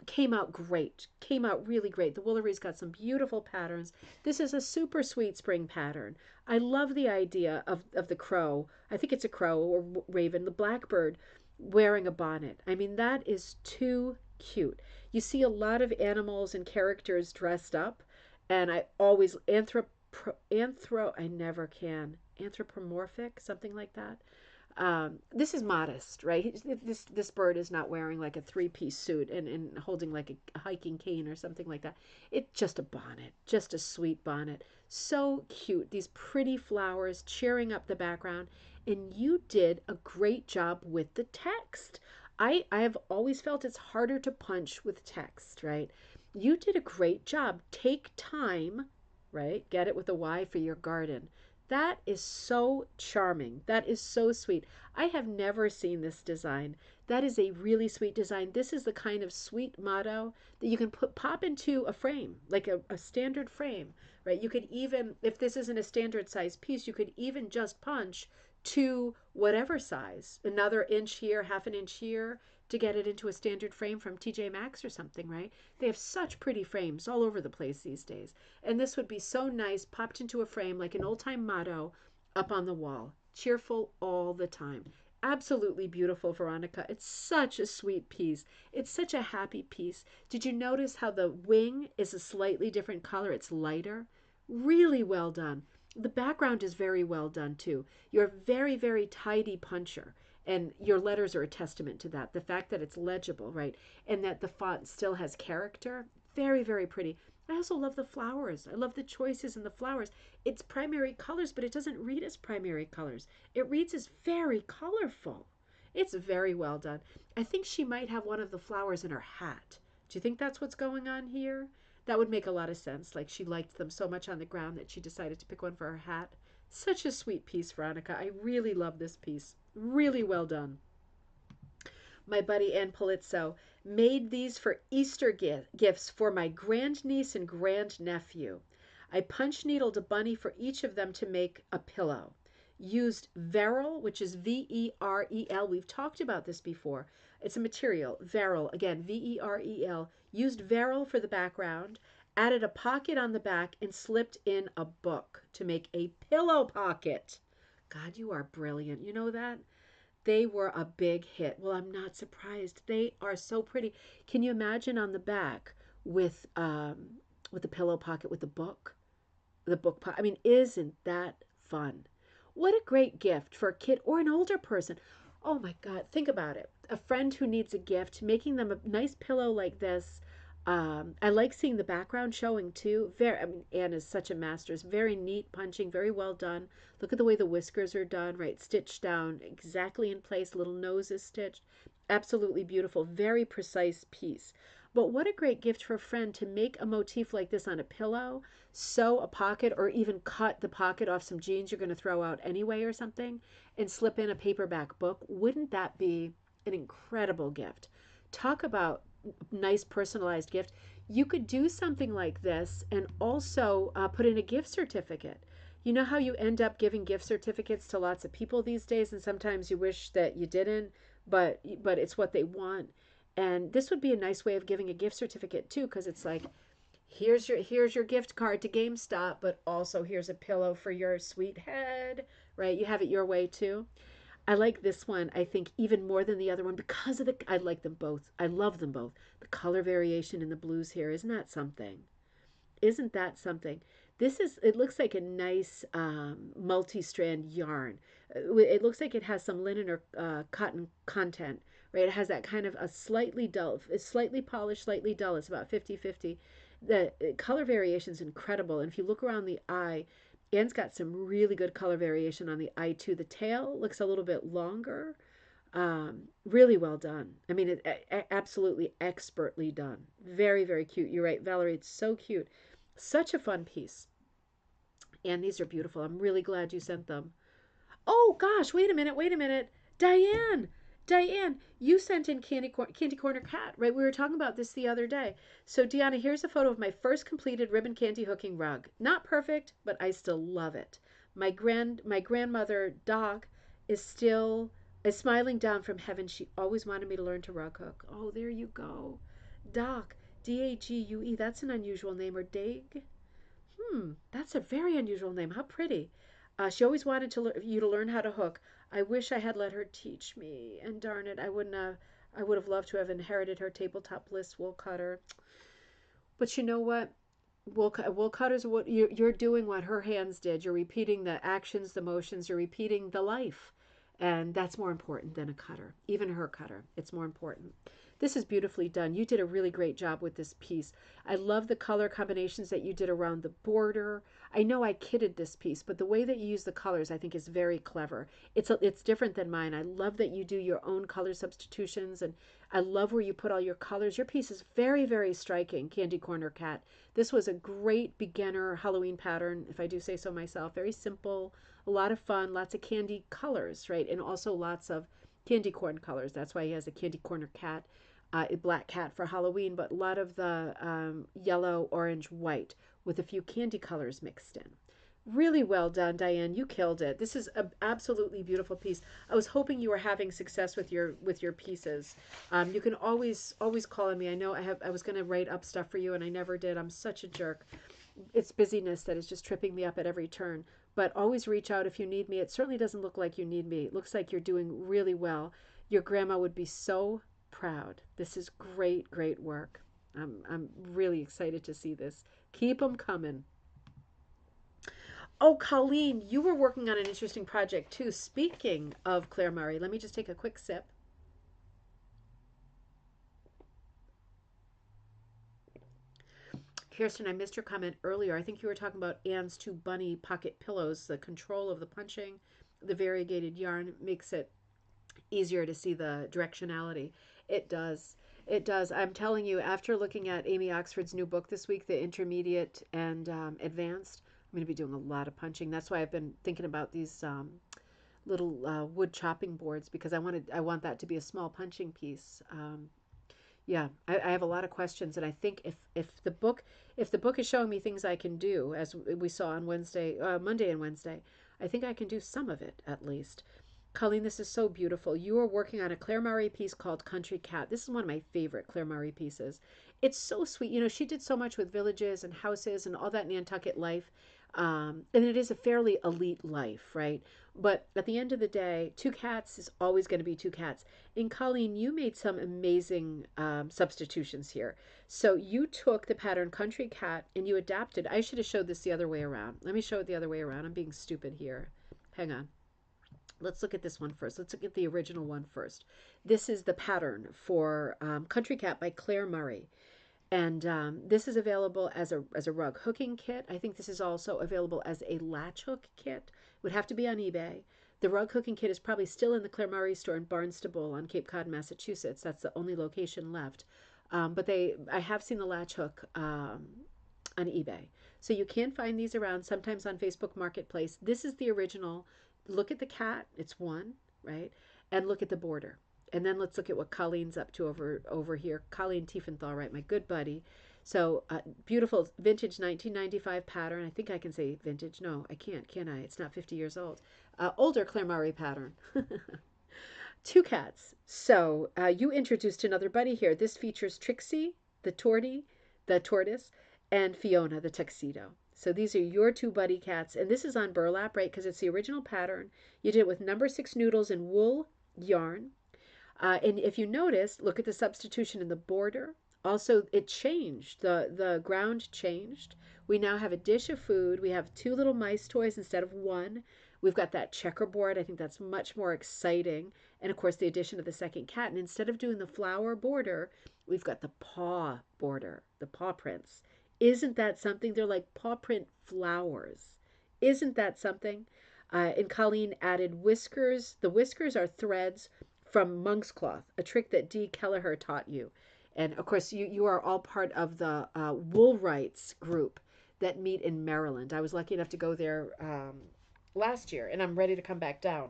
Came out great. Came out really great. The Woolery's got some beautiful patterns. This is a super sweet spring pattern. I love the idea of the crow. I think it's a crow or raven, the blackbird wearing a bonnet. I mean, that is too cute. You see a lot of animals and characters dressed up, and I always I never can anthropomorphic, something like that. This is modest, right? This bird is not wearing like a three-piece suit and holding like a hiking cane or something like that. It's just a bonnet, just a sweet bonnet. So cute. These pretty flowers cheering up the background. And you did a great job with the text. I have always felt it's harder to punch with text, right? You did a great job. Take time, right? Get it with a Y for your garden. That is so charming. That is so sweet. I have never seen this design. That is a really sweet design. This is the kind of sweet motto that you can pop into a frame, like a standard frame, right? You could even, if this isn't a standard size piece, you could even just punch to whatever size, another inch here, half an inch here, to get it into a standard frame from TJ Maxx or something, right? They have such pretty frames all over the place these days. And this would be so nice, popped into a frame like an old-time motto up on the wall. Cheerful all the time. Absolutely beautiful, Veronica. It's such a sweet piece. It's such a happy piece. Did you notice how the wing is a slightly different color? It's lighter. Really well done. The background is very well done too. You're a very, very tidy puncher. And your letters are a testament to that. The fact that it's legible, right? And that the font still has character. Very, very pretty. I also love the flowers. I love the choices in the flowers. It's primary colors, but it doesn't read as primary colors. It reads as very colorful. It's very well done. I think she might have one of the flowers in her hat. Do you think that's what's going on here? That would make a lot of sense. Like she liked them so much on the ground that she decided to pick one for her hat. Such a sweet piece, Veronica. I really love this piece. Really well done. My buddy Ann Polizzo made these for Easter gifts for my grandniece and grandnephew. I punch needled a bunny for each of them to make a pillow. Used Veril, which is Verel. We've talked about this before. It's a material, Veril, again, Verel. Used Veril for the background, added a pocket on the back, and slipped in a book to make a pillow pocket. God, you are brilliant. You know that? They were a big hit. Well, I'm not surprised. They are so pretty. Can you imagine on the back with the pillow pocket with the book? The book pocket. I mean, isn't that fun? What a great gift for a kid or an older person. Oh my God, think about it. A friend who needs a gift, making them a nice pillow like this. I like seeing the background showing too. I mean, Anne is such a master. It's very neat punching, very well done. Look at the way the whiskers are done, right? Stitched down exactly in place. Little nose is stitched. Absolutely beautiful. Very precise piece. But what a great gift for a friend to make a motif like this on a pillow, sew a pocket, or even cut the pocket off some jeans you're going to throw out anyway or something, and slip in a paperback book. Wouldn't that be an incredible gift? Talk about nice personalized gift. You could do something like this and also put in a gift certificate. You know how you end up giving gift certificates to lots of people these days, and sometimes you wish that you didn't, but it's what they want. And this would be a nice way of giving a gift certificate too, because it's like, here's your gift card to GameStop, but also here's a pillow for your sweet head, right? You have it your way too. I like this one, I think, even more than the other one because of I like them both. I love them both. The color variation in the blues here, isn't that something? Isn't that something? It looks like a nice multi-strand yarn. It looks like it has some linen or cotton content, right? It has that kind of a slightly dull, it's slightly polished, slightly dull. It's about 50-50. The color variation is incredible. And if you look around the eye, Anne's got some really good color variation on the eye too. The tail looks a little bit longer. Really well done. I mean, absolutely expertly done. Very, very cute. You're right, Valerie. It's so cute. Such a fun piece. And these are beautiful. I'm really glad you sent them. Oh gosh, wait a minute, wait a minute. Diane, Diane, you sent in Candy Corner Cat, right? We were talking about this the other day. So Deanna, here's a photo of my first completed ribbon candy hooking rug. Not perfect, but I still love it. My grandmother Doc is smiling down from heaven. She always wanted me to learn to rug hook. Oh, there you go. Doc, Dague. That's an unusual name. Or Dag? That's a very unusual name. How pretty. She always wanted you to learn how to hook. I wish I had let her teach me. And darn it, I wouldn't have. I would have loved to have inherited her tabletop bliss wool cutter. But you know what? Wool cutters. What you're doing? What her hands did. You're repeating the actions, the motions. You're repeating the life, and that's more important than a cutter. Even her cutter, it's more important. This is beautifully done. You did a really great job with this piece. I love the color combinations that you did around the border. I know I kidded this piece, but the way that you use the colors I think is very clever. It's different than mine. I love that you do your own color substitutions, and I love where you put all your colors. Your piece is very, very striking, Candy Corner Cat. This was a great beginner Halloween pattern, if I do say so myself. Very simple, a lot of fun, lots of candy colors, right? And also lots of candy corn colors. That's why he has a Candy Corner Cat, a black cat for Halloween, but a lot of the yellow, orange, white with a few candy colors mixed in. Really well done, Diane. You killed it. This is an absolutely beautiful piece. I was hoping you were having success with your pieces. You can always call on me. I know I was going to write up stuff for you, and I never did. I'm such a jerk. It's busyness that is just tripping me up at every turn. But always reach out if you need me. It certainly doesn't look like you need me. It looks like you're doing really well. Your grandma would be so proud. This is great, great work. I'm really excited to see this. Keep them coming. Oh, Colleen, you were working on an interesting project too. Speaking of Claire Murray, let me just take a quick sip. Kirsten, I missed your comment earlier. I think you were talking about Anne's two bunny pocket pillows. The control of the punching, the variegated yarn makes it easier to see the directionality. It does. It does. I'm telling you, after looking at Amy Oxford's new book this week, The Intermediate and Advanced, I'm going to be doing a lot of punching. That's why I've been thinking about these little wood chopping boards because I want that to be a small punching piece. Yeah, I have a lot of questions, and I think if the book is showing me things I can do, as we saw on Monday and Wednesday, I think I can do some of it at least. Colleen, this is so beautiful. You are working on a Claire Murray piece called Country Cat. This is one of my favorite Claire Murray pieces. It's so sweet. You know, she did so much with villages and houses and all that Nantucket life. And it is a fairly elite life, right? But at the end of the day, two cats is always going to be two cats. And Colleen, you made some amazing substitutions here. So you took the pattern Country Cat and you adapted. I should have showed this the other way around. Let me show it the other way around. I'm being stupid here. Hang on. Let's look at this one first. Let's look at the original one first. This is the pattern for Country Cat by Claire Murray. And this is available as a rug hooking kit. I think this is also available as a latch hook kit. It would have to be on eBay. The rug hooking kit is probably still in the Claire Murray store in Barnstable on Cape Cod, Massachusetts. That's the only location left. But I have seen the latch hook on eBay. So you can find these around, sometimes on Facebook Marketplace. This is the original. Look at the cat. It's one, right? And look at the border. And then let's look at what Colleen's up to over here. Colleen Tiefenthal, right, my good buddy. So beautiful vintage 1995 pattern. I think I can say vintage. No, I can't, can I? It's not 50 years old. Older Claire Murray pattern. Two cats. So you introduced another buddy here. This features Trixie, the tortoise, and Fiona, the tuxedo. So these are your two buddy cats. And this is on burlap, right? Because it's the original pattern. You did it with number 6 noodles and wool yarn. And if you notice, look at the substitution in the border. Also, it changed. The ground changed. We now have a dish of food. We have 2 little mice toys instead of 1. We've got that checkerboard. I think that's much more exciting. And of course, the addition of the second cat. And instead of doing the flower border, we've got the paw border, the paw prints. Isn't that something? They're like paw print flowers. Isn't that something? And Colleen added whiskers. The whiskers are threads from monk's cloth, a trick that Dee Kelleher taught you. And of course, you are all part of the Woolwrights group that meet in Maryland. I was lucky enough to go there last year, and I'm ready to come back down.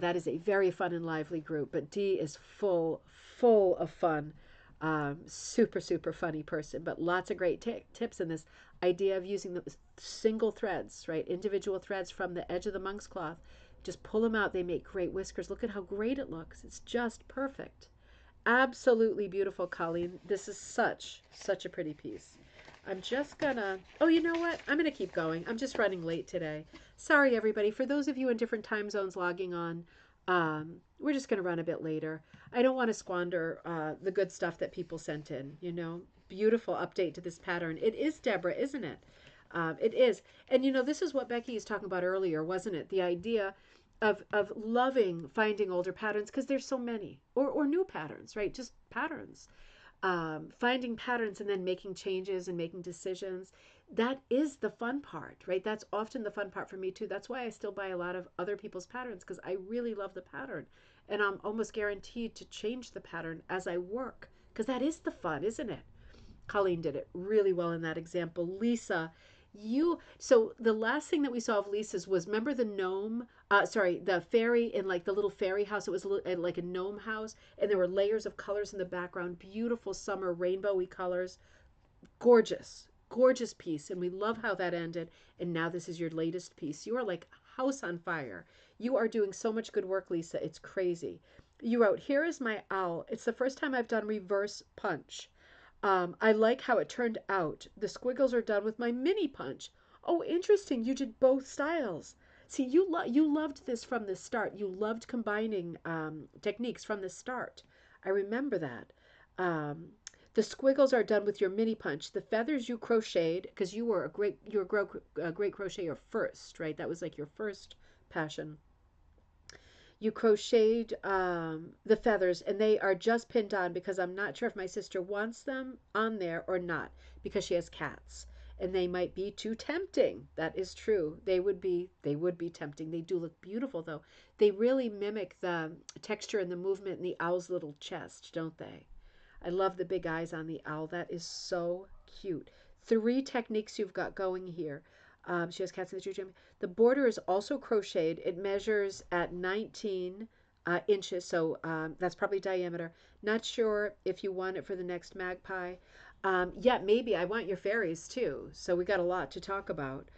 That is a very fun and lively group, but Dee is full of fun. Super, super funny person, but lots of great tips in this idea of using the single threads, right? Individual threads from the edge of the monk's cloth. Just pull them out. They make great whiskers. Look at how great it looks. It's just perfect. Absolutely beautiful, Colleen. This is such a pretty piece. I'm just gonna, oh, you know what? I'm gonna keep going. I'm just running late today. Sorry, everybody. For those of you in different time zones logging on, we're just gonna run a bit later. I don't want to squander the good stuff that people sent in, you know. Beautiful update to this pattern. It is Deborah, isn't it? It is. And, you know, this is what Becky was talking about earlier, wasn't it? The idea of loving finding older patterns because there's so many, or new patterns, right? Just patterns. Finding patterns and then making changes and making decisions. That is the fun part, right? That's often the fun part for me too. That's why I still buy a lot of other people's patterns because I really love the pattern. And I'm almost guaranteed to change the pattern as I work because that is the fun, isn't it? Colleen did it really well in that example. Lisa, so the last thing that we saw of Lisa's was, remember the gnome, the fairy in like the little fairy house. It was like a gnome house, and there were layers of colors in the background, beautiful summer rainbowy colors. Gorgeous piece, and we love how that ended. And now this is your latest piece. You are like house on fire. You are doing so much good work, Lisa. It's crazy. You wrote, "Here is my owl. It's the first time I've done reverse punch. I like how it turned out. The squiggles are done with my mini punch." Oh, interesting. You did both styles. See, you loved this from the start. You loved combining techniques from the start. I remember that. The squiggles are done with your mini punch. The feathers you crocheted because you were a great crocheter first, right? That was like your first passion. You crocheted the feathers, and they are just pinned on because I'm not sure if my sister wants them on there or not because she has cats. and they might be too tempting. That is true. They would be tempting. They do look beautiful though. They really mimic the texture and the movement in the owl's little chest, don't they? I love the big eyes on the owl. That is so cute. Three techniques you've got going here. She has cats in the tree. The border is also crocheted. It measures at 19 inches, so that's probably diameter. Not sure if you want it for the next magpie. Yeah, maybe. I want your fairies too. So we got a lot to talk about.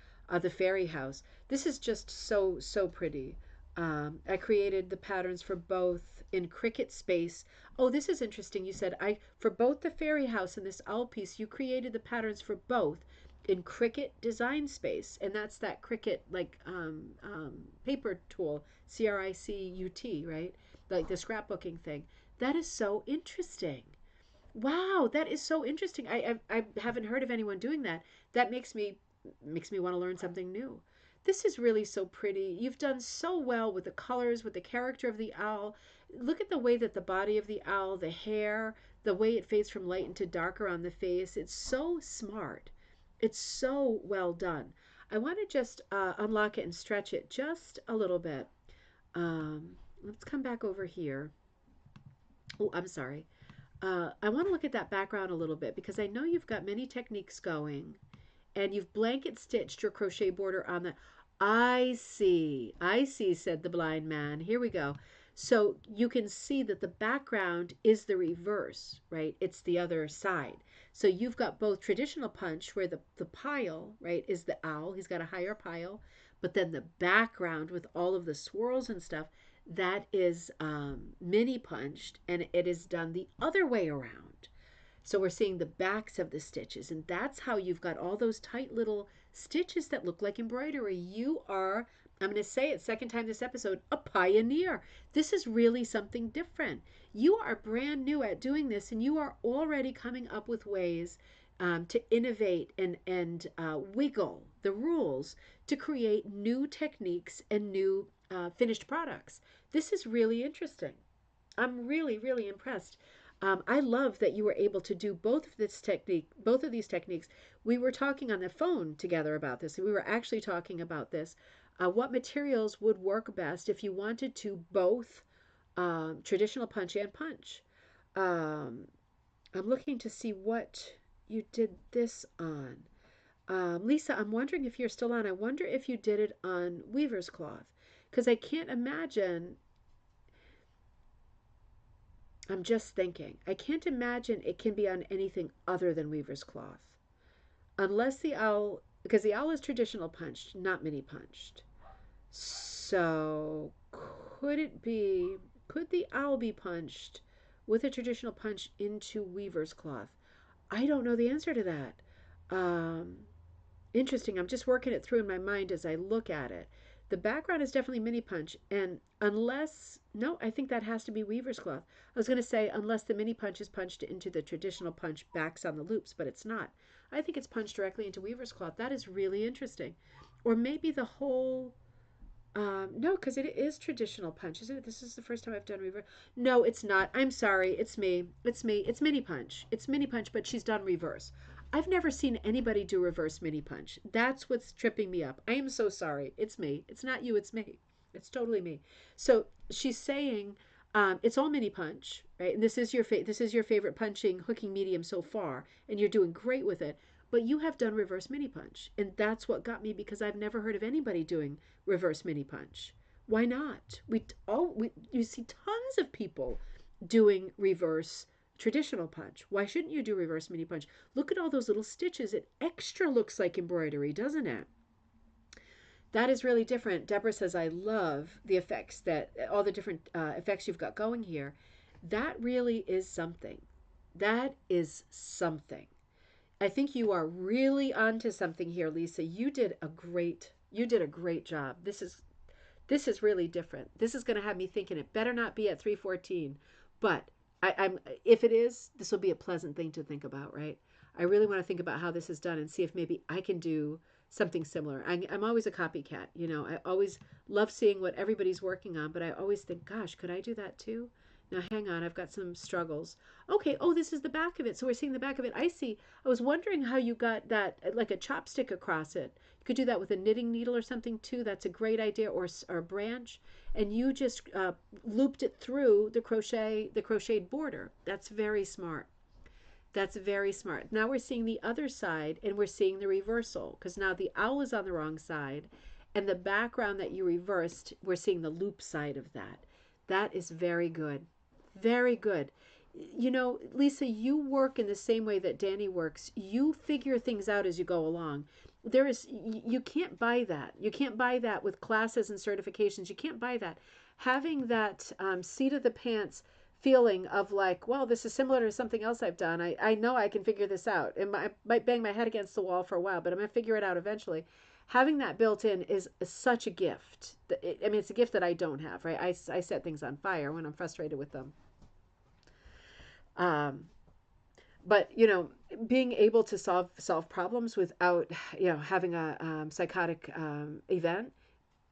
The fairy house. This is just so, so pretty. I created the patterns for both in Cricut Space. Oh, this is interesting. You said for both the fairy house and this owl piece, you created the patterns for both in Cricut Design Space, and that's that Cricut like paper tool, CRICUT, right? Like the scrapbooking thing. That is so interesting. Wow, that is so interesting. I haven't heard of anyone doing that. That makes me want to learn something new. This is really so pretty. You've done so well with the colors, with the character of the owl. Look at the way that the body of the owl, the hair, the way it fades from light into darker on the face. It's so smart. It's so well done. I want to just unlock it and stretch it just a little bit. Let's come back over here. Oh, I'm sorry. I want to look at that background a little bit because I know you've got many techniques going and you've blanket stitched your crochet border on the. I see, said the blind man. Here we go. So you can see that the background is the reverse, right? It's the other side. So you've got both traditional punch where the pile, right, is the owl. He's got a higher pile. But then the background with all of the swirls and stuff, that is mini punched and it is done the other way around. So we're seeing the backs of the stitches, and that's how you've got all those tight little stitches that look like embroidery. You are, I'm going to say it second time this episode, a pioneer. This is really something different. You are brand new at doing this, and you are already coming up with ways to innovate and wiggle the rules to create new techniques and new finished products. This is really interesting. I'm really, really impressed. I love that you were able to do both of these techniques. We were talking on the phone together about this. We were actually talking about this. What materials would work best if you wanted to both traditional punch and punch? Um, I'm looking to see what you did this on. Lisa, I'm wondering if you're still on. I wonder if you did it on weaver's cloth because I can't imagine. I'm just thinking. I can't imagine it can be on anything other than weaver's cloth. Unless the owl, because the owl is traditional punched, not mini punched. So could the owl be punched with a traditional punch into weaver's cloth? I don't know the answer to that. Um, Interesting. I'm just working it through in my mind as I look at it. The background is definitely mini punch, and unless no, I think that has to be weaver's cloth. I was going to say unless the mini punch is punched into the traditional punch backs on the loops, but it's not. I think it's punched directly into weaver's cloth. That is really interesting. Or maybe the whole no, because it is traditional punch, isn't it? This is the first time I've done reverse. No, it's not. I'm sorry. It's me. It's me. It's mini punch. It's mini punch, but she's done reverse. I've never seen anybody do reverse mini punch. That's what's tripping me up. I am so sorry. It's me. It's not you. It's me. It's totally me. So she's saying it's all mini punch, right? And this is your favorite punching hooking medium so far, and you're doing great with it. But you have done reverse mini punch, and that's what got me because I've never heard of anybody doing reverse mini punch. Why not? You see tons of people doing reverse traditional punch. Why shouldn't you do reverse mini punch? Look at all those little stitches. It extra looks like embroidery, doesn't it? That is really different. Deborah says, I love the effects that all the different effects you've got going here. That really is something. That is something. I think you are really onto something here, Lisa. You did a great job. This is really different. This is going to have me thinking it better not be at 314, but I'm if it is, this will be a pleasant thing to think about, right? I really want to think about how this is done and see if maybe I can do something similar. I'm always a copycat. I always love seeing what everybody's working on, but I always think, gosh, could I do that too? Now, hang on, I've got some struggles. Okay, oh, this is the back of it. So we're seeing the back of it. I see. I was wondering how you got that, like a chopstick across it. You could do that with a knitting needle or something too. That's a great idea, or a branch. And you just looped it through the crocheted border. That's very smart. That's very smart. Now we're seeing the other side and we're seeing the reversal because now the owl is on the wrong side and the background that you reversed, we're seeing the loop side of that. That is very good. Very good. You know, Lisa, you work in the same way that Danny works. You figure things out as you go along. You can't buy that. You can't buy that with classes and certifications. You can't buy that. Having that seat of the pants feeling of like, well, this is similar to something else I've done. I know I can figure this out. And I might bang my head against the wall for a while, but I'm going to figure it out eventually. Having that built in is such a gift. I mean, it's a gift that I don't have, right? I set things on fire when I'm frustrated with them. Um, but you know, being able to solve problems without having a psychotic event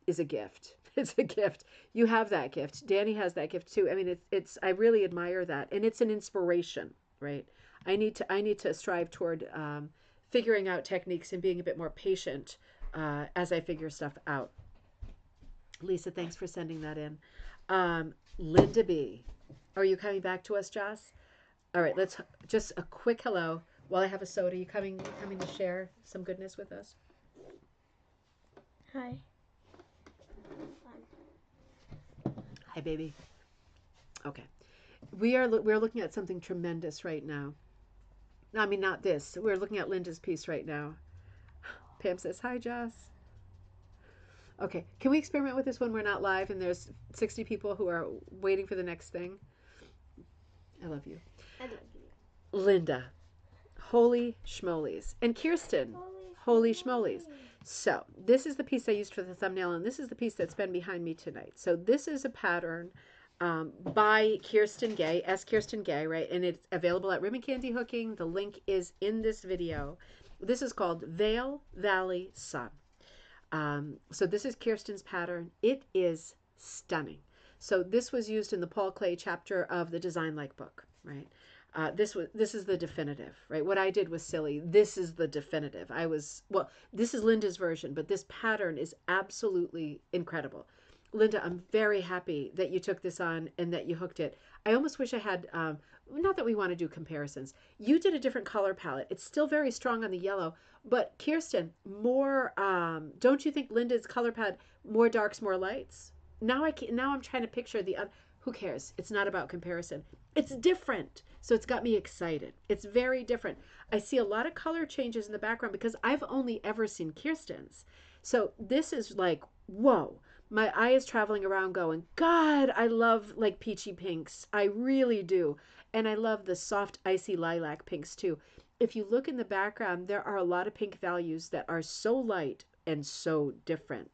is a gift. It's a gift. You have that gift. Danny has that gift too. I mean, it's I really admire that, and it's an inspiration, right? I need to strive toward figuring out techniques and being a bit more patient as I figure stuff out. Lisa, thanks for sending that in. Linda B, are you coming back to us, Joss? All right, let's just a quick hello while I have a soda. You coming to share some goodness with us? Hi. Hi, baby. Okay. We're looking at something tremendous right now. No, I mean not this. We're looking at Linda's piece right now. Pam says, "Hi, Joss." Okay. Can we experiment with this when we're not live and there's 60 people who are waiting for the next thing? I love you. I love you. Linda. Holy schmolies. And Kirsten. Holy schmolies. So this is the piece I used for the thumbnail, and this is the piece that's been behind me tonight. So this is a pattern by Kirsten Gay, Kirsten Gay, right? And it's available at Ribbon Candy Hooking. The link is in this video. This is called Vale Valley Sun. So this is Kirsten's pattern. It is stunning. So this was used in the Paul Clay chapter of the Design Like book, right? This is the definitive, right? What I did was silly. This is the definitive. This is Linda's version, but this pattern is absolutely incredible. Linda, I'm very happy that you took this on and that you hooked it. I almost wish I had, not that we want to do comparisons. You did a different color palette. It's still very strong on the yellow, but Kirsten, more, don't you think Linda's color palette, more darks, more lights? Now I'm trying to picture the other. Who cares? It's not about comparison. It's different. So it's got me excited. It's very different. I see a lot of color changes in the background because I've only ever seen Kirsten's. So this is like, whoa. My eye is traveling around going, God, I love like peachy pinks. I really do. And I love the soft, icy lilac pinks too. If you look in the background, there are a lot of pink values that are so light and so different.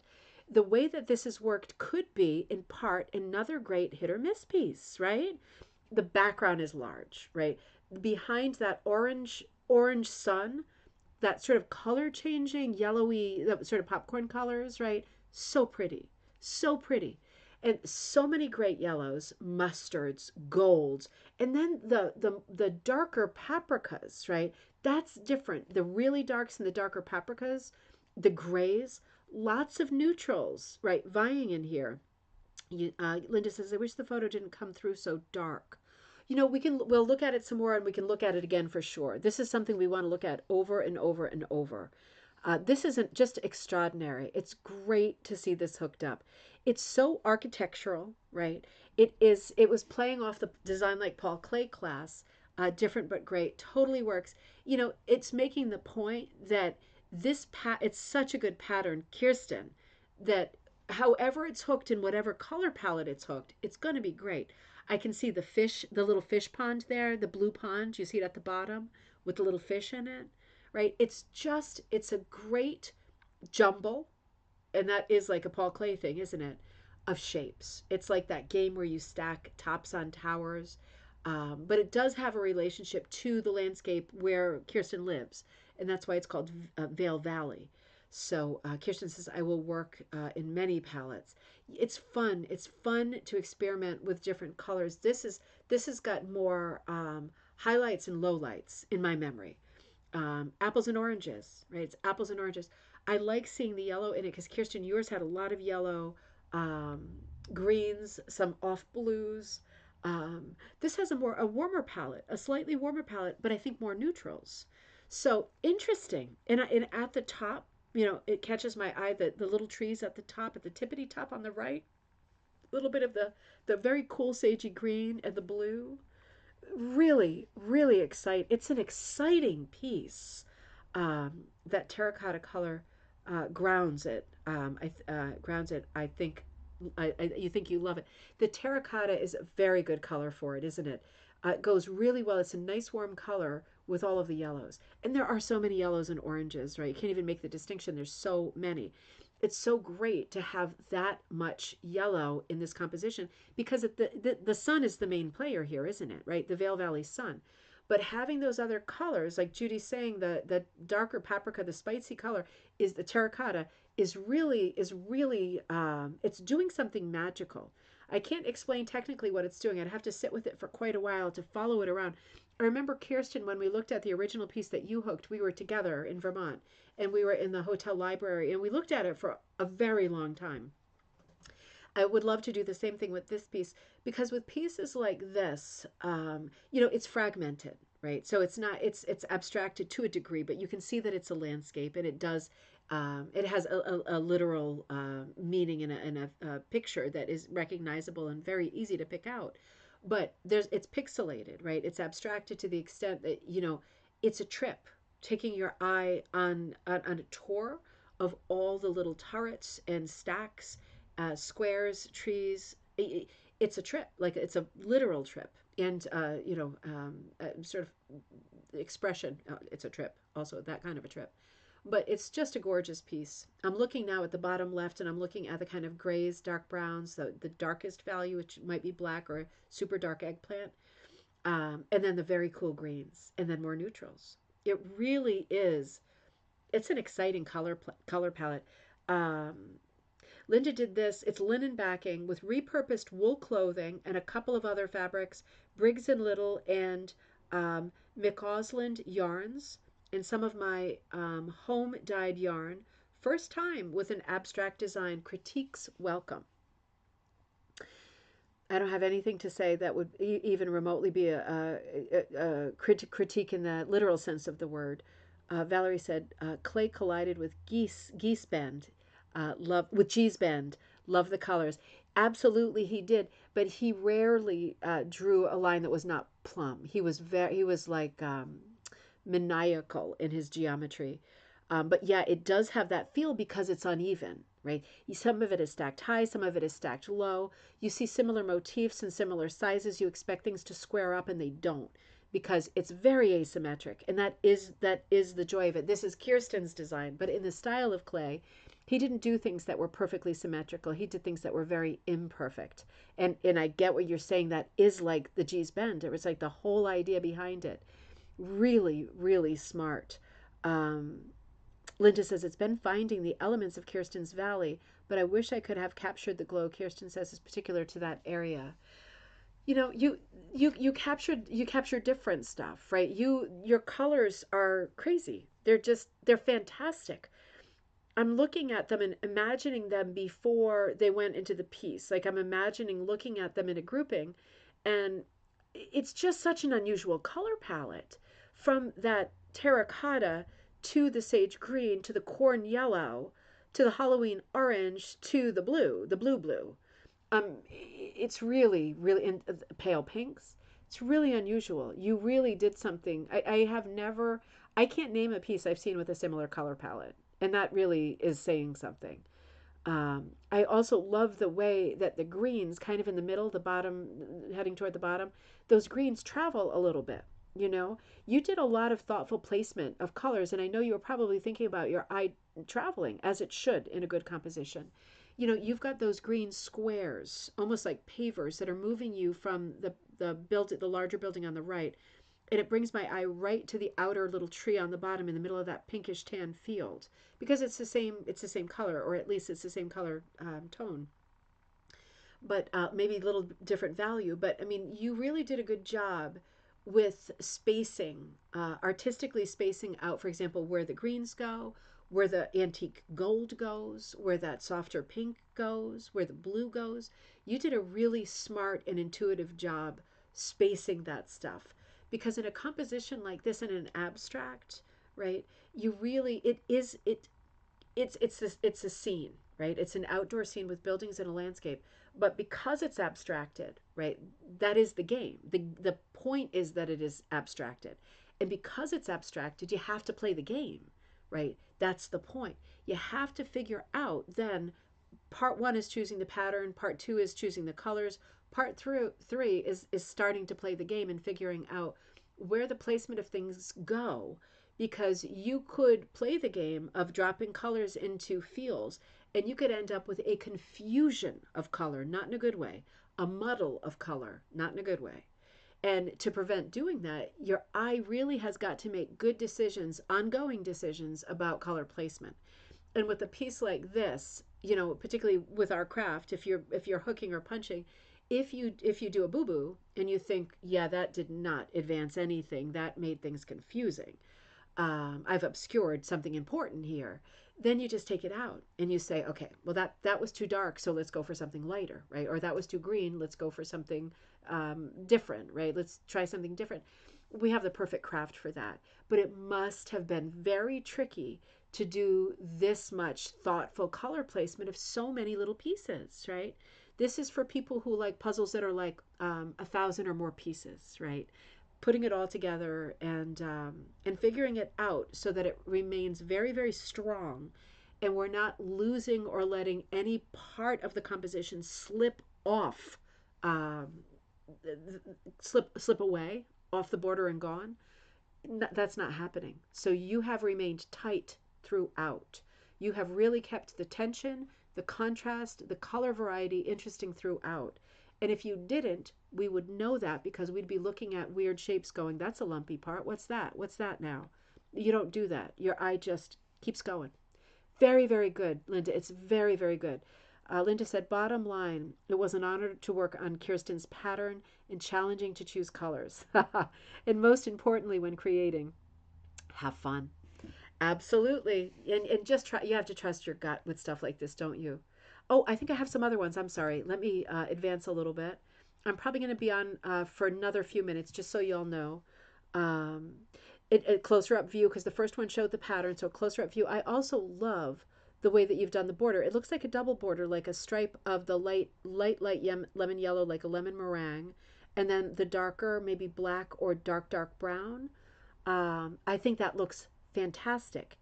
The way that this has worked could be, in part, another great hit or miss piece, right? The background is large, right? Behind that orange sun, that sort of color changing, yellowy, that sort of popcorn colors, right? So pretty, so pretty. And so many great yellows, mustards, golds, and then the darker paprikas, right? That's different. The really darks and the darker paprikas, the grays, lots of neutrals, right, vying in here. Linda says, I wish the photo didn't come through so dark. You know, we'll look at it some more and we can look at it again for sure. This is something we want to look at over and over and over. This isn't just extraordinary. It's great to see this hooked up. It's so architectural, right? It was playing off the Design Like Paul Clay class, different but great, totally works. You know, it's making the point that it's such a good pattern, Kirsten, that however it's hooked in whatever color palette it's hooked, it's going to be great. I can see the little fish pond there, the blue pond. You see it at the bottom with the little fish in it, right? It's a great jumble, and that is like a Paul Clay thing, isn't it? Of shapes. It's like that game where you stack tops on towers, but it does have a relationship to the landscape where Kirsten lives, and that's why it's called Vale Valley. So Kirsten says, I will work in many palettes. It's fun. It's fun to experiment with different colors. This has got more highlights and lowlights in my memory. Apples and oranges, right? It's apples and oranges. I like seeing the yellow in it because Kirsten, yours had a lot of yellow, um, greens, some off blues. This has a warmer palette, a slightly warmer palette, but I think more neutrals. So interesting. And at the top, it catches my eye that the little trees at the top, at the tippity top on the right, a little bit of the very cool sagey green and the blue. Really, really exciting. It's an exciting piece. That terracotta color grounds it. Grounds it. You think you love it. The terracotta is a very good color for it, isn't it? It goes really well. It's a nice warm color with all of the yellows. And there are so many yellows and oranges, right? You can't even make the distinction. There's so many. It's so great to have that much yellow in this composition because the sun is the main player here, isn't it? Right? The Vale Valley sun. But having those other colors, like Judy's saying, the darker paprika, the spicy color, is the terracotta is really it's doing something magical. I can't explain technically what it's doing. I'd have to sit with it for quite a while to follow it around. I remember, Kirsten, when we looked at the original piece that you hooked, we were together in Vermont and we were in the hotel library and we looked at it for a very long time. I would love to do the same thing with this piece because with pieces like this, it's fragmented, right? So it's not it's abstracted to a degree, but you can see that it's a landscape, and it has a literal meaning and a picture that is recognizable and very easy to pick out. But it's pixelated, right? It's abstracted to the extent that it's a trip, taking your eye on a tour of all the little turrets and stacks, squares, trees. It's a trip, like it's a literal trip, and sort of expression. It's a trip, also that kind of a trip. But it's just a gorgeous piece. I'm looking now at the bottom left, and I'm looking at the kind of grays, dark browns, the darkest value, which might be black or super dark eggplant, and then the very cool greens, and then more neutrals. It really is. It's an exciting color palette. Um, Linda did this. It's linen backing with repurposed wool clothing and a couple of other fabrics, Briggs and Little and McCausland yarns, and some of my home dyed yarn. First time with an abstract design. Critiques welcome. I don't have anything to say that would even remotely be a critique in the literal sense of the word. Valerie said, Clay collided with geese bend, love with cheese bend, love the colors. Absolutely, he did, but he rarely drew a line that was not plumb. He was like maniacal in his geometry. But yeah, it does have that feel because it's uneven, right? Some of it is stacked high, some of it is stacked low. You see similar motifs and similar sizes. You expect things to square up, and they don't because it's very asymmetric, and that is the joy of it. This is Kirsten's design, but in the style of Clay, he didn't do things that were perfectly symmetrical. He did things that were very imperfect. And I get what you're saying. That is like the G's Bend. It was like the whole idea behind it. Really, really smart. Um, Linda says, it's been finding the elements of Kirsten's Valley, but I wish I could have captured the glow Kirsten says is particular to that area. You capture different stuff, right? Your colors are crazy. They're fantastic. I'm looking at them and imagining them before they went into the piece. Like I'm imagining looking at them in a grouping, and it's just such an unusual color palette from that terracotta to the sage green to the corn yellow to the Halloween orange to the blue. It's really, really in pale pinks. It's really unusual. You really did something. I have never, I can't name a piece I've seen with a similar color palette, and that really is saying something. I also love the way that the greens, kind of in the middle, the bottom, heading toward the bottom, those greens travel a little bit. You did a lot of thoughtful placement of colors, and I know you were probably thinking about your eye traveling as it should in a good composition. You've got those green squares, almost like pavers, that are moving you from the larger building on the right, and it brings my eye right to the outer little tree on the bottom in the middle of that pinkish tan field, because it's the same color, or at least it's the same color tone, but maybe a little different value. But I mean, you really did a good job with spacing, artistically spacing out, for example, where the greens go, where the antique gold goes, where that softer pink goes, where the blue goes. You did a really smart and intuitive job spacing that stuff. Because in a composition like this, in an abstract, right, you really, it's a scene, right? It's an outdoor scene with buildings and a landscape. But because it's abstracted, right, that is the game. The point is that it is abstracted. And because it's abstracted, you have to play the game, right? That's the point. You have to figure out then, part one is choosing the pattern, part two is choosing the colors, part three is starting to play the game and figuring out where the placement of things go, because you could play the game of dropping colors into fields and you could end up with a confusion of color, not in a good way, a muddle of color, not in a good way. And to prevent doing that, your eye really has got to make good decisions, ongoing decisions about color placement. And with a piece like this, you know, particularly with our craft, if you're hooking or punching, if you do a boo-boo and you think, yeah, that did not advance anything, that made things confusing, I've obscured something important here, then you just take it out and you say, okay, well, that was too dark, so let's go for something lighter, right? Or that was too green, let's go for something different, right? Let's try something different. We have the perfect craft for that. But it must have been very tricky to do this much thoughtful color placement of so many little pieces, right? This is for people who like puzzles that are like 1,000 or more pieces, right? Putting it all together and figuring it out so that it remains very, very strong, and we're not losing or letting any part of the composition slip off, um, slip away off the border and gone. That's not happening. So you have remained tight throughout. You have really kept the tension, the contrast, the color variety interesting throughout. And if you didn't, we would know that, because we'd be looking at weird shapes going, that's a lumpy part. What's that? What's that now? You don't do that. Your eye just keeps going. Very, very good, Linda. It's very, very good. Linda said, bottom line, it was an honor to work on Kirsten's pattern and challenging to choose colors. And most importantly, when creating, have fun. Absolutely. And just try, you have to trust your gut with stuff like this, don't you? Oh, I think I have some other ones. I'm sorry. Let me advance a little bit. I'm probably going to be on for another few minutes, just so y'all know. Um, closer up view, because the first one showed the pattern, so closer up view. I also love the way that you've done the border. It looks like a double border, like a stripe of the light lemon yellow, like a lemon meringue, and then the darker, maybe black or dark brown. I think that looks fantastic.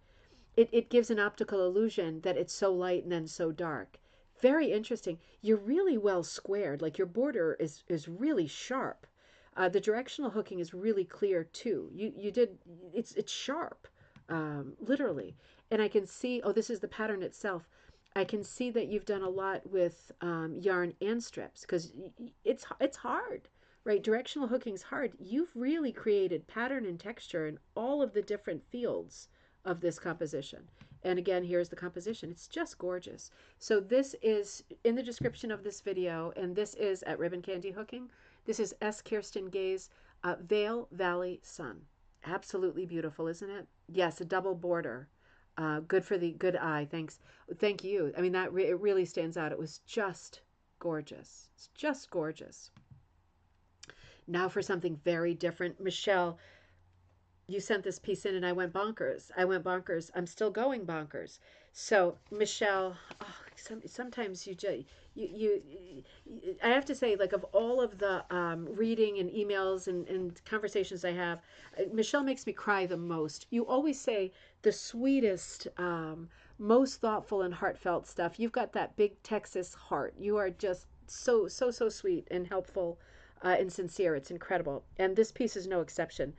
It gives an optical illusion that it's so light and then so dark. Very interesting. You're really well squared. Like your border is really sharp. The directional hooking is really clear too. You did, it's sharp, literally. And I can see, oh, this is the pattern itself. I can see that you've done a lot with yarn and strips, because it's hard, right? Directional hooking is hard. You've really created pattern and texture in all of the different fields of this composition. And again, here's the composition. It's just gorgeous. So this is in the description of this video, and this is at Ribbon Candy Hooking. This is S. Kirsten Gay's Vale Valley Sun. Absolutely beautiful, isn't it? Yes, a double border. Good for the good eye. Thanks. Thank you. I mean, it really stands out. It was just gorgeous. It's just gorgeous. Now for something very different. Michelle, you sent this piece in and I went bonkers. I went bonkers. I'm still going bonkers. So, Michelle, oh, sometimes you, I have to say, like, of all of the reading and emails and conversations I have, Michelle makes me cry the most. You always say the sweetest, most thoughtful and heartfelt stuff. You've got that big Texas heart. You are just so sweet and helpful and sincere. It's incredible. And this piece is no exception.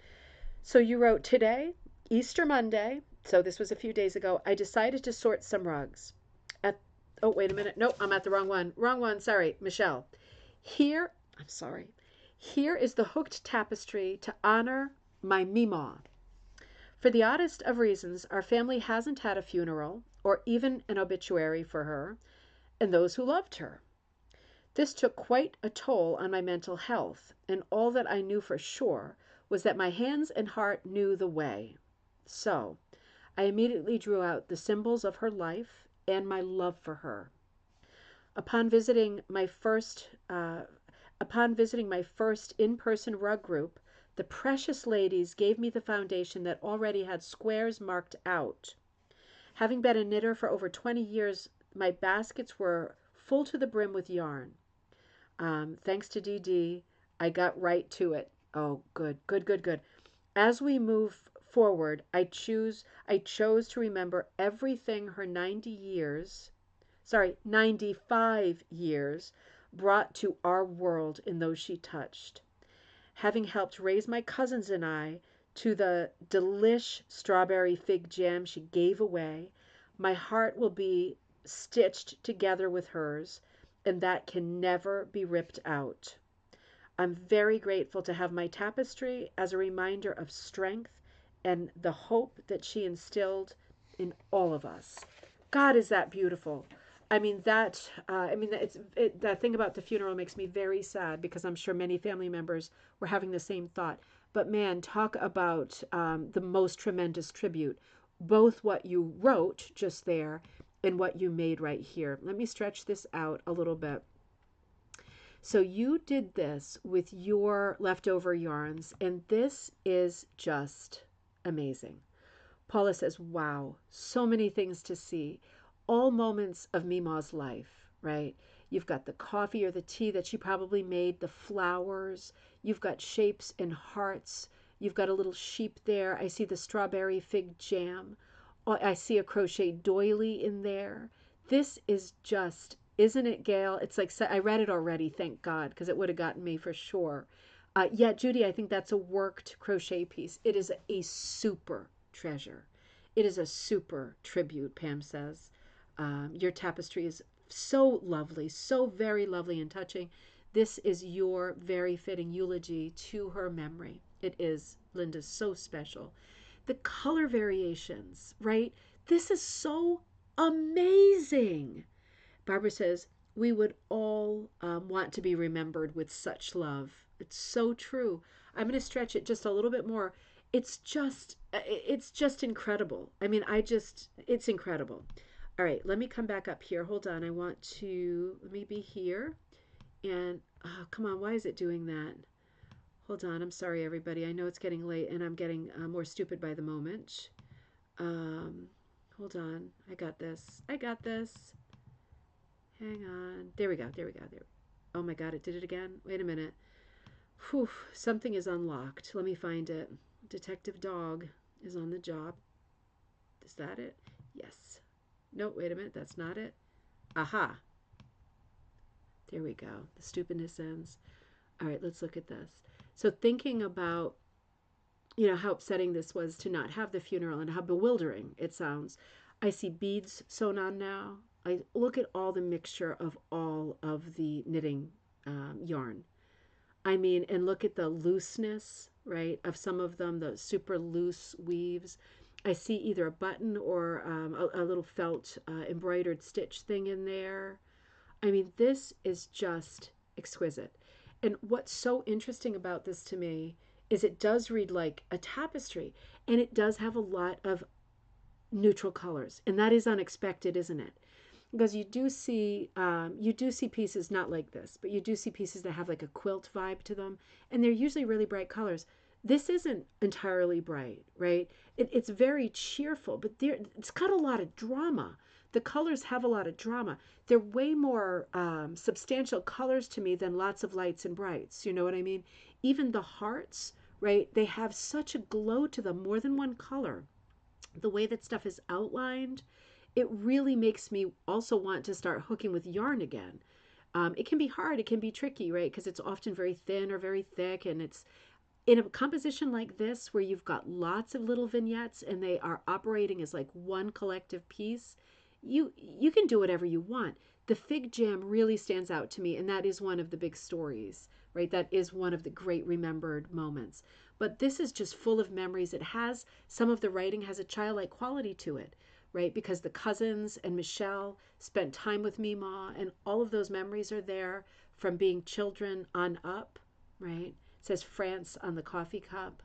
So you wrote, today, Easter Monday, so this was a few days ago, I decided to sort some rugs. Oh, wait a minute. Nope, I'm at the wrong one. Wrong one. Sorry, Michelle. I'm sorry. Here is the hooked tapestry to honor my Meemaw. For the oddest of reasons, our family hasn't had a funeral or even an obituary for her and those who loved her. This took quite a toll on my mental health, and all that I knew for sure was that my hands and heart knew the way. So I immediately drew out the symbols of her life and my love for her. Upon visiting my first in-person rug group, the precious ladies gave me the foundation that already had squares marked out. Having been a knitter for over 20 years, my baskets were full to the brim with yarn. Thanks to Dee Dee, I got right to it. Oh, good, good, good, good. As we move forward, I chose to remember everything her 95 years brought to our world in those she touched. Having helped raise my cousins and I to the delish strawberry fig jam she gave away, my heart will be stitched together with hers, and that can never be ripped out. I'm very grateful to have my tapestry as a reminder of strength and the hope that she instilled in all of us. God, is that beautiful? That thing about the funeral makes me very sad because I'm sure many family members were having the same thought. But man, talk about the most tremendous tribute, both what you wrote just there and what you made right here. Let me stretch this out a little bit. So you did this with your leftover yarns, and this is just amazing. Paula says, wow, so many things to see. All moments of Mima's life, right? You've got the coffee or the tea that she probably made, the flowers. You've got shapes and hearts. You've got a little sheep there. I see the strawberry fig jam. I see a crochet doily in there. This is just, isn't it, Gail? It's like, I read it already, thank God, because it would have gotten me for sure. Yeah, Judy, I think that's a worked crochet piece. It is a super treasure. It is a super tribute, Pam says. Your tapestry is so lovely, so very lovely and touching. This is your very fitting eulogy to her memory. It is, Linda, so special. The color variations, right? This is so amazing. Barbara says, we would all want to be remembered with such love. It's so true. I'm going to stretch it just a little bit more. It's just incredible. It's incredible. All right, let me come back up here. Hold on. Let me be here. And, oh, come on, why is it doing that? Hold on. I'm sorry, everybody. I know it's getting late and I'm getting more stupid by the moment. Hold on. I got this. Hang on. There we go. Oh my God, it did it again. Wait a minute. Whew, something is unlocked. Let me find it. Detective Dog is on the job. Is that it? Yes. No, wait a minute. That's not it. Aha. There we go. The stupidness ends. All right, let's look at this. So thinking about, how upsetting this was to not have the funeral and how bewildering it sounds. I see beads sewn on now. I look at all the mixture of all of the knitting yarn. And look at the looseness, right, of some of them, the super loose weaves. I see either a button or a little felt embroidered stitch thing in there. This is just exquisite. And what's so interesting about this to me is it does read like a tapestry, and it does have a lot of neutral colors, and that is unexpected, isn't it? Because you do see pieces not like this, but you do see pieces that have like a quilt vibe to them, and they're usually really bright colors. This isn't entirely bright, right? It's very cheerful, but it's got a lot of drama. The colors have a lot of drama. They're way more substantial colors to me than lots of lights and brights. You know what I mean? Even the hearts, right? They have such a glow to them, more than one color. The way that stuff is outlined, it really makes me also want to start hooking with yarn again. It can be hard, it can be tricky, right? Because it's often very thin or very thick, and it's in a composition like this where you've got lots of little vignettes and they are operating as like one collective piece. You can do whatever you want. The fig jam really stands out to me, and that is one of the big stories, right? That is one of the great remembered moments. But this is just full of memories. It has, some of the writing has a childlike quality to it, right? Because the cousins and Michelle spent time with Mima, and all of those memories are there from being children on up, right? It says France on the coffee cup,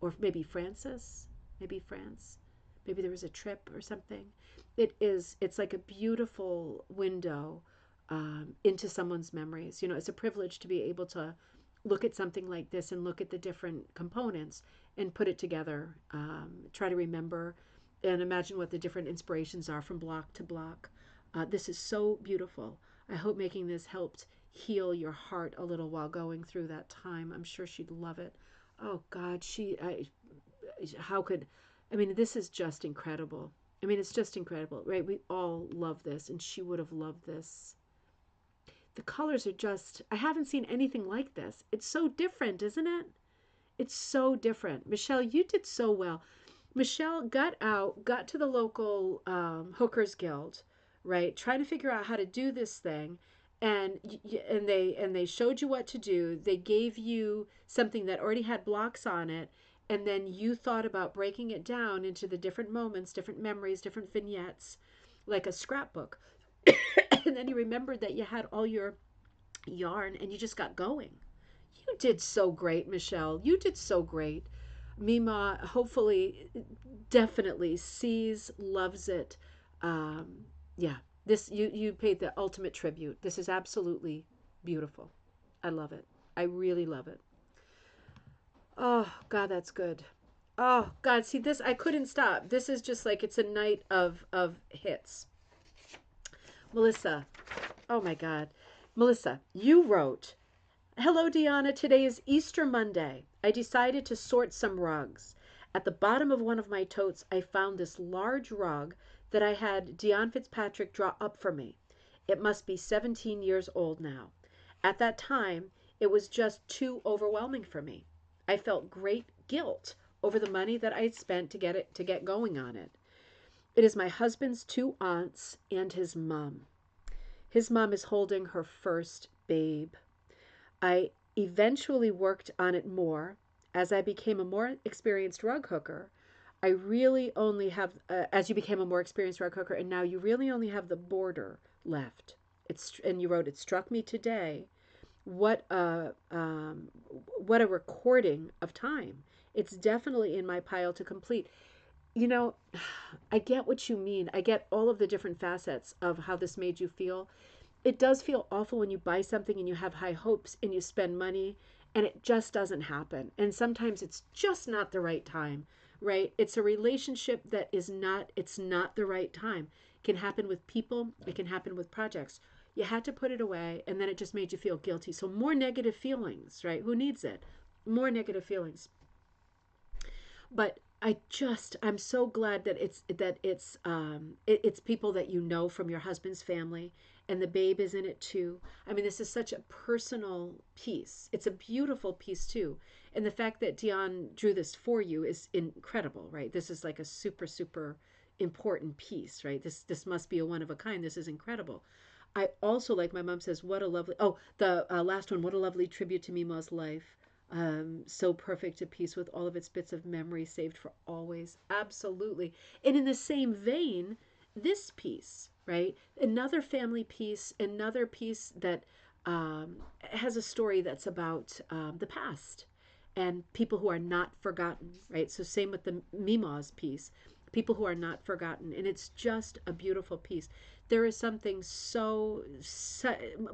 or maybe Francis, maybe France. Maybe there was a trip or something. It's like a beautiful window into someone's memories. You know, it's a privilege to be able to look at something like this and look at the different components and put it together, try to remember and imagine what the different inspirations are from block to block. This is so beautiful. I hope making this helped heal your heart a little while going through that time. I'm sure she'd love it. Oh God, how could, I mean, this is just incredible. I mean, it's just incredible, right? We all love this, and she would have loved this. The colors are just, I haven't seen anything like this. It's so different, isn't it? It's so different. Michelle, you did so well. Michelle got to the local Hookers Guild, right? Trying to figure out how to do this thing, and they showed you what to do. They gave you something that already had blocks on it, and then you thought about breaking it down into the different moments, different memories, different vignettes, like a scrapbook. And then you remembered that you had all your yarn, and you just got going. You did so great, Michelle. You did so great. Mima, hopefully, definitely sees, loves it. Yeah, this you paid the ultimate tribute. This is absolutely beautiful. I love it. I really love it. Oh God, that's good. Oh God, see this, I couldn't stop. This is just like it's a night of hits. Melissa, oh my God, Melissa, you wrote, "Hello, Deanna. Today is Easter Monday. I decided to sort some rugs. At the bottom of one of my totes, I found this large rug that I had Dion Fitzpatrick draw up for me. It must be 17 years old now. At that time, it was just too overwhelming for me. I felt great guilt over the money that I had spent to get going on it. It is my husband's two aunts and his mom. His mom is holding her first babe. I eventually worked on it more. As I became a more experienced rug hooker, I really only have, as you became a more experienced rug hooker, and now you really only have the border left. And you wrote, it struck me today, what a, what a recording of time. It's definitely in my pile to complete. You know, I get what you mean. I get all of the different facets of how this made you feel. It does feel awful when you buy something and you have high hopes and you spend money and it just doesn't happen. And sometimes it's just not the right time, right? It's a relationship that is not, it's not the right time. It can happen with people, it can happen with projects. You had to put it away and then it just made you feel guilty. So more negative feelings, right? Who needs it? More negative feelings. But I'm so glad that it's people that you know from your husband's family, and the babe is in it too. I mean, this is such a personal piece. It's a beautiful piece too, and the fact that Dion drew this for you is incredible, right? This is like a super important piece, right? This must be a one of a kind. This is incredible. I also, like my mom says, what a lovely, oh, the last one, what a lovely tribute to Mima's life. So perfect a piece with all of its bits of memory saved for always. Absolutely. And in the same vein, this piece, right? Another family piece, another piece that has a story that's about the past and people who are not forgotten, right? So same with the Mima's piece, people who are not forgotten. And it's just a beautiful piece. There is something so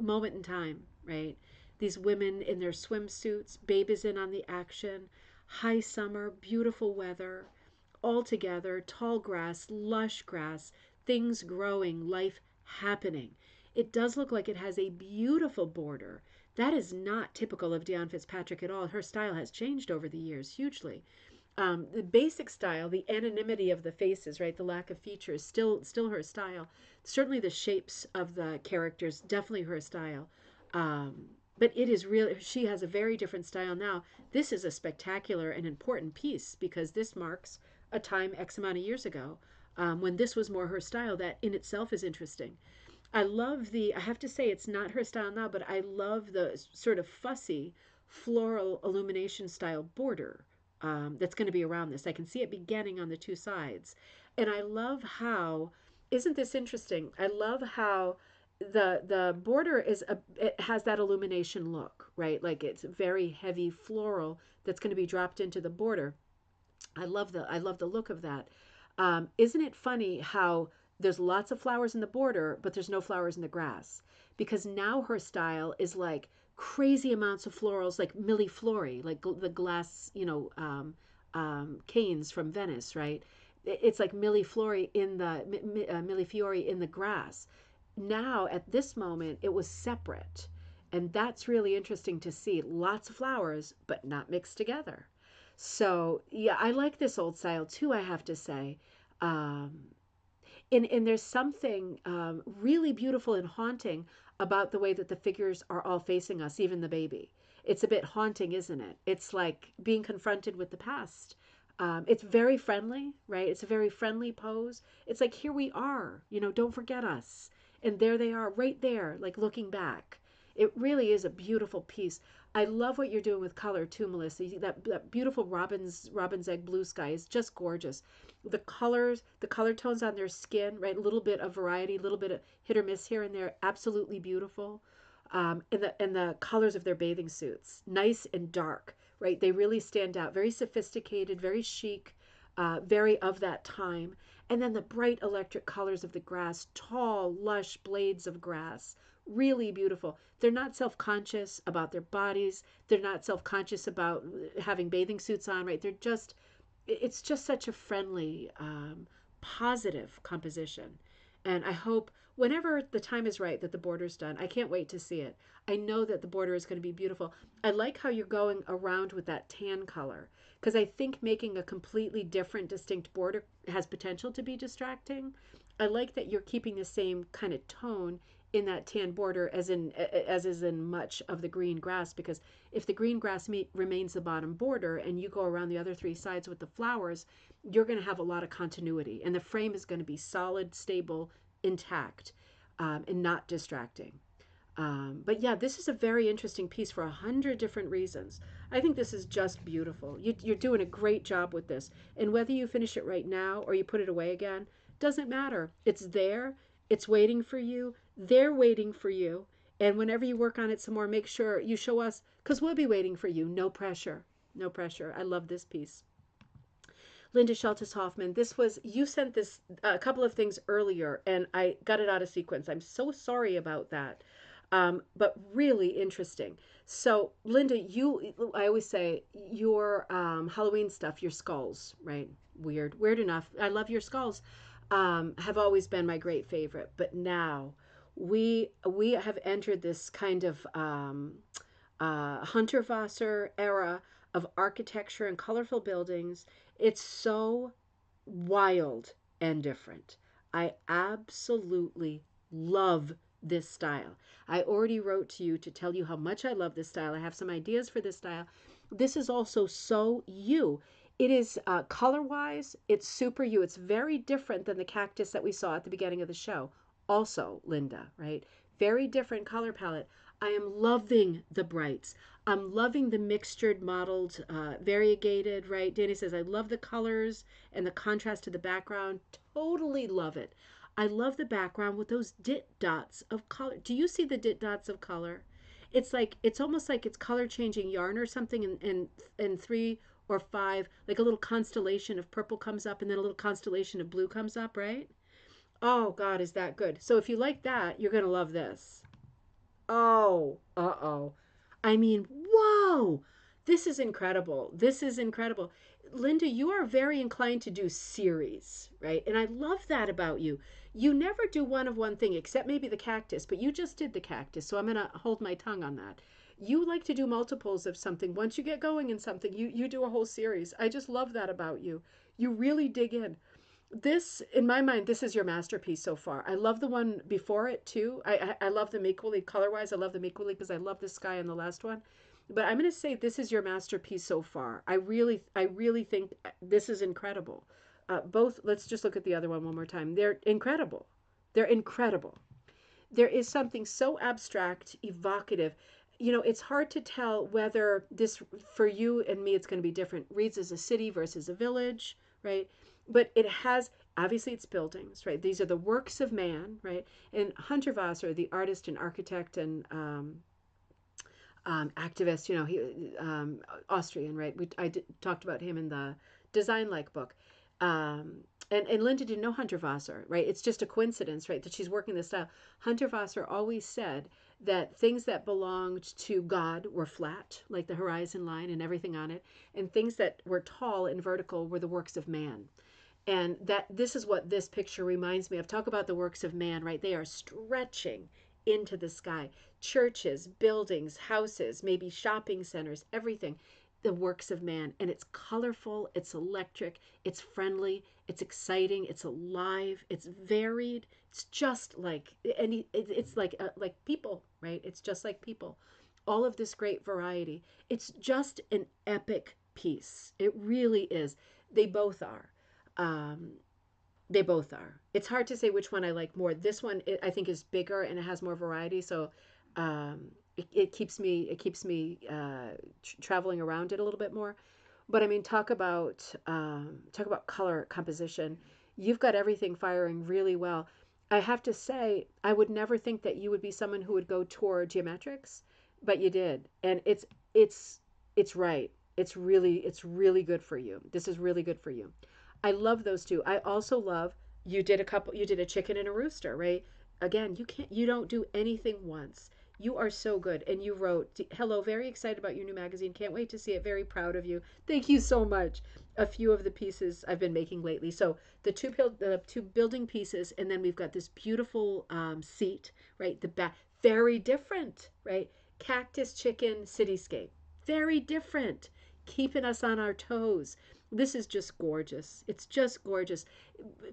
moment in time, right? These women in their swimsuits, babies in on the action, high summer, beautiful weather, all together, tall grass, lush grass, things growing, life happening. It does look like it has a beautiful border. That is not typical of Dion Fitzpatrick at all. Her style has changed over the years hugely. The basic style, the anonymity of the faces, right, the lack of features, still her style. Certainly the shapes of the characters, definitely her style. But it is real. She has a very different style now. This is a spectacular and important piece because this marks a time X amount of years ago when this was more her style. That in itself is interesting. I have to say it's not her style now, but I love the sort of fussy floral illumination style border that's going to be around this. I can see it beginning on the two sides. And I love how, isn't this interesting? I love how the border it has that illumination look, right? Like it's very heavy floral that's going to be dropped into the border. I love the look of that. Isn't it funny how there's lots of flowers in the border, but there's no flowers in the grass? Because now her style is like crazy amounts of florals, like milleflori, like the glass, canes from Venice, right? It's like milleflori in the millefiori in the grass. Now at this moment, it was separate, and that's really interesting to see. Lots of flowers, but not mixed together. So yeah, I like this old style too, I have to say. Um, and there's something really beautiful and haunting about the way that the figures are all facing us, even the baby. It's a bit haunting, isn't it? It's like being confronted with the past. It's very friendly, right? It's a very friendly pose. It's like, here we are, don't forget us. And there they are, right there, like looking back. It really is a beautiful piece. I love what you're doing with color too, Melissa. That beautiful robin's egg blue sky is just gorgeous. The colors, the color tones on their skin, right? A little bit of variety, a little bit of hit or miss here and there, absolutely beautiful. And the colors of their bathing suits, nice and dark, right? They really stand out. Very sophisticated, very chic, very of that time. And then the bright electric colors of the grass, tall, lush blades of grass, really beautiful. They're not self-conscious about their bodies. They're not self-conscious about having bathing suits on, right? It's just such a friendly, positive composition. And I hope whenever the time is right that the border's done, I can't wait to see it. I know that the border is going to be beautiful. I like how you're going around with that tan color because I think making a completely different, distinct border has potential to be distracting. I like that you're keeping the same kind of tone in that tan border as is in much of the green grass, because if the green grass remains the bottom border and you go around the other three sides with the flowers, you're going to have a lot of continuity and the frame is going to be solid, stable, intact, and not distracting. But yeah, this is a very interesting piece for 100 different reasons. I think this is just beautiful. You're doing a great job with this. And whether you finish it right now or you put it away again, doesn't matter. It's there. It's waiting for you. They're waiting for you. And whenever you work on it some more, make sure you show us, because we'll be waiting for you. No pressure. No pressure. I love this piece. Linda Sheltis Hoffman, you sent this a couple of things earlier and I got it out of sequence. I'm so sorry about that. But really interesting. So, Linda, I always say your Halloween stuff, your skulls, right? Weird enough. I love your skulls. Have always been my great favorite. But now we have entered this kind of Hunterwasser era of architecture and colorful buildings. It's so wild and different. I absolutely love this style. I already wrote to you to tell you how much I love this style. I have some ideas for this style. This is also so you. It is color wise, it's super you. It's very different than the cactus that we saw at the beginning of the show. Also, Linda, right? Very different color palette. I am loving the brights. I'm loving the mixtured, mottled, variegated, right? Danny says, I love the colors and the contrast to the background. Totally love it. I love the background with those dit dots of color. Do you see the dit dots of color? It's almost like it's color changing yarn or something, and three or five, like a little constellation of purple comes up and then a little constellation of blue comes up, right? Oh, God, is that good? So if you like that, you're going to love this. Oh, uh-oh. I mean, whoa! This is incredible. This is incredible. Linda, you are very inclined to do series, right? And I love that about you. You never do one of one thing, except maybe the cactus, but you just did the cactus, so I'm going to hold my tongue on that. You like to do multiples of something. Once you get going in something, you do a whole series. I just love that about you. You really dig in. This, in my mind, this is your masterpiece so far. I love the one before it too. I love them equally color wise. I love them equally because I love the sky in the last one. But I'm going to say this is your masterpiece so far. I really think this is incredible. Both. Let's just look at the other one more time. They're incredible. They're incredible. There is something so abstract, evocative. it's hard to tell whether this, for you and me, it's going to be different. Reads as a city versus a village, right? But it has, obviously, it's buildings, right? These are the works of man, right? And Hunter Wasser, the artist and architect and activist, he Austrian, right? Talked about him in the Design Like book. And Linda didn't know Hunter Wasser, right? It's just a coincidence, right, that she's working this style. Hunter Wasser always said that things that belonged to God were flat, like the horizon line and everything on it, and things that were tall and vertical were the works of man. And that this is what this picture reminds me of. Talk about the works of man, right? They are stretching into the sky. Churches, buildings, houses, maybe shopping centers, everything. The works of man. And it's colorful, it's electric, it's friendly, it's exciting, it's alive, it's varied. It's just like any, it's like people, right? It's just like people. All of this great variety. It's just an epic piece. It really is. They both are. Um, they both are. It's hard to say which one I like more. This one, I think, is bigger and it has more variety, so it keeps me traveling around it a little bit more. But I mean, talk about color composition. You've got everything firing really well. I have to say, I would never think that you would be someone who would go toward geometrics, but you did, and it's right. It's really good for you. This is really good for you. I love those two. I also love, you did a chicken and a rooster, right? Again, you don't do anything once. You are so good. And you wrote, "Hello, very excited about your new magazine. Can't wait to see it. Very proud of you. Thank you so much." A few of the pieces I've been making lately. So the two building pieces, and then we've got this beautiful seat, right? The back, very different, right? Cactus, chicken, cityscape, very different, keeping us on our toes. This is just gorgeous. It's just gorgeous.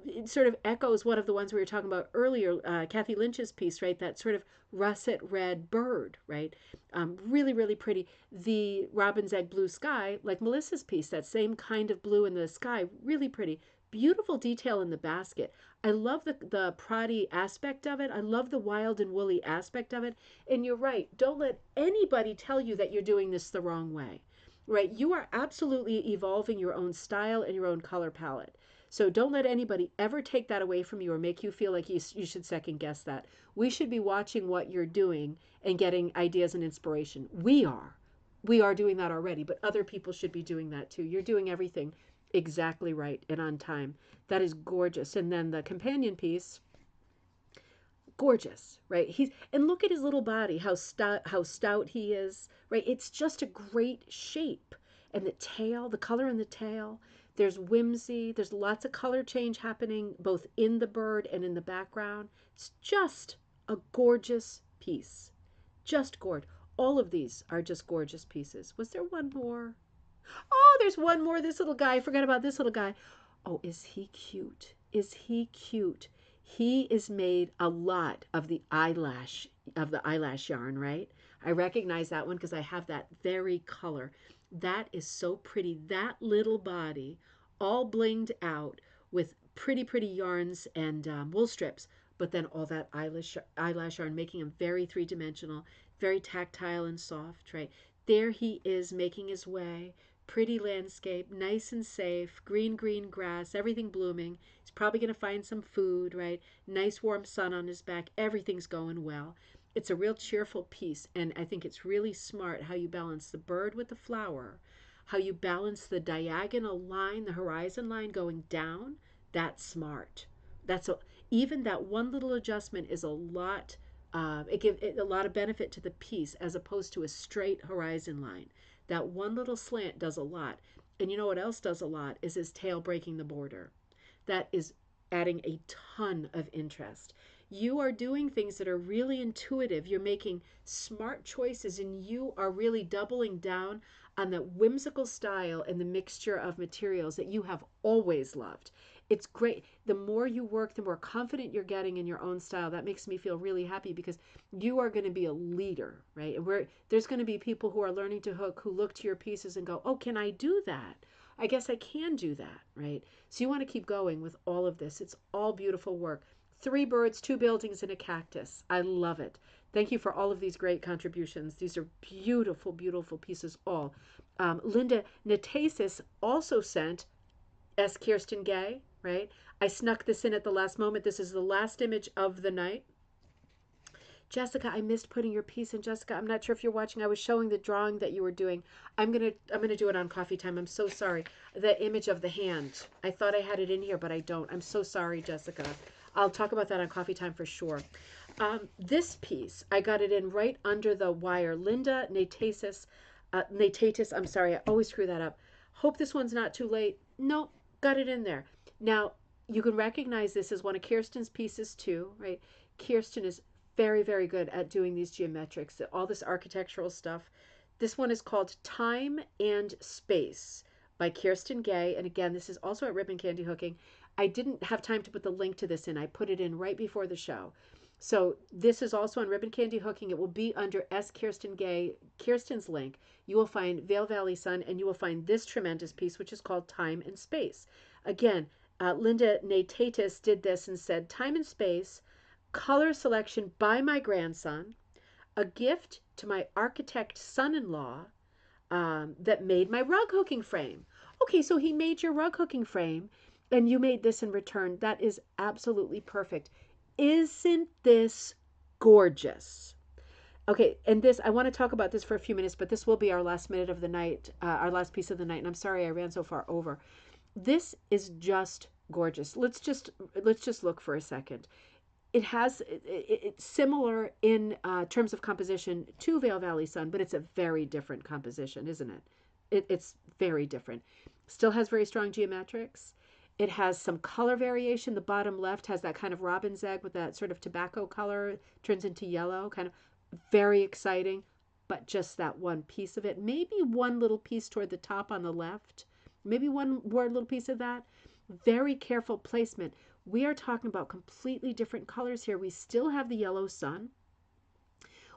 It sort of echoes one of the ones we were talking about earlier, Kathy Lynch's piece, right? That sort of russet red bird, right? Really, really pretty. The robin's egg blue sky, like Melissa's piece, that same kind of blue in the sky, really pretty. Beautiful detail in the basket. I love the proddy aspect of it. I love the wild and woolly aspect of it. And you're right. Don't let anybody tell you that you're doing this the wrong way, right? You are absolutely evolving your own style and your own color palette. So don't let anybody ever take that away from you or make you feel like you should second guess that. We should be watching what you're doing and getting ideas and inspiration. We are. We are doing that already, but other people should be doing that too. You're doing everything exactly right and on time. That is gorgeous. And then the companion piece, gorgeous, right? He's, and look at his little body, how stout he is, right? It's just a great shape. And the tail, the color in the tail, there's whimsy, there's lots of color change happening both in the bird and in the background. It's just a gorgeous piece. Just gorgeous. All of these are just gorgeous pieces. Was there one more? Oh, there's one more. This little guy. I forgot about this little guy. Oh, is he cute? Is he cute? He is made a lot of the eyelash yarn, right? I recognize that one because I have that very color. That is so pretty. That little body, all blinged out with pretty, pretty yarns and wool strips, but then all that eyelash yarn, making him very three-dimensional, very tactile and soft, right? There he is making his way. Pretty landscape, nice and safe, green, green grass, everything blooming. He's probably going to find some food, right? Nice warm sun on his back. Everything's going well. It's a real cheerful piece, and I think it's really smart how you balance the bird with the flower, how you balance the diagonal line, the horizon line going down. That's smart. That's a, even that one little adjustment is a lot. It gives a lot of benefit to the piece as opposed to a straight horizon line. That one little slant does a lot. And you know what else does a lot is his tail breaking the border. That is adding a ton of interest. You are doing things that are really intuitive. You're making smart choices and you are really doubling down on that whimsical style and the mixture of materials that you have always loved. It's great. The more you work, the more confident you're getting in your own style. That makes me feel really happy because you are going to be a leader, right? And there's going to be people who are learning to hook who look to your pieces and go, "Oh, can I do that? I guess I can do that," right? So you want to keep going with all of this. It's all beautiful work. 3 birds, 2 buildings, and a cactus. I love it. Thank you for all of these great contributions. These are beautiful, beautiful pieces all. Linda Natasis also sent S. Kirsten Gay, right? I snuck this in at the last moment. This is the last image of the night. Jessica, I missed putting your piece in. Jessica, I'm not sure if you're watching. I was showing the drawing that you were doing. I'm gonna do it on coffee time. I'm so sorry. The image of the hand. I thought I had it in here, but I don't. I'm so sorry, Jessica. I'll talk about that on coffee time for sure. This piece, I got it in right under the wire. Linda Natatis, I'm sorry, I always screw that up. Hope this one's not too late. Nope, got it in there. Now, you can recognize this as one of Kirsten's pieces too, right? Kirsten is very, very good at doing these geometrics, all this architectural stuff. This one is called Time and Space by Kirsten Gay. And again, this is also at Ribbon Candy Hooking. I didn't have time to put the link to this in. I put it in right before the show. So this is also on Ribbon Candy Hooking. It will be under S. Kirsten Gay, Kirsten's link. You will find Vale Valley Sun, and you will find this tremendous piece, which is called Time and Space. Again, Linda Natatis did this and said, Time and Space, color selection by my grandson, a gift to my architect son-in-law that made my rug hooking frame. Okay, so he made your rug hooking frame, and you made this in return. That is absolutely perfect. Isn't this gorgeous? Okay, and this, I want to talk about this for a few minutes, but this will be our last minute of the night, our last piece of the night, and I'm sorry I ran so far over. This is just gorgeous. Let's just look for a second. It's similar in terms of composition to Vale Valley Sun, but it's a very different composition, isn't it? It's very different. Still has very strong geometrics. It has some color variation. The bottom left has that kind of robin's egg with that sort of tobacco color, turns into yellow, kind of very exciting, but just that one piece of it. Maybe one little piece toward the top on the left. Maybe one more little piece of that. Very careful placement. We are talking about completely different colors here. We still have the yellow sun.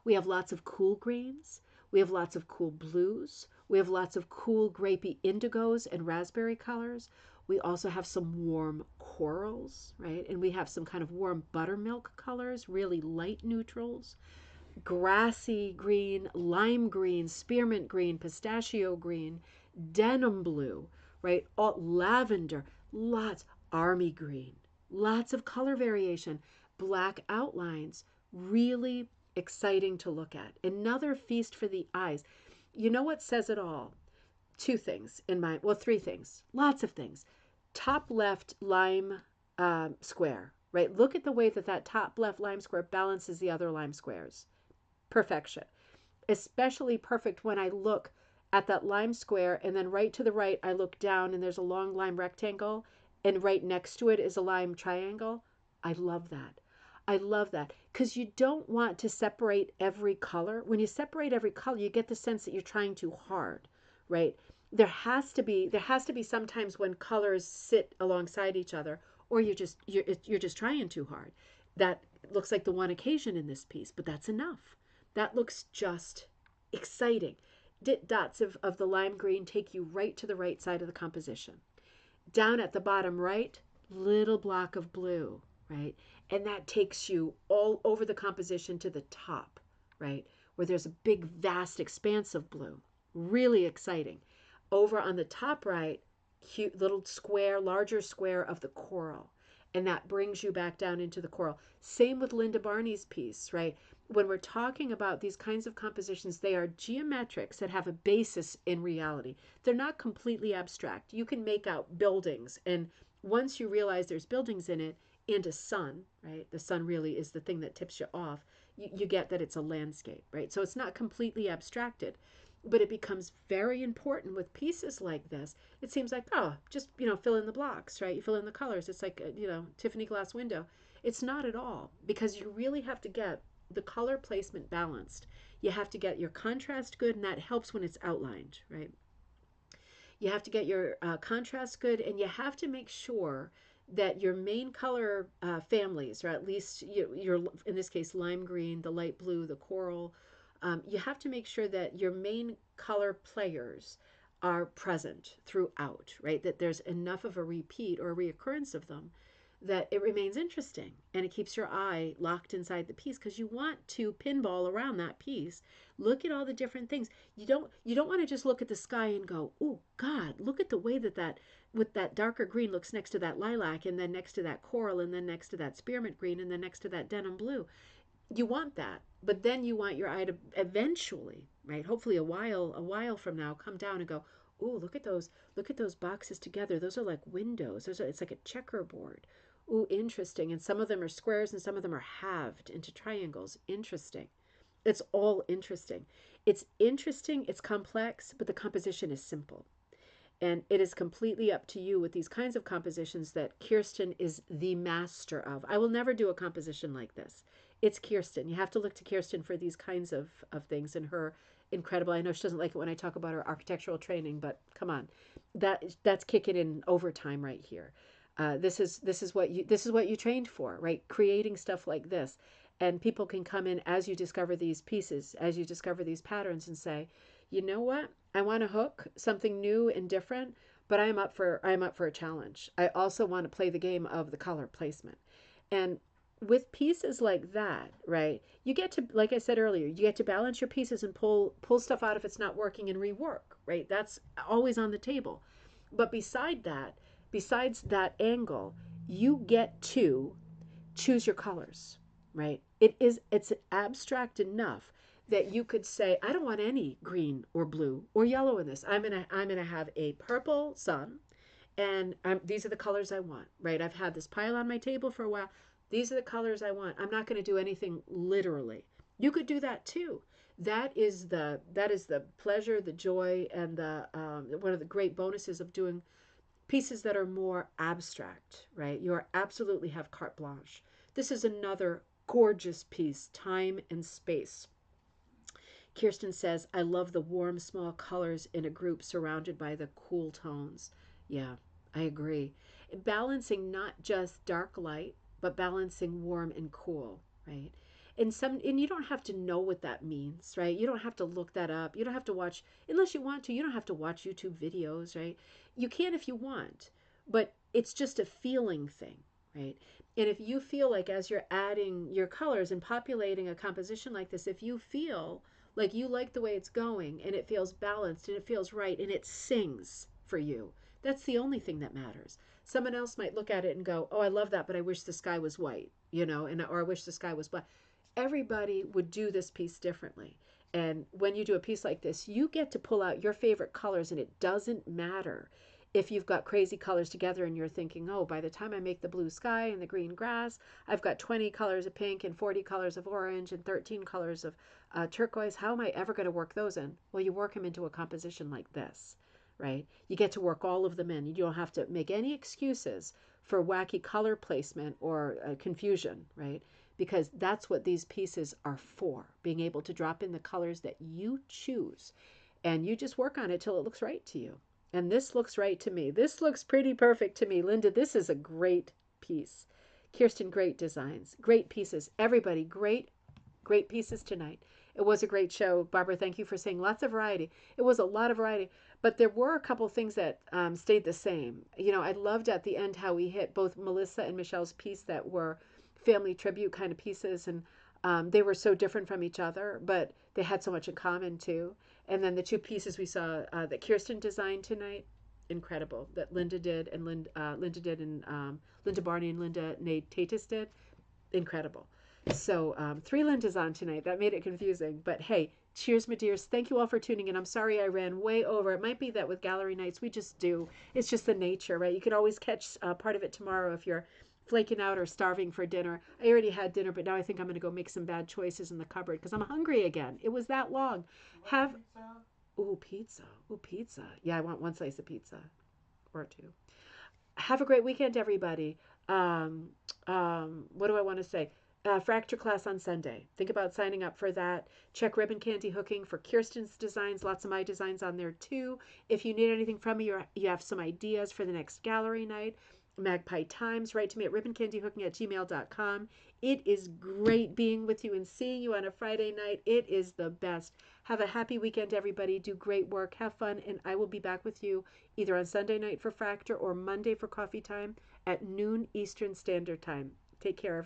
We have lots of cool greens. We have lots of cool blues. We have lots of cool grapey indigos and raspberry colors. We also have some warm corals, right? And we have some kind of warm buttermilk colors, really light neutrals, grassy green, lime green, spearmint green, pistachio green, denim blue, right? All lavender, lots, army green, lots of color variation, black outlines, really exciting to look at. Another feast for the eyes. You know what says it all? Two things in my, well, three things, lots of things. Top left lime square, right? Look at the way that that top left lime square balances the other lime squares. Perfection. Especially perfect when I look at that lime square and then right to the right, I look down and there's a long lime rectangle and right next to it is a lime triangle. I love that. I love that because you don't want to separate every color. When you separate every color, you get the sense that you're trying too hard, right? There has to be sometimes when colors sit alongside each other, or you're just trying too hard. That looks like the one occasion in this piece, but that's enough. That looks just exciting. Dots of the lime green take you right to the right side of the composition. Down at the bottom right, little block of blue, right? And that takes you all over the composition to the top, right? Where there's a big, vast expanse of blue. Really exciting. Over on the top right, cute little square, larger square of the coral. And that brings you back down into the coral. Same with Linda Barney's piece, right? When we're talking about these kinds of compositions, they are geometrics that have a basis in reality. They're not completely abstract. You can make out buildings, and once you realize there's buildings in it and a sun, right? The sun really is the thing that tips you off. You get that it's a landscape, right? So it's not completely abstracted, but it becomes very important with pieces like this. It seems like, oh, just, fill in the blocks, right? You fill in the colors. It's like, Tiffany glass window. It's not at all, because you really have to get the color placement balanced. You have to get your contrast good, and that helps when it's outlined, right? You have to get your contrast good, and you have to make sure that your main color families, or at least your, in this case, lime green, the light blue, the coral, you have to make sure that your main color players are present throughout, right? That there's enough of a repeat or a reoccurrence of them that it remains interesting and it keeps your eye locked inside the piece because you want to pinball around that piece. Look at all the different things. You don't want to just look at the sky and go, oh God, look at the way that with that darker green looks next to that lilac, and then next to that coral, and then next to that spearmint green, and then next to that denim blue. You want that, but then you want your eye to eventually, right, hopefully a while from now, come down and go, oh, look at those boxes together. Those are like windows. It's like a checkerboard. Oh, interesting. And some of them are squares and some of them are halved into triangles. Interesting. It's all interesting. It's interesting, it's complex, but the composition is simple. And it is completely up to you with these kinds of compositions that Kirsten is the master of. I will never do a composition like this. It's Kirsten. You have to look to Kirsten for these kinds of things, and her incredible. I know she doesn't like it when I talk about her architectural training, but come on, that's kicking in overtime right here. This is what you trained for, right? Creating stuff like this, and people can come in as you discover these pieces, as you discover these patterns, and say, you know what? I want to hook something new and different, but I'm up for a challenge. I also want to play the game of the color placement. And with pieces like that, right? You get to, like I said earlier, you get to balance your pieces and pull stuff out if it's not working and rework, right? That's always on the table. But besides that angle, you get to choose your colors, right? It's abstract enough that you could say, I don't want any green or blue or yellow in this. I'm gonna have a purple sun, and these are the colors I want, right? I've had this pile on my table for a while. These are the colors I want. I'm not going to do anything literally. You could do that too. That is the pleasure, the joy, and the one of the great bonuses of doing pieces that are more abstract, right? You are absolutely have carte blanche. This is another gorgeous piece, time and space. Kirsten says, I love the warm, small colors in a group surrounded by the cool tones. Yeah, I agree. Balancing not just dark light, but balancing warm and cool, right? And you don't have to know what that means, right? You don't have to look that up. You don't have to watch, unless you want to, you don't have to watch YouTube videos, right? You can if you want, but it's just a feeling thing, right? And if you feel like as you're adding your colors and populating a composition like this, if you feel like you like the way it's going and it feels balanced and it feels right and it sings for you, that's the only thing that matters. Someone else might look at it and go, oh, I love that, but I wish the sky was white, or I wish the sky was black. Everybody would do this piece differently. And when you do a piece like this, you get to pull out your favorite colors, and it doesn't matter if you've got crazy colors together and you're thinking, oh, by the time I make the blue sky and the green grass, I've got 20 colors of pink and 40 colors of orange and 13 colors of turquoise. How am I ever going to work those in? Well, you work them into a composition like this, right? You get to work all of them in. You don't have to make any excuses for wacky color placement or confusion, right? Because that's what these pieces are for, being able to drop in the colors that you choose. And you just work on it till it looks right to you. And this looks right to me. This looks pretty perfect to me. Linda, this is a great piece. Kirsten, great designs, great pieces. Everybody, great pieces tonight. It was a great show. Barbara, thank you for saying lots of variety. It was a lot of variety, but there were a couple things that stayed the same. I loved at the end how we hit both Melissa and Michelle's piece that were family tribute kind of pieces, and they were so different from each other, but they had so much in common too. And then the two pieces we saw that Kirsten designed tonight, incredible. That Linda did, and Linda did, and Linda Barney and Linda Nate Tatis did, incredible. So 3 Lindas on tonight. That made it confusing. But hey, cheers, my dears. Thank you all for tuning in. I'm sorry I ran way over. It might be that with gallery nights, we just do. It's just the nature, right? You can always catch part of it tomorrow if you're flaking out or starving for dinner. I already had dinner, but now I think I'm going to go make some bad choices in the cupboard because I'm hungry again. It was that long. Have Ooh, pizza. Ooh, pizza. Yeah, I want one slice of pizza or two. Have a great weekend, everybody. What do I want to say? Fracture class on Sunday. Think about signing up for that. Check Ribbon Candy Hooking for Kirsten's designs. Lots of my designs on there too. If you need anything from me, or you have some ideas for the next gallery night, Magpie Times. Write to me at ribboncandyhooking@gmail.com. It is great being with you and seeing you on a Friday night. It is the best. Have a happy weekend, everybody. Do great work. Have fun. And I will be back with you either on Sunday night for Fracture or Monday for coffee time at noon Eastern Standard Time. Take care, everybody.